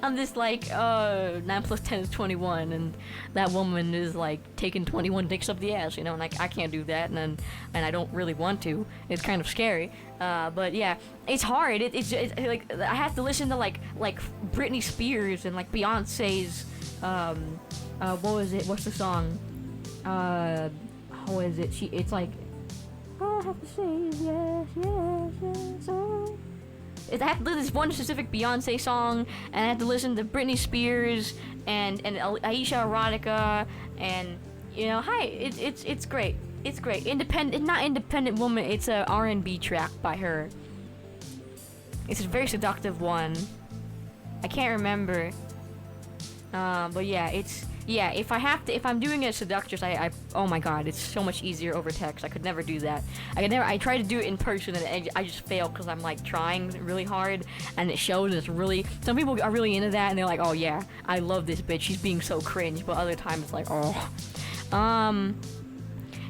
S1: I'm just like, 9 plus 10 is 21, and that woman is like taking 21 dicks up the ass, you know, and I can't do that, and I don't really want to. It's kind of scary. But yeah, it's hard. It's like I have to listen to like Britney Spears and like Beyonce's what was it? What's the song? How is it? It's like all I have to say is yes, yes, yes. Oh. I have to listen to this one specific Beyonce song, and I have to listen to Britney Spears and Aisha Erotica, and you know, hi, it's great. It's great. Not independent woman. It's a R&B track by her. It's a very seductive one. I can't remember. But yeah, if I'm doing a seductress, oh my god, it's so much easier over text. I could never do that. I try to do it in person and I just fail because I'm like trying really hard and it shows. It's really, some people are really into that and they're like, oh yeah, I love this bitch. She's being so cringe. But other times it's like, oh.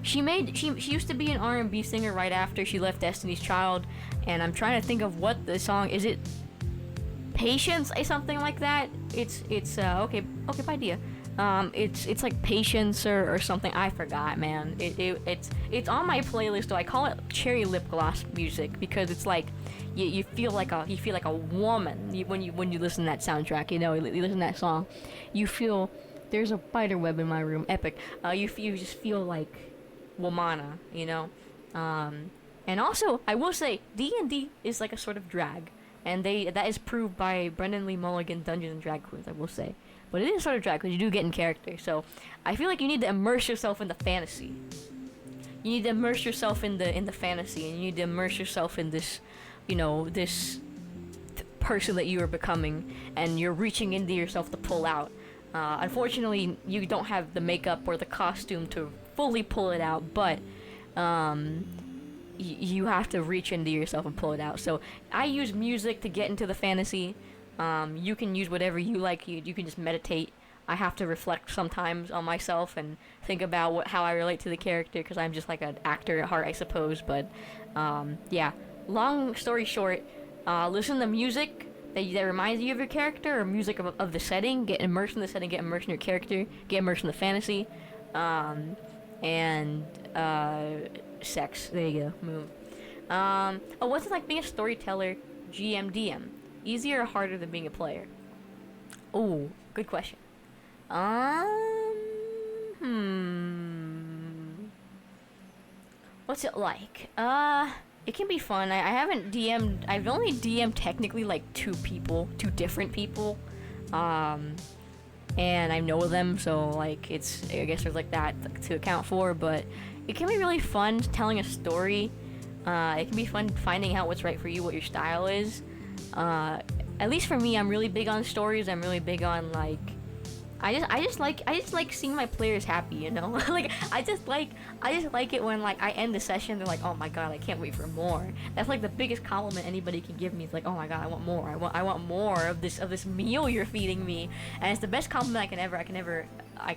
S1: She used to be an R&B singer right after she left Destiny's Child, and I'm trying to think of what the song is. It Patience or something like that? It's okay by idea. It's like Patience or something. I forgot, man. It's on my playlist though. I call it cherry lip gloss music because it's like you feel like a woman when you listen to that soundtrack. You know, you listen to that song, you feel. There's a spider web in my room. Epic. You just feel like womana, you know. And also, I will say, D&D is like a sort of drag, and that is proved by Brendan Lee Mulligan Dungeons and Drag Queens. I will say, but it is sort of drag because you do get in character. So I feel like you need to immerse yourself in the fantasy. You need to immerse yourself in the fantasy, and you need to immerse yourself in this, you know, this person that you are becoming, and you're reaching into yourself to pull out. Unfortunately, you don't have the makeup or the costume to fully pull it out, but you have to reach into yourself and pull it out. So I use music to get into the fantasy. You can use whatever you like. You can just meditate. I have to reflect sometimes on myself and think about how I relate to the character because I'm just like an actor at heart, I suppose. But yeah, long story short, listen to music that reminds you of your character or music of the setting. Get immersed in the setting, get immersed in your character, get immersed in the fantasy, and sex. There you go. Move. Oh, what's it like being a storyteller, GM, DM? Easier or harder than being a player? Oh, good question. What's it like? It can be fun. I haven't DM'd. I've only DM'd technically like two different people, and I know them, so like I guess there's like that to account for. But it can be really fun telling a story. It can be fun finding out what's right for you, what your style is. At least for me, I'm really big on stories. I'm really big on like. I just like seeing my players happy, you know. Like I just like it when like I end the session, they're like, oh my god, I can't wait for more. That's like the biggest compliment anybody can give me. It's like, oh my god, I want more. I want more of this meal you're feeding me. And it's the best compliment I can ever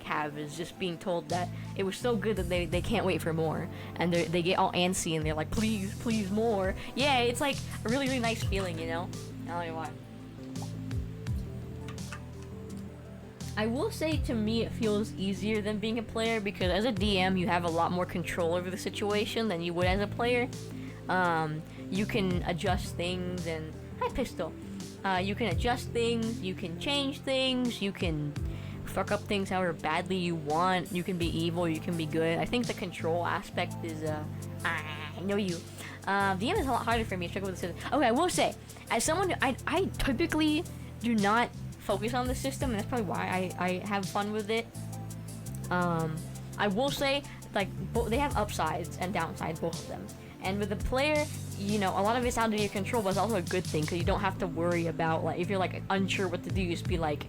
S1: have is just being told that it was so good that they can't wait for more, and they get all antsy and they're like, please more. Yeah, it's like a really really nice feeling, you know. I don't know why. I will say to me it feels easier than being a player because as a DM you have a lot more control over the situation than you would as a player. You can adjust things hi Pistol. You can adjust things, you can change things, you can fuck up things however badly you want. You can be evil, you can be good. I think the control aspect is I know you. DM is a lot harder for me to struggle with the system. Okay, I will say, as someone, I typically do not focus on the system, and that's probably why I have fun with it. I will say, like, they have upsides and downsides, both of them. And with the player, you know, a lot of it's out of your control, but it's also a good thing, because you don't have to worry about, like, if you're, like, unsure what to do, you just be like,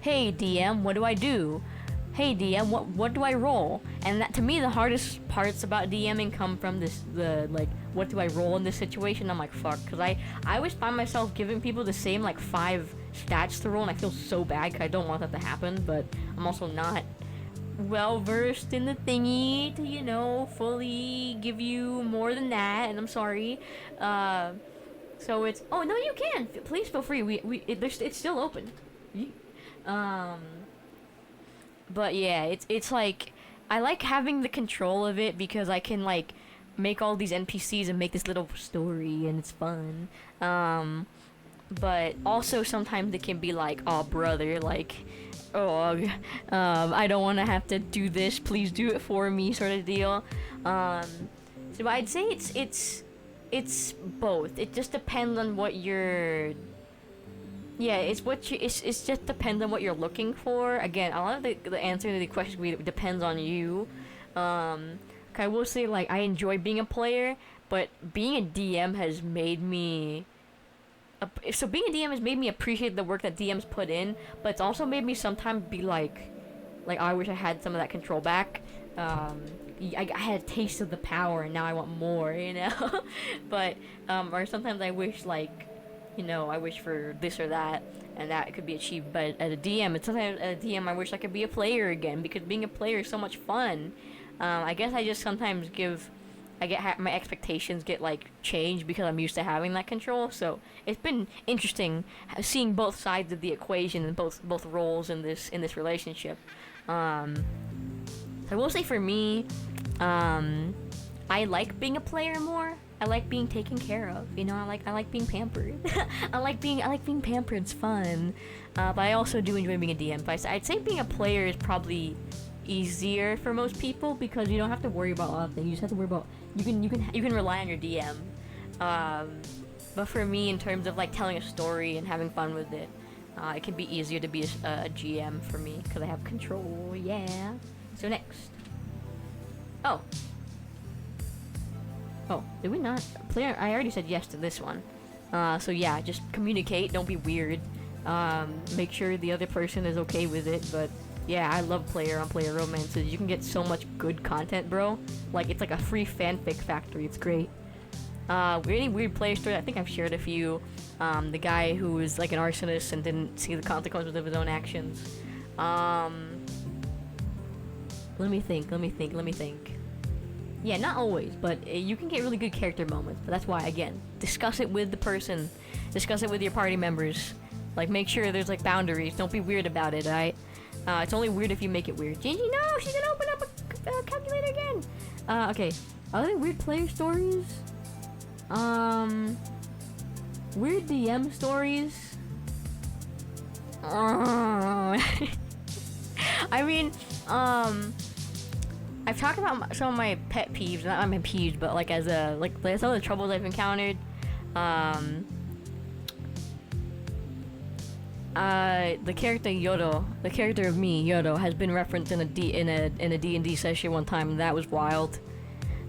S1: hey, DM, what do I do? Hey, DM, what do I roll? And that, to me, the hardest parts about DMing come from like, what do I roll in this situation? I'm like, fuck, because I always find myself giving people the same, like, 5 stats to roll, and I feel so bad, because I don't want that to happen, but I'm also not well versed in the thingy to, you know, fully give you more than that, and I'm sorry. So it's, oh no, you can, please feel free. It's still open. But yeah, it's like, I like having the control of it because I can, like, make all these NPCs and make this little story, and it's fun. But also sometimes it can be like, oh brother, like, oh, I don't want to have to do this, please do it for me, sort of deal. So I'd say it's both. It just depends on what you're, yeah, it's just depends on what you're looking for. Again, a lot of the answer to the question depends on you. I will say, like, I enjoy being a player, but being a DM has made me appreciate the work that DMs put in, but it's also made me sometimes be like I wish I had some of that control back. I had a taste of the power, and now I want more, you know. But or sometimes I wish, like, you know, I wish for this or that, and that could be achieved. But as a DM, sometimes as a DM, I wish I could be a player again, because being a player is so much fun. I guess I just sometimes my expectations get, like, changed because I'm used to having that control. So it's been interesting seeing both sides of the equation and both roles in this relationship. I will say, for me, I like being a player more. I like being taken care of. You know, I like being pampered. I like being pampered. It's fun. But I also do enjoy being a DM. But I'd say being a player is probably easier for most people, because you don't have to worry about a lot of things. You just have to worry about, you can rely on your DM. But for me, in terms of, like, telling a story and having fun with it, it can be easier to be a GM for me, because I have control. Yeah. So next. Oh, did we not? Player, I already said yes to this one. So yeah, just communicate, don't be weird. Make sure the other person is okay with it, but yeah, I love player-on-player romances. You can get so much good content, bro. Like, it's like a free fanfic factory. It's great. Any weird player story? I think I've shared a few. The guy who was, like, an arsonist and didn't see the consequences of his own actions. Let me think. Yeah, not always, but you can get really good character moments. But that's why, again, discuss it with the person. Discuss it with your party members. Like, make sure there's, like, boundaries. Don't be weird about it, alright? It's only weird if you make it weird. Gigi, no! She's gonna open up a calculator again! Okay. Are there weird player stories? Weird DM stories? I mean, I've talked about some of my pet peeves, not my peeves, but, like, as a, like, some of the troubles I've encountered. The character Yodo, the character of me, Yodo, has been referenced in a D&D session one time, and that was wild.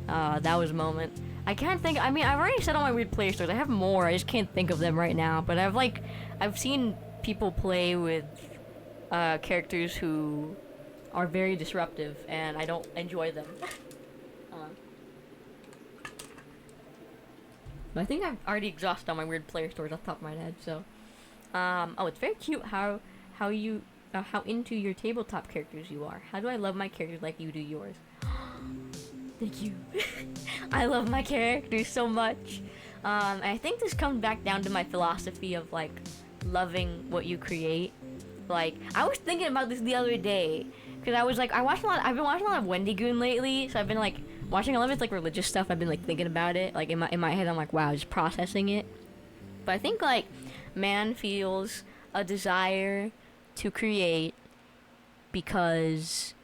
S1: That was a moment. I can't think, I mean, I've already said all my weird player stories. I have more, I just can't think of them right now, but I've seen people play with, characters who are very disruptive, and I don't enjoy them. But I think I've already exhausted all my weird player stories off the top of my head, so. Oh, it's very cute how into your tabletop characters you are. How do I love my characters like you do yours? Thank you. I love my characters so much. I think this comes back down to my philosophy of, like, loving what you create. Like, I was thinking about this the other day, because I was like, I've been watching a lot of Wendy Goon lately, so I've been, like, watching a lot of its, like, religious stuff. I've been, like, thinking about it, like, in my head. I'm like, wow, just processing it. But I think, like, man feels a desire to create because,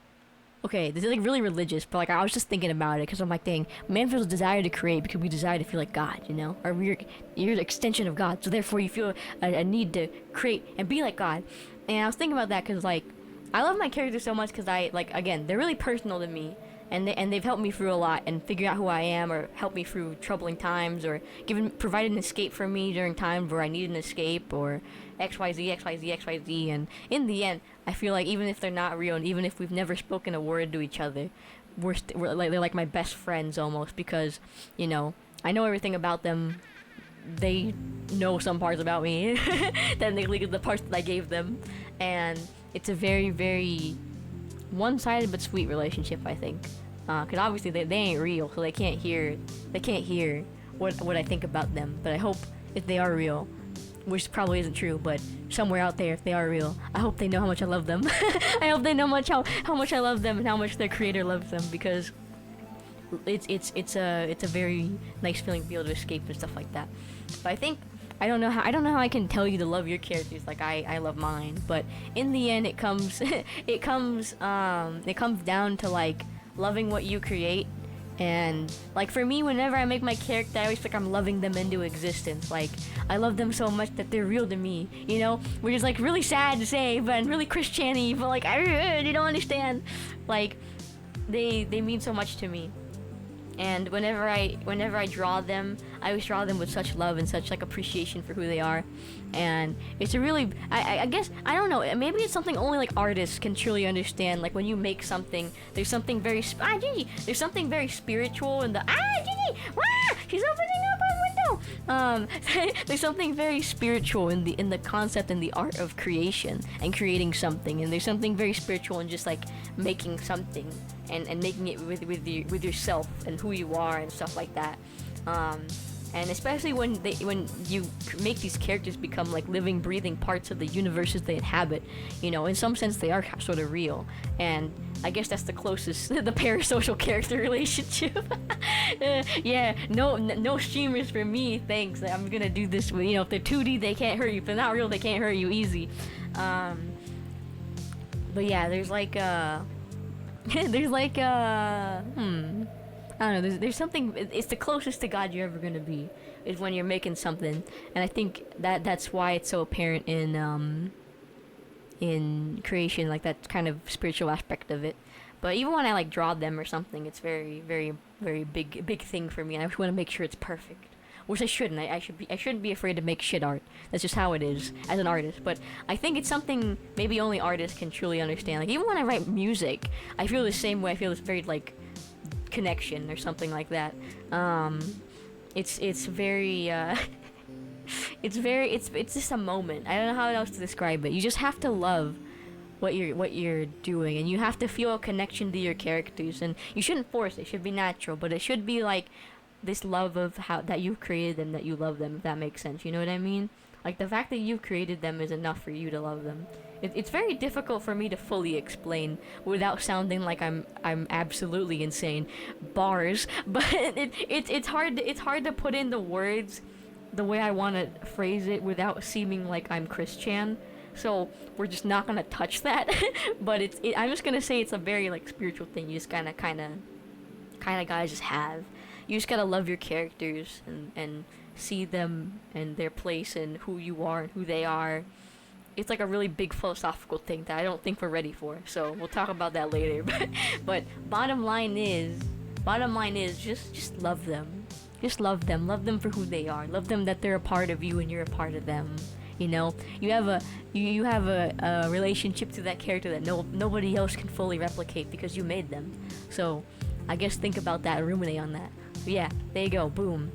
S1: okay, this is like really religious, but like I was just thinking about it because I'm like, dang, man feels a desire to create because we desire to feel like God, you know, or you're the extension of God, so therefore you feel a need to create and be like God. And I was thinking about that because like I love my characters so much because I like, again, they're really personal to me. And they've helped me through a lot and figure out who I am, or helped me through troubling times, or provided an escape for me during times where I needed an escape, or XYZ, XYZ, XYZ. And in the end, I feel like even if they're not real, and even if we've never spoken a word to each other, we're like, they're like my best friends almost, because, you know, I know everything about them. They know some parts about me, technically the parts that I gave them, and it's a very, very one-sided but sweet relationship, I think. Because obviously they ain't real, so they can't hear what I think about them. But I hope if they are real, which probably isn't true, but somewhere out there, if they are real, I hope they know how much I love them. I hope they know how much I love them and how much their creator loves them, because it's a very nice feeling to be able to escape and stuff like that. But I think I don't know how I can tell you to love your characters like I love mine, but in the end it comes it comes down to like loving what you create. And like for me, whenever I make my character, I always feel like I'm loving them into existence. Like I love them so much that they're real to me, you know, which is like really sad to say, but really Christian-y, but like you don't understand. Like they mean so much to me. And whenever I draw them, I always draw them with such love and such like appreciation for who they are. And it's a really, I guess, I don't know, maybe it's something only like artists can truly understand. Like when you make something, there's something very there's something very spiritual in the she's opening up a window. There's something very spiritual in the concept and the art of creation and creating something. And there's something very spiritual in just like making something and making it with yourself and who you are and stuff like that. And especially when you make these characters become like living, breathing parts of the universes they inhabit, you know, in some sense they are sort of real. And I guess that's the closest, the parasocial character relationship. Yeah, no streamers for me, thanks. I'm gonna do this with, you know, if they're 2D they can't hurt you, if they're not real they can't hurt you easy. But yeah, there's like I don't know, there's something, it's the closest to God you're ever gonna be, is when you're making something. And I think that's why it's so apparent in creation, like that kind of spiritual aspect of it. But even when I like draw them or something, it's very, very, very big thing for me, and I just want to make sure it's perfect. Which I shouldn't. I shouldn't be afraid to make shit art. That's just how it is as an artist. But I think it's something maybe only artists can truly understand. Like even when I write music, I feel the same way. I feel this very like connection or something like that. It's very it's just a moment. I don't know how else to describe it. You just have to love what you're doing, and you have to feel a connection to your characters, and you shouldn't force it. It should be natural, but it should be like this love of how that you've created them, that you love them, if that makes sense. You know what I mean? Like the fact that you've created them is enough for you to love them. It's very difficult for me to fully explain without sounding like I'm absolutely insane. Bars, but it's hard to put in the words the way I want to phrase it without seeming like I'm Christian. So we're just not gonna touch that. But I'm just gonna say it's a very like spiritual thing. You just kind of gotta just have. You just gotta love your characters and see them and their place and who you are and who they are. It's like a really big philosophical thing that I don't think we're ready for. So we'll talk about that later. But bottom line is just love them. Just love them. Love them for who they are. Love them that they're a part of you and you're a part of them. You know, you have a relationship to that character that nobody else can fully replicate because you made them. So I guess think about that and ruminate on that. But yeah, there you go. Boom.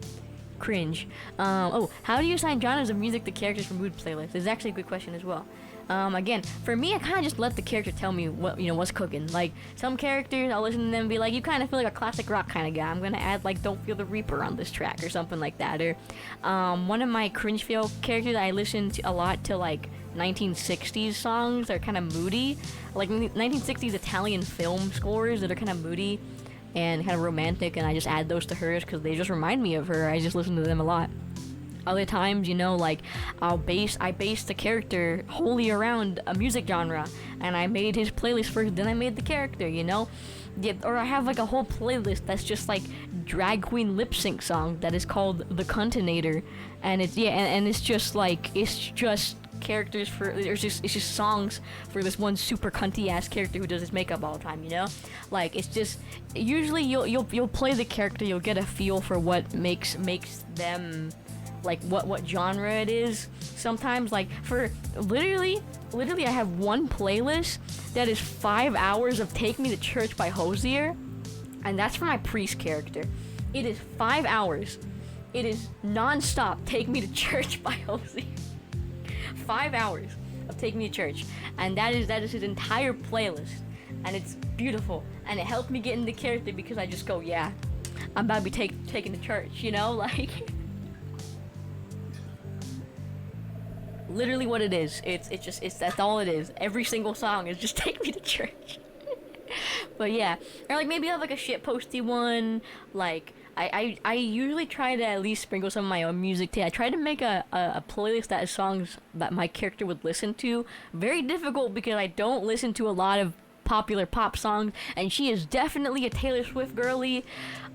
S1: Cringe. How do you assign genres of music to characters for mood playlists? This is actually a good question as well. Again, for me, I kind of just let the character tell me what's cooking. Like some characters, I'll listen to them and be like, you kind of feel like a classic rock kind of guy. I'm gonna add like Don't Feel the Reaper on this track or something like that. Or one of my cringe feel characters, I listen to a lot to like 1960s songs that are kind of moody, like 1960s Italian film scores that are kind of moody and kind of romantic, and I just add those to hers because they just remind me of her. I just listen to them a lot. Other times, you know, like I base the character wholly around a music genre, and I made his playlist first, then I made the character, you know. Yeah, or I have like a whole playlist that's just like drag queen lip sync song that is called The Cuntinator, and it's and it's just characters for it's just songs for this one super cunty ass character who does his makeup all the time, you know. Like it's just usually you'll play the character, you'll get a feel for what makes them like what genre it is. Sometimes like for literally I have one playlist that is 5 hours of Take Me to Church by Hosier, and that's for my priest character. It is 5 hours. It is non-stop Take Me to Church by Hosier. 5 hours of Take Me to Church, and that is his entire playlist, and it's beautiful, and it helped me get into character because I just go, yeah, I'm about to be taken to church, you know, like literally what it is. It's that's all it is. Every single song is just Take Me to Church. But yeah, or like maybe I have like a shit posty one. Like I usually try to at least sprinkle some of my own music too. I try to make a playlist that is songs that my character would listen to. Very difficult because I don't listen to a lot of popular pop songs, and she is definitely a Taylor Swift girly.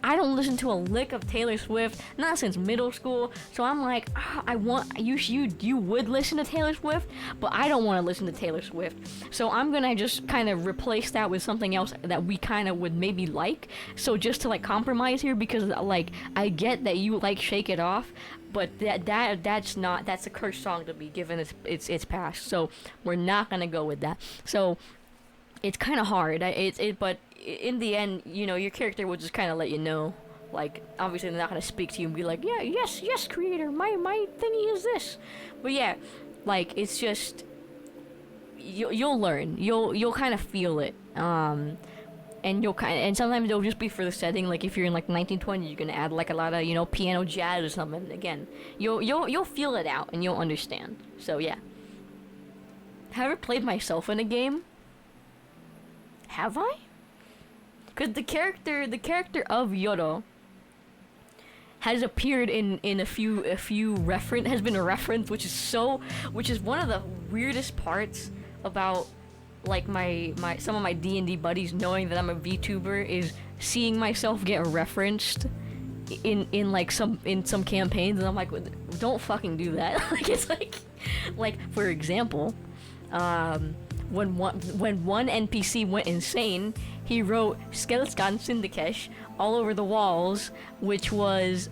S1: I don't listen to a lick of Taylor Swift, not since middle school. So I'm like, I want you would listen to Taylor Swift, but I don't want to listen to Taylor Swift. So I'm gonna just kind of replace that with something else that we kind of would maybe like. So just to like compromise here, because like I get that you like Shake It Off, but that's a cursed song to be given its past. So we're not gonna go with that. So it's kind of hard. But in the end, you know, your character will just kind of let you know. Like, obviously, they're not gonna speak to you and be like, yeah, yes, creator, my thingy is this. But yeah, like it's just you'll learn. You'll kind of feel it. And sometimes it'll just be for the setting. Like if you're in like 1920, you're gonna add like a lot of, you know, piano jazz or something. Again, you'll feel it out and you'll understand. So yeah. Have I ever played myself in a game? Have I? Because the character of Yoro has appeared in a few has been a reference, which is one of the weirdest parts about like my some of my D&D buddies knowing that I'm a VTuber, is seeing myself get referenced in some campaigns, and I'm like, don't fucking do that. Like it's like for example, when one NPC went insane, he wrote Skelskan Syndekesh all over the walls, which is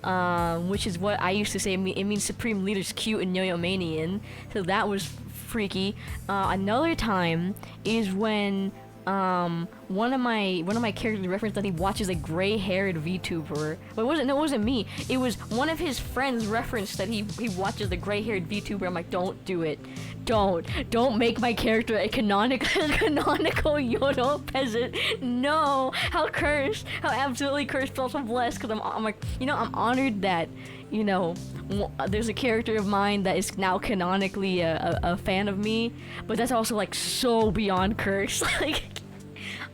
S1: what I used to say. It means Supreme Leader's cute and yo-yo manian. So that was freaky. Another time is when one of my characters referenced that he watches a gray-haired VTuber. But it wasn't me. It was one of his friends referenced that he watches the gray-haired VTuber. I'm like, don't do it. Don't make my character a canonical Yodo peasant. No, how cursed, how absolutely cursed, but also blessed. Because I'm like, you know, I'm honored that, you know, there's a character of mine that is now canonically a fan of me, but that's also like so beyond cursed. Like,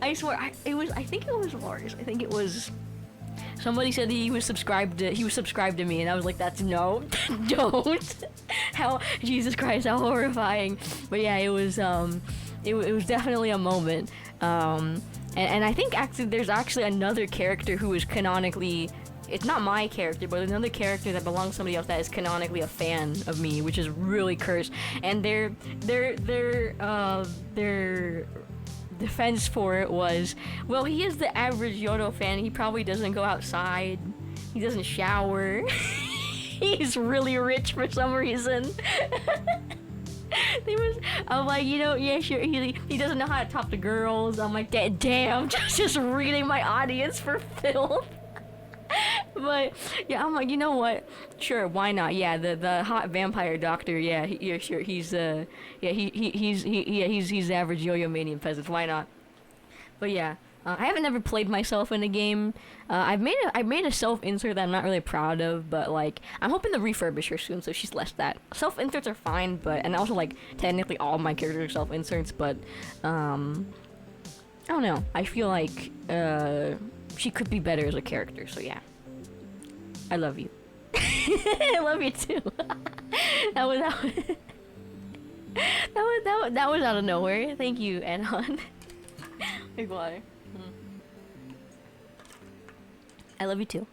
S1: I swear, I think it was Lars. I think it was. Somebody said he was subscribed to me, and I was like, that's no, don't. How, Jesus Christ, how horrifying. But yeah, it was definitely a moment. And I think there's actually another character who is canonically, it's not my character, but another character that belongs to somebody else that is canonically a fan of me, which is really cursed. And their defense for it was, well, he is the average Yodo fan. He probably doesn't go outside. He doesn't shower. He's really rich for some reason. I'm like, you know, yeah, sure. He doesn't know how to talk to girls. I'm like, damn, just reading my audience for filth. But yeah, I'm like, you know what? Sure, why not? Yeah, the hot vampire doctor. Yeah, sure. He's the average yo-yo manian peasant. Why not? But yeah, I haven't ever played myself in a game. I've made a self insert that I'm not really proud of, but like I'm hoping to refurbish her soon, so she's less that. Self inserts are fine, but and also like technically all my characters are self inserts, but I don't know. I feel like she could be better as a character. So yeah. I love you. I love you too. that was that was out of nowhere. Thank you, Anon. Big water. I love you too.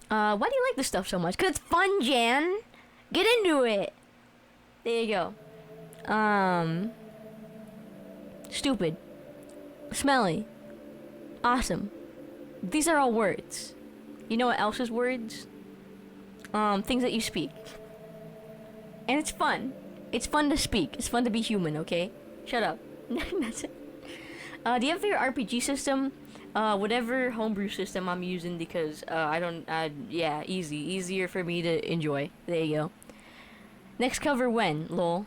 S1: Why do you like this stuff so much? 'Cause it's fun, Jan. Get into it. There you go. Stupid. Smelly. Awesome. These are all words. You know what else is words? Things that you speak. And it's fun. It's fun to speak. It's fun to be human, okay? Shut up. That's it. Do you have a favorite RPG system? Whatever homebrew system I'm using because, yeah, easier for me to enjoy. There you go. Next cover when? Lol.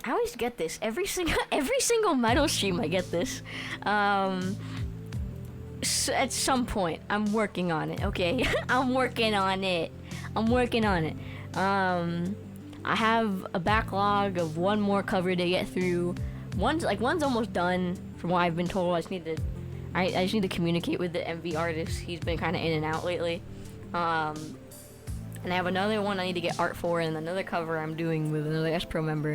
S1: I always get this. Every single metal stream I get this. So at some point, I'm working on it, okay? I'm working on it. I have a backlog of one more cover to get through. One's almost done from what I've been told. I just need to communicate with the MV artist. He's been kind of in and out lately. And I have another one I need to get art for, and another cover I'm doing with another S Pro member.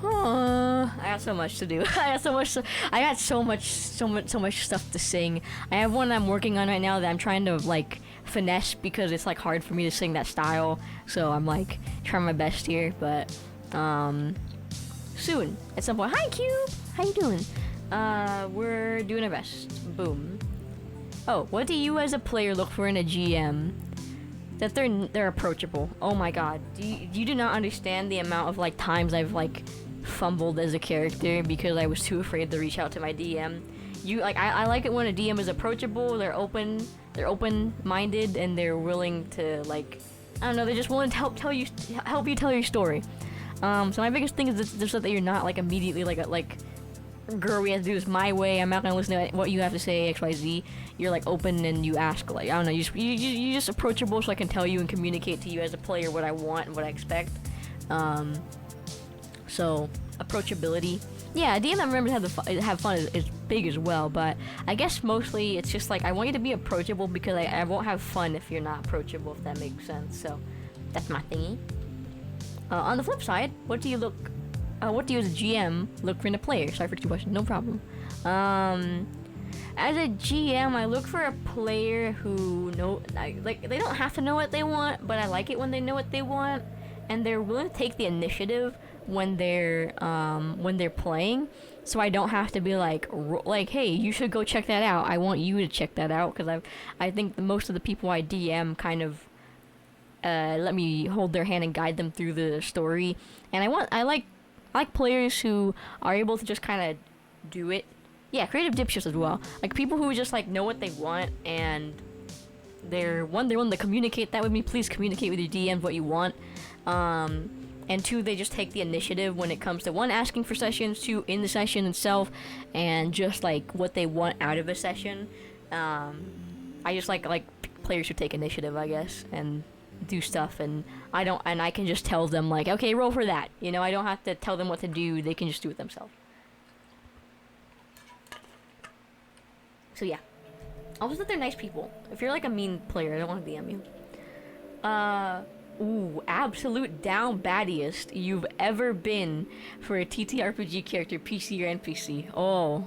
S1: I got so much to do. I got so much stuff to sing. I have one I'm working on right now that I'm trying to like finesse because it's like hard for me to sing that style. So I'm like trying my best here, but soon at some point. Hi Cube, how you doing? We're doing our best. Boom. Oh, what do you as a player look for in a GM? That they're approachable. Oh my god. You do not understand the amount of like times I've like fumbled as a character because I was too afraid to reach out to my DM. I like it when a DM is approachable, they're open-minded, and they're willing to like, I don't know, they're just willing to help you tell your story. So my biggest thing is just that you're not like immediately like girl, we have to do this my way, I'm not gonna listen to what you have to say, XYZ. You're like open and you ask, like, I don't know, you're just approachable so I can tell you and communicate to you as a player what I want and what I expect. So approachability. Yeah, DM that remembers to have fun is big as well, but I guess mostly it's just like I want you to be approachable because I won't have fun if you're not approachable, if that makes sense. So that's my thingy. On the flip side, what do you as a GM look for in a player? Sorry for the 2 questions, no problem. As a GM, I look for a player who they don't have to know what they want, but I like it when they know what they want, and they're willing to take the initiative when they're playing, so I don't have to be like, hey, you should go check that out. I want you to check that out because I think most of the people I DM kind of let me hold their hand and guide them through the story, and I like players who are able to just kind of do it. Yeah, creative dipshits as well. Like people who just like know what they want and they're willing to communicate that with me. Please communicate with your DMs what you want. And 2, they just take the initiative when it comes to 1, asking for sessions, 2, in the session itself, and just like what they want out of a session. I just like players who take initiative, I guess, and do stuff, and I can just tell them like, okay, roll for that. You know, I don't have to tell them what to do. They can just do it themselves. So yeah. Also that they're nice people. If you're like a mean player, I don't want to DM you. Ooh, absolute down baddiest you've ever been for a TTRPG character, PC or NPC. Oh,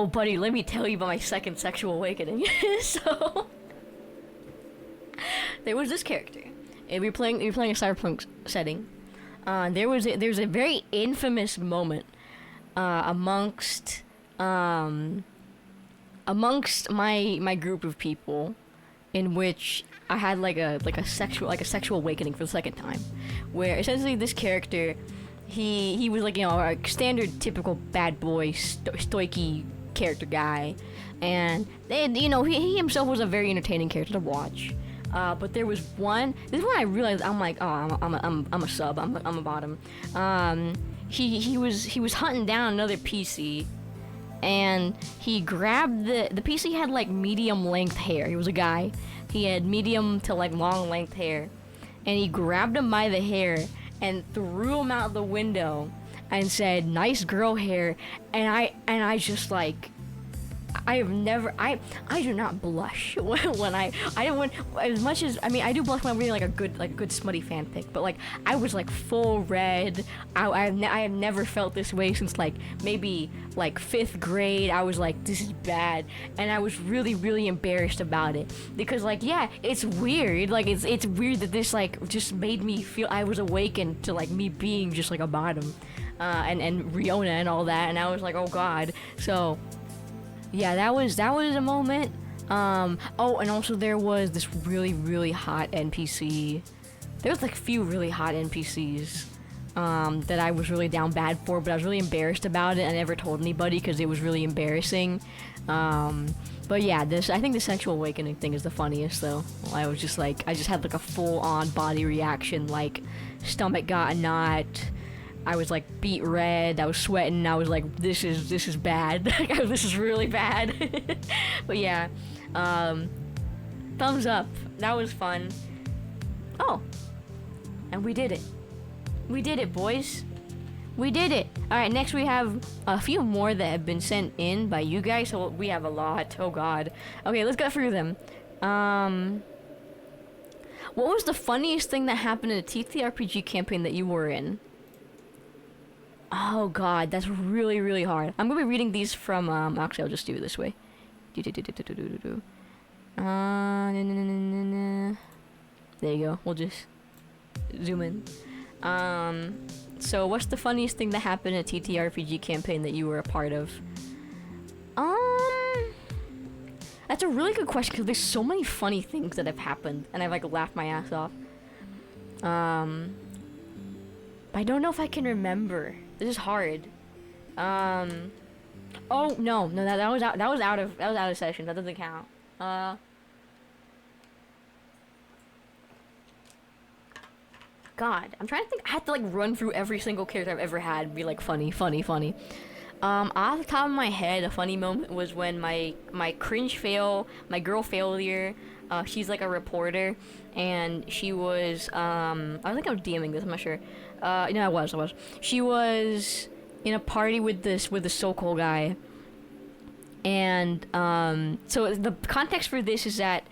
S1: buddy, let me tell you about my second sexual awakening. So, there was this character. We were playing a cyberpunk setting. There's a very infamous moment amongst my group of people, in which I had like a sexual awakening for the second time, where essentially this character, he was like, you know, a standard typical bad boy stoicky character guy, and you know, he himself was a very entertaining character to watch. But there was one. This is when I realized I'm like, oh, I'm a sub. I'm a bottom. He was hunting down another PC. And he grabbed the PC had like medium length hair. He was a guy. He had medium to like long length hair. And he grabbed him by the hair and threw him out the window and said, "Nice girl hair." And I just like I have never I do not blush when I don't want as much as I mean I do blush when I'm reading like a good smutty fanfic, but like I was like full red. I have never felt this way since like maybe like 5th grade. I was like, this is bad, and I was really embarrassed about it because like yeah, it's weird. Like it's weird that this like just made me feel I was awakened to like me being just like a bottom, and Riona and all that, and I was like, oh god. So yeah, that was a moment. Oh, and also there was this really hot NPC. There was like a few really hot NPCs that I was really down bad for, but I was really embarrassed about it. I never told anybody because it was really embarrassing. But yeah, I think the sexual awakening thing is the funniest though. I was just like, I just had like a full-on body reaction, like stomach got a knot. I was like beet red, I was sweating, I was like, this is bad. This is really bad. But yeah, thumbs up. That was fun. Oh, and we did it. We did it, boys. We did it. Alright, next we have a few more that have been sent in by you guys, so we have a lot. Oh god. Okay, let's go through them. What was the funniest thing that happened in a TTRPG campaign that you were in? Oh god, that's really hard. I'm gonna be reading these from, actually I'll just do it this way. There you go, we'll just zoom in. So what's the funniest thing that happened in a TTRPG campaign that you were a part of? That's a really good question because there's so many funny things that have happened and I've like laughed my ass off. But I don't know if I can remember. This is hard. Oh no, that was out of session. That doesn't count. God, I'm trying to think. I had to like run through every single character I've ever had and be like funny. Off the top of my head, a funny moment was when my cringe fail, my girl failure. She's like a reporter, and she was I think I was DMing this. I'm not sure. No, I was. She was in a party with the so-called guy, and so the context for this is that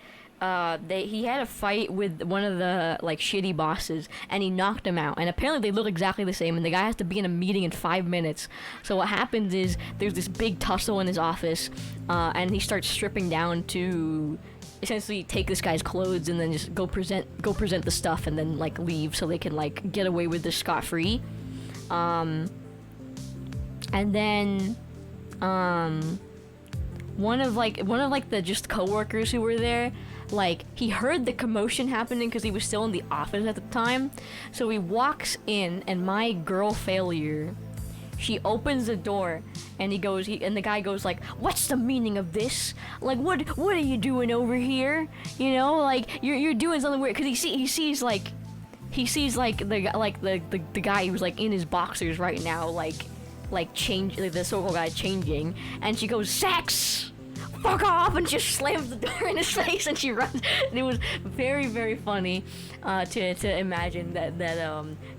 S1: he had a fight with one of the like shitty bosses and he knocked him out, and apparently they look exactly the same and the guy has to be in a meeting in 5 minutes. So what happens is there's this big tussle in his office, and he starts stripping down to essentially take this guy's clothes and then just go present the stuff and then like leave so they can like get away with this scot-free. And then one of the just coworkers who were there, like, he heard the commotion happening because he was still in the office at the time. So he walks in, and my girl failure, she opens the door, and and the guy goes like, "What's the meaning of this? Like, what are you doing over here? You know, like you're doing something weird." Because he sees the guy who's like in his boxers right now, like the so-called guy changing, and she goes, "Sex! Fuck off!" and just slams the door in his face, and she runs. And it was very funny to imagine that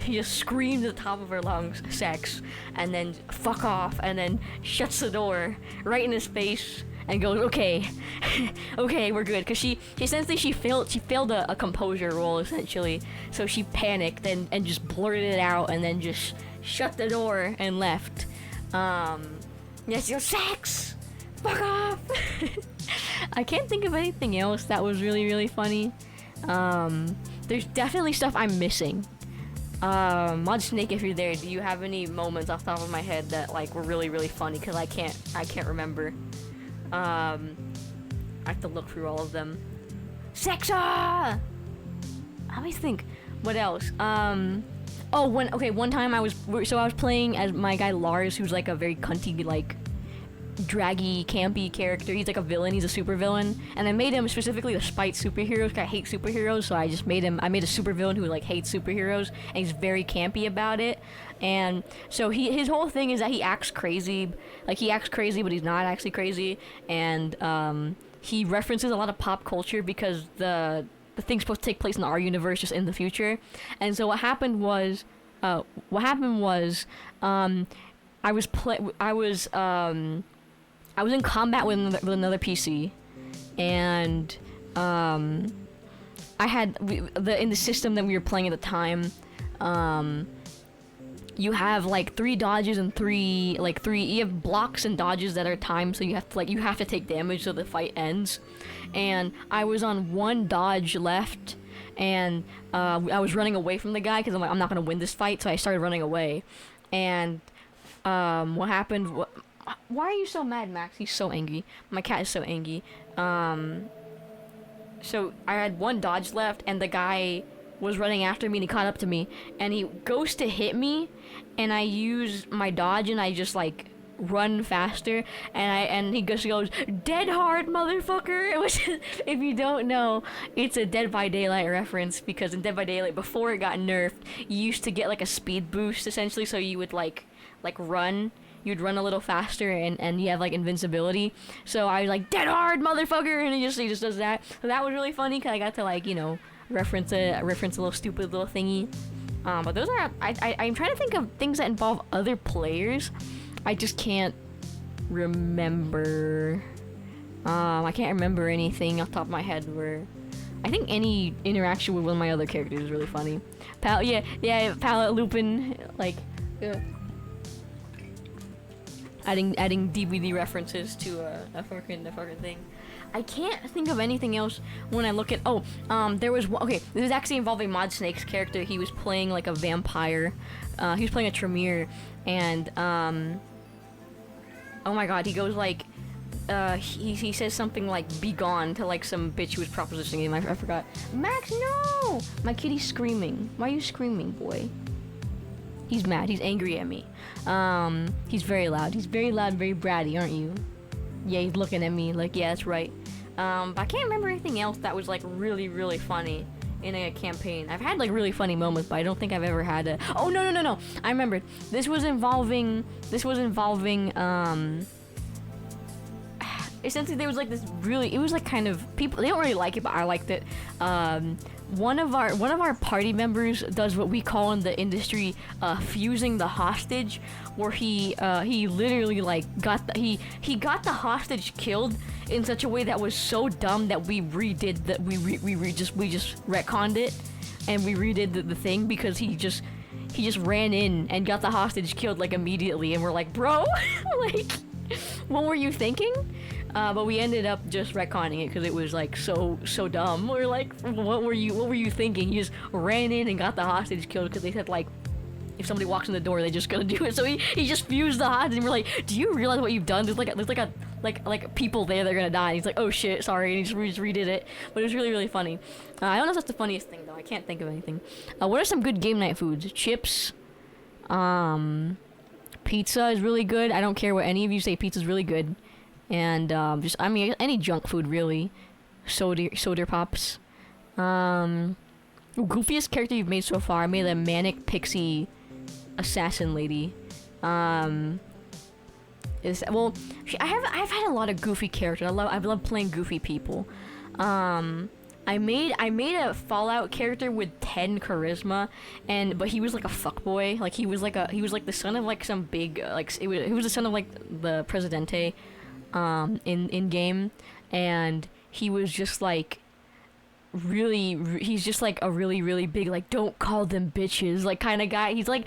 S1: he just screamed at the top of her lungs, "Sex," and then "fuck off," and then shuts the door right in his face and goes, "Okay, okay, we're good." Because she failed a composure roll essentially, so she panicked and just blurted it out and then just shut the door and left. Yeah, she goes, "Sex! Fuck off!" I can't think of anything else that was really funny. There's definitely stuff I'm missing. Mud Snake, if you're there, do you have any moments off the top of my head that like were really funny? Because I can't remember. I have to look through all of them. Sexa! Let me think. What else? One time I was playing as my guy Lars, who's like a very cunty, like draggy, campy character. He's like a villain. He's a super villain, and I made him specifically to spite superheroes. 'Cause I hate superheroes, so I made a super villain who like hates superheroes, and he's very campy about it. And so his whole thing is that he acts crazy, but he's not actually crazy. And he references a lot of pop culture because the thing's supposed to take place in our universe, just in the future. And so what happened was I was in combat with another PC, and I had in the system that we were playing at the time, you have like 3 dodges and 3 you have blocks and dodges that are timed, so you have to take damage so the fight ends. And I was on 1 dodge left, and I was running away from the guy because I'm like, I'm not gonna win this fight, so I started running away. And what happened? Why are you so mad, Max? He's so angry. My cat is so angry. So I had 1 dodge left, and the guy was running after me, and he caught up to me, and he goes to hit me, and I use my dodge, and I just like run faster, and he just goes, "Dead hard, motherfucker!" Which, if you don't know, it's a Dead by Daylight reference, because in Dead by Daylight, before it got nerfed, you used to get like a speed boost essentially, so you would like run. You'd run a little faster, and you have like invincibility. So I was like, "Dead hard, motherfucker!" And he just does that. So that was really funny, because I got to like, you know, reference a little stupid little thingy. But those are I'm trying to think of things that involve other players. I just can't remember. I can't remember anything off the top of my head where. I think any interaction with one of my other characters is really funny. Palette Lupin, like. Adding DVD references to a fucking thing. I can't think of anything else when I look at. There was this is actually involving Mod Snake's character. He was playing like a vampire. He was playing a Tremere, and oh my god, he goes like, he says something like "be gone" to like some bitch who was propositioning him. I forgot. Max, no! My kitty's screaming. Why are you screaming, boy? He's mad. He's angry at me. He's very loud. He's very loud, very bratty, aren't you? Yeah, he's looking at me like, yeah, that's right. But I can't remember anything else that was like really, really funny in a campaign. I've had like really funny moments, but I don't think I've ever had a. Oh no! I remembered. This was involving. Essentially, there was like this really. It was like kind of people. They don't really like it, but I liked it. One of our party members does what we call in the industry fusing the hostage, where he literally like got the hostage killed in such a way that was so dumb that we redid that we just retconned it, and we redid the thing, because he just ran in and got the hostage killed like immediately, and we're like, bro, like, what were you thinking? But we ended up just retconning it because it was like so dumb. We're like, what were you thinking? You just ran in and got the hostage killed because they said like, if somebody walks in the door, they're just gonna do it. So he just fused the hostage, and we're like, do you realize what you've done? There's like people there that are gonna die. And he's like, oh shit, sorry, and he just redid it. But it was really, really funny. I don't know if that's the funniest thing though. I can't think of anything. What are some good game night foods? Chips. Pizza is really good. I don't care what any of you say. Pizza's really good. And any junk food really. Soda pops. Goofiest character you've made so far. I made a manic pixie assassin lady. I've had a lot of goofy characters. I love playing goofy people. I made a Fallout character with 10 charisma, but he was like a fuckboy. Like he was like the son of like some big he was the son of like the Presidente in game, and he was just like he's just like a really, really big, like, don't call them bitches, like, kind of guy. He's like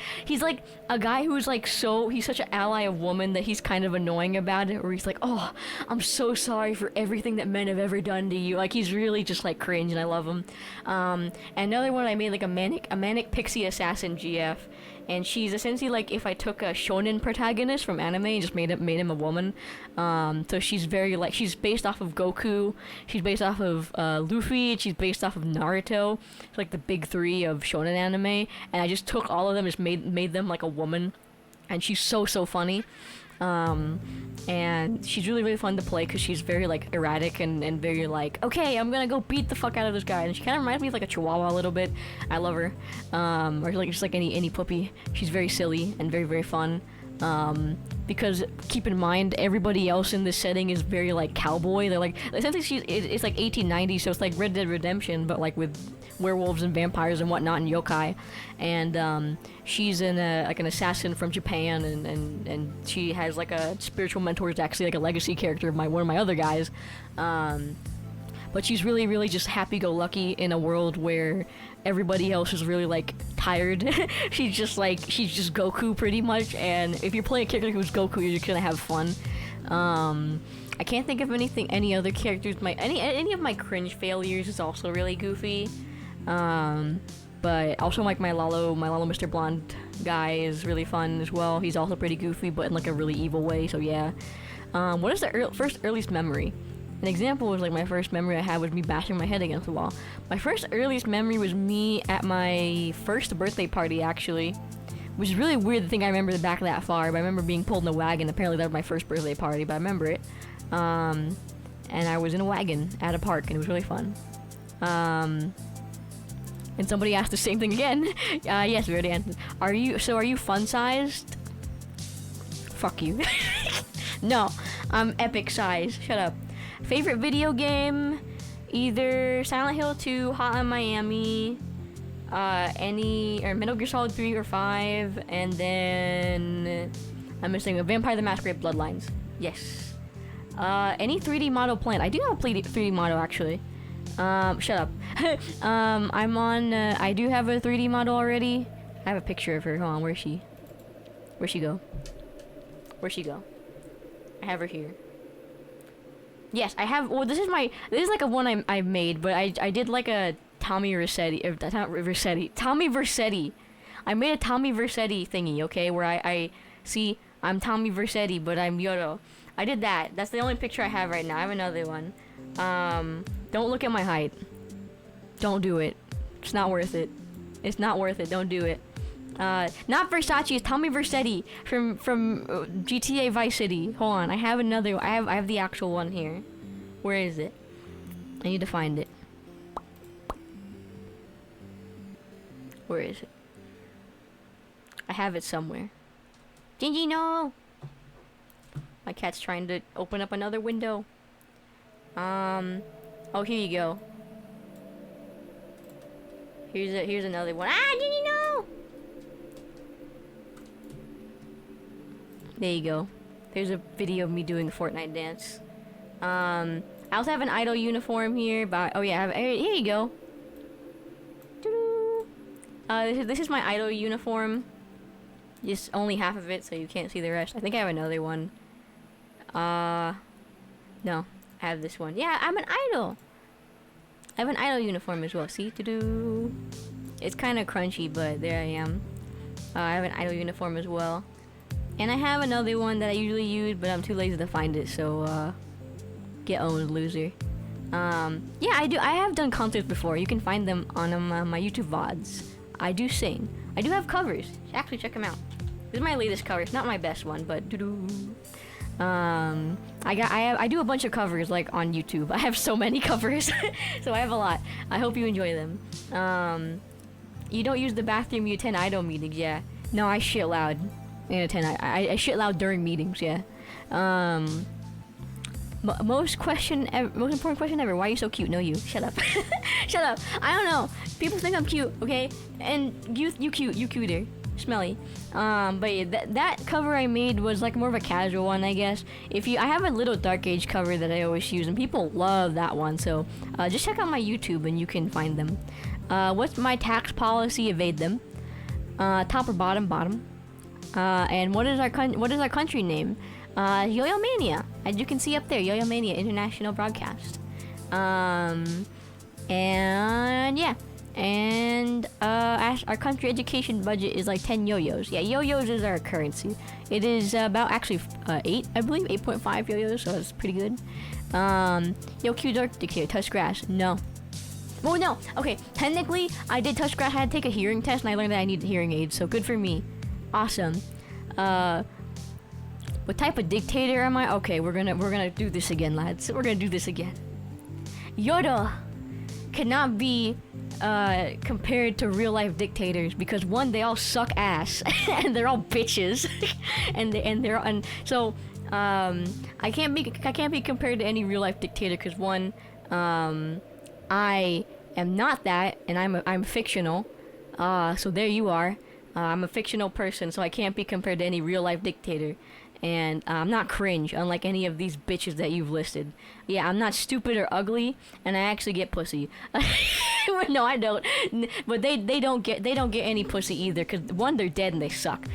S1: a guy who's like he's such an ally of woman that he's kind of annoying about it, or he's like, oh, I'm so sorry for everything that men have ever done to you. Like, he's really just like cringe, and I love him. And another one I made, like a manic pixie assassin GF, and she's essentially like if I took a shonen protagonist from anime and just made him a woman. So she's very like, she's based off of Goku, she's based off of Luffy, and she's based off of Naruto. It's like the big three of shonen anime, and I just took all of them, just made them like a woman, and she's so funny. And she's really, really fun to play because she's very like erratic and very like, okay, I'm gonna go beat the fuck out of this guy. And she kind of reminds me of like a chihuahua a little bit. I love her. Or like just like any puppy. She's very silly and very, very fun. Because keep in mind, everybody else in this setting is very like cowboy. They're like, essentially, it's like 1890, so it's like Red Dead Redemption, but like with werewolves and vampires and whatnot and yokai. And she's like an assassin from Japan, and she has like a spiritual mentor who's actually like a legacy character of one of my other guys. But she's really, really just happy-go-lucky in a world where everybody else is really like tired. she's just Goku pretty much, and if you're playing a character who's Goku, you're just gonna have fun. I can't think of any other characters. Any of my cringe failures is also really goofy. But also like my Lalo Mr. Blonde guy is really fun as well. He's also pretty goofy, but in like a really evil way. So yeah. What is the first earliest memory? An example was like my first memory I had was me bashing my head against the wall. My first earliest memory was me at my first birthday party, actually, which is really weird to think I remember back that far. But I remember being pulled in a wagon. Apparently that was my first birthday party, but I remember it. And I was in a wagon at a park, and it was really fun. And somebody asked the same thing again. Yes, we already answered. Are you fun-sized? Fuck you. No, I'm epic-sized. Shut up. Favorite video game? Either Silent Hill 2, Hotline Miami, Metal Gear Solid 3 or 5, and then I'm missing a Vampire the Masquerade Bloodlines. Yes. Any 3D model planned? I do have a 3D model actually. Shut up. I do have a 3D model already. I have a picture of her. Hold on, where's she? Where'd she go? I have her here. Yes, I have. Well, this is like a one I made, but I did like a Tommy Vercetti. Tommy Vercetti. I made a Tommy Vercetti thingy, okay, where I see I'm Tommy Vercetti, but I'm Yodo. I did that. That's the only picture I have right now. I have another one. Don't look at my height. Don't do it. It's not worth it. It's not worth it. Don't do it. Not Versace. It's Tommy Vercetti from GTA Vice City. Hold on. I have another. I have the actual one here. Where is it? I need to find it. Where is it? I have it somewhere. Gingy, no! My cat's trying to open up another window. Oh, here you go. Here's another one. Ah, Gingy, no! There you go. There's a video of me doing a Fortnite dance. I also have an idol uniform here, but oh yeah, here you go. This is my idol uniform. Just only half of it, so you can't see the rest. I think I have another one. No, I have this one. Yeah, I'm an idol. I have an idol uniform as well. See, it's kind of crunchy, but there I am. I have an idol uniform as well. And I have another one that I usually use, but I'm too lazy to find it, so, get owned, loser. Yeah, I have done concerts before. You can find them on my YouTube VODs. I do sing. I do have covers. Actually, check them out. This is my latest cover. It's not my best one, but I do a bunch of covers, like, on YouTube. I have so many covers, so I have a lot. I hope you enjoy them. You don't use the bathroom, you attend idol meetings, yeah. No, I shit loud. I shit loud during meetings, yeah. Most important question ever. Why are you so cute? No, you. Shut up. Shut up. I don't know. People think I'm cute, okay? And you cute. You cuter. Smelly. But yeah, that cover I made was like more of a casual one, I guess. I have a little Dark Age cover that I always use, and people love that one. So just check out my YouTube and you can find them. What's my tax policy? Evade them. Top or bottom? Bottom. And what is our country name? Yo-Yo Mania, as you can see up there, Yo-Yo Mania International Broadcast. And yeah, and our country education budget is like 10 yo-yos. Yeah, yo-yos is our currency. It is about actually 8, I believe, 8.5 yo-yos, so it's pretty good. Yo, Q Dark Dictator, touch grass? No. Well, no. Okay, technically, I did touch grass. I had to take a hearing test, and I learned that I needed hearing aids. So good for me. Awesome. What type of dictator am I? Okay, we're gonna do this again, lads. We're gonna do this again. Yoda cannot be compared to real life dictators because one, they all suck ass and they're all bitches, and so I can't be compared to any real life dictator because one, I am not that, and I'm fictional. So there you are. I'm a fictional person, so I can't be compared to any real life dictator. And I'm not cringe, unlike any of these bitches that you've listed. Yeah, I'm not stupid or ugly, and I actually get pussy. No, I don't. But they don't get any pussy either, cause one, they're dead and they suck.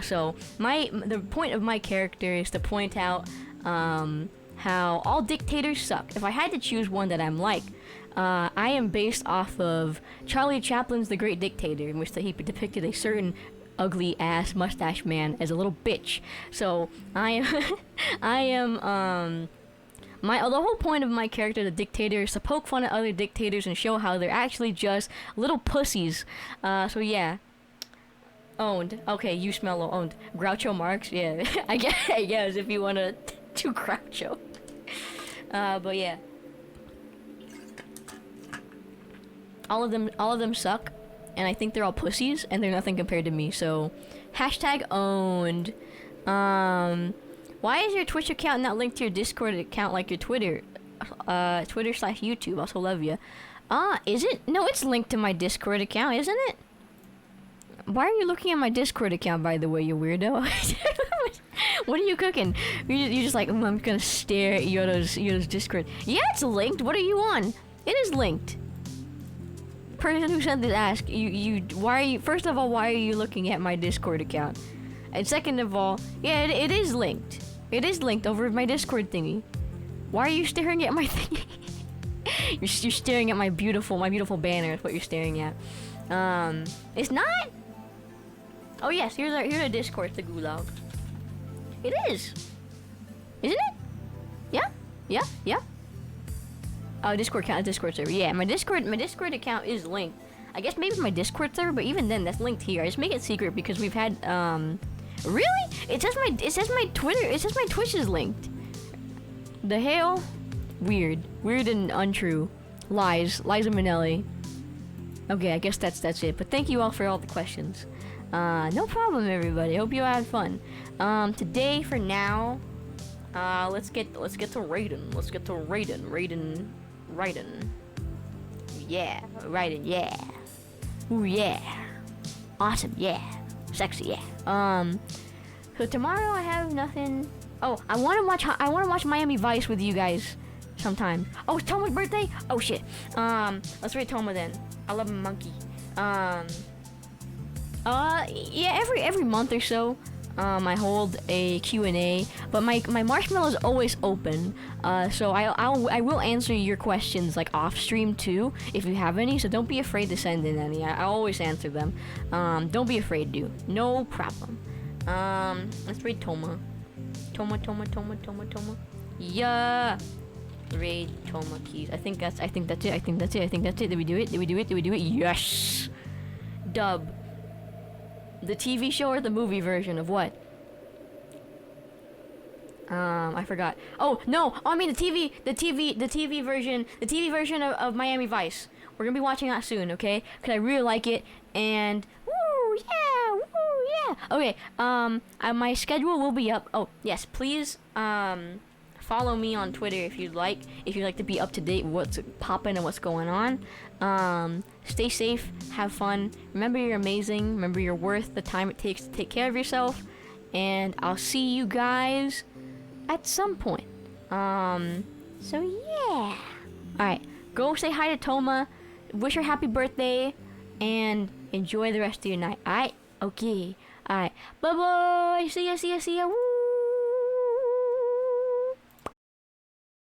S1: So the point of my character is to point out how all dictators suck. If I had to choose one that I'm like, I am based off of Charlie Chaplin's The Great Dictator, in which he depicted a certain ugly ass mustache man as a little bitch. So the whole point of my character, the dictator, is to poke fun at other dictators and show how they're actually just little pussies. So yeah. Owned. Okay, you smell owned. Groucho Marx, yeah. I guess if you wanna do Groucho. But yeah. All of them suck, and I think they're all pussies, and they're nothing compared to me. So, #owned. Why is your Twitch account not linked to your Discord account like your Twitter? Twitter/YouTube. Also love you. Is it? No, it's linked to my Discord account, isn't it? Why are you looking at my Discord account, by the way, you weirdo? What are you cooking? You're just like, I'm gonna stare at Yoda's Discord. Yeah, it's linked. What are you on? It is linked. Person who sent this ask first of all, why are you looking at my Discord account? And second of all, yeah, it is linked. It is linked over my Discord thingy. Why are you staring at my thingy? you're staring at my beautiful banner. Is what you're staring at. It's not. Oh yes, here's a Discord. It's the gulag. It is. Isn't it? Yeah. Oh, Discord account, Discord server. Yeah, my Discord account is linked. I guess maybe my Discord server, but even then, that's linked here. I just make it secret because we've had, really? It says my Twitch is linked. The hell? Weird and untrue. Liza Minnelli. Okay, I guess that's it. But thank you all for all the questions. No problem, everybody. Hope you had fun. Today, for now, let's get to raiding. Yeah, raiding, yeah. Ooh, yeah. Awesome, yeah. Sexy, yeah. So tomorrow I have nothing. Oh, I wanna watch Miami Vice with you guys sometime. Oh, it's Toma's birthday? Oh shit. Let's raid Toma then. I love a monkey. Yeah, every month or so, I hold a Q&A, but my marshmallow is always open. So I will answer your questions like off stream too, if you have any. So don't be afraid to send in any. I always answer them. Don't be afraid to. No problem. Let's raid Toma. Toma. Yeah. Raid Toma keys. I think that's it. Did we do it? Yes. Dub. The TV show or the movie version of what? I forgot. Oh no! Oh, I mean the TV version of Miami Vice. We're gonna be watching that soon, okay? Cause I really like it, and woo yeah. Okay. My schedule will be up. Oh yes, please. Follow me on Twitter if you'd like to be up to date with what's popping and what's going on. Stay safe, have fun, remember you're amazing, remember you're worth the time it takes to take care of yourself, and I'll see you guys at some point. So yeah. Alright, go say hi to Toma, wish her happy birthday, and enjoy the rest of your night. Alright? Okay. Alright. Bye bye. See ya. Woo.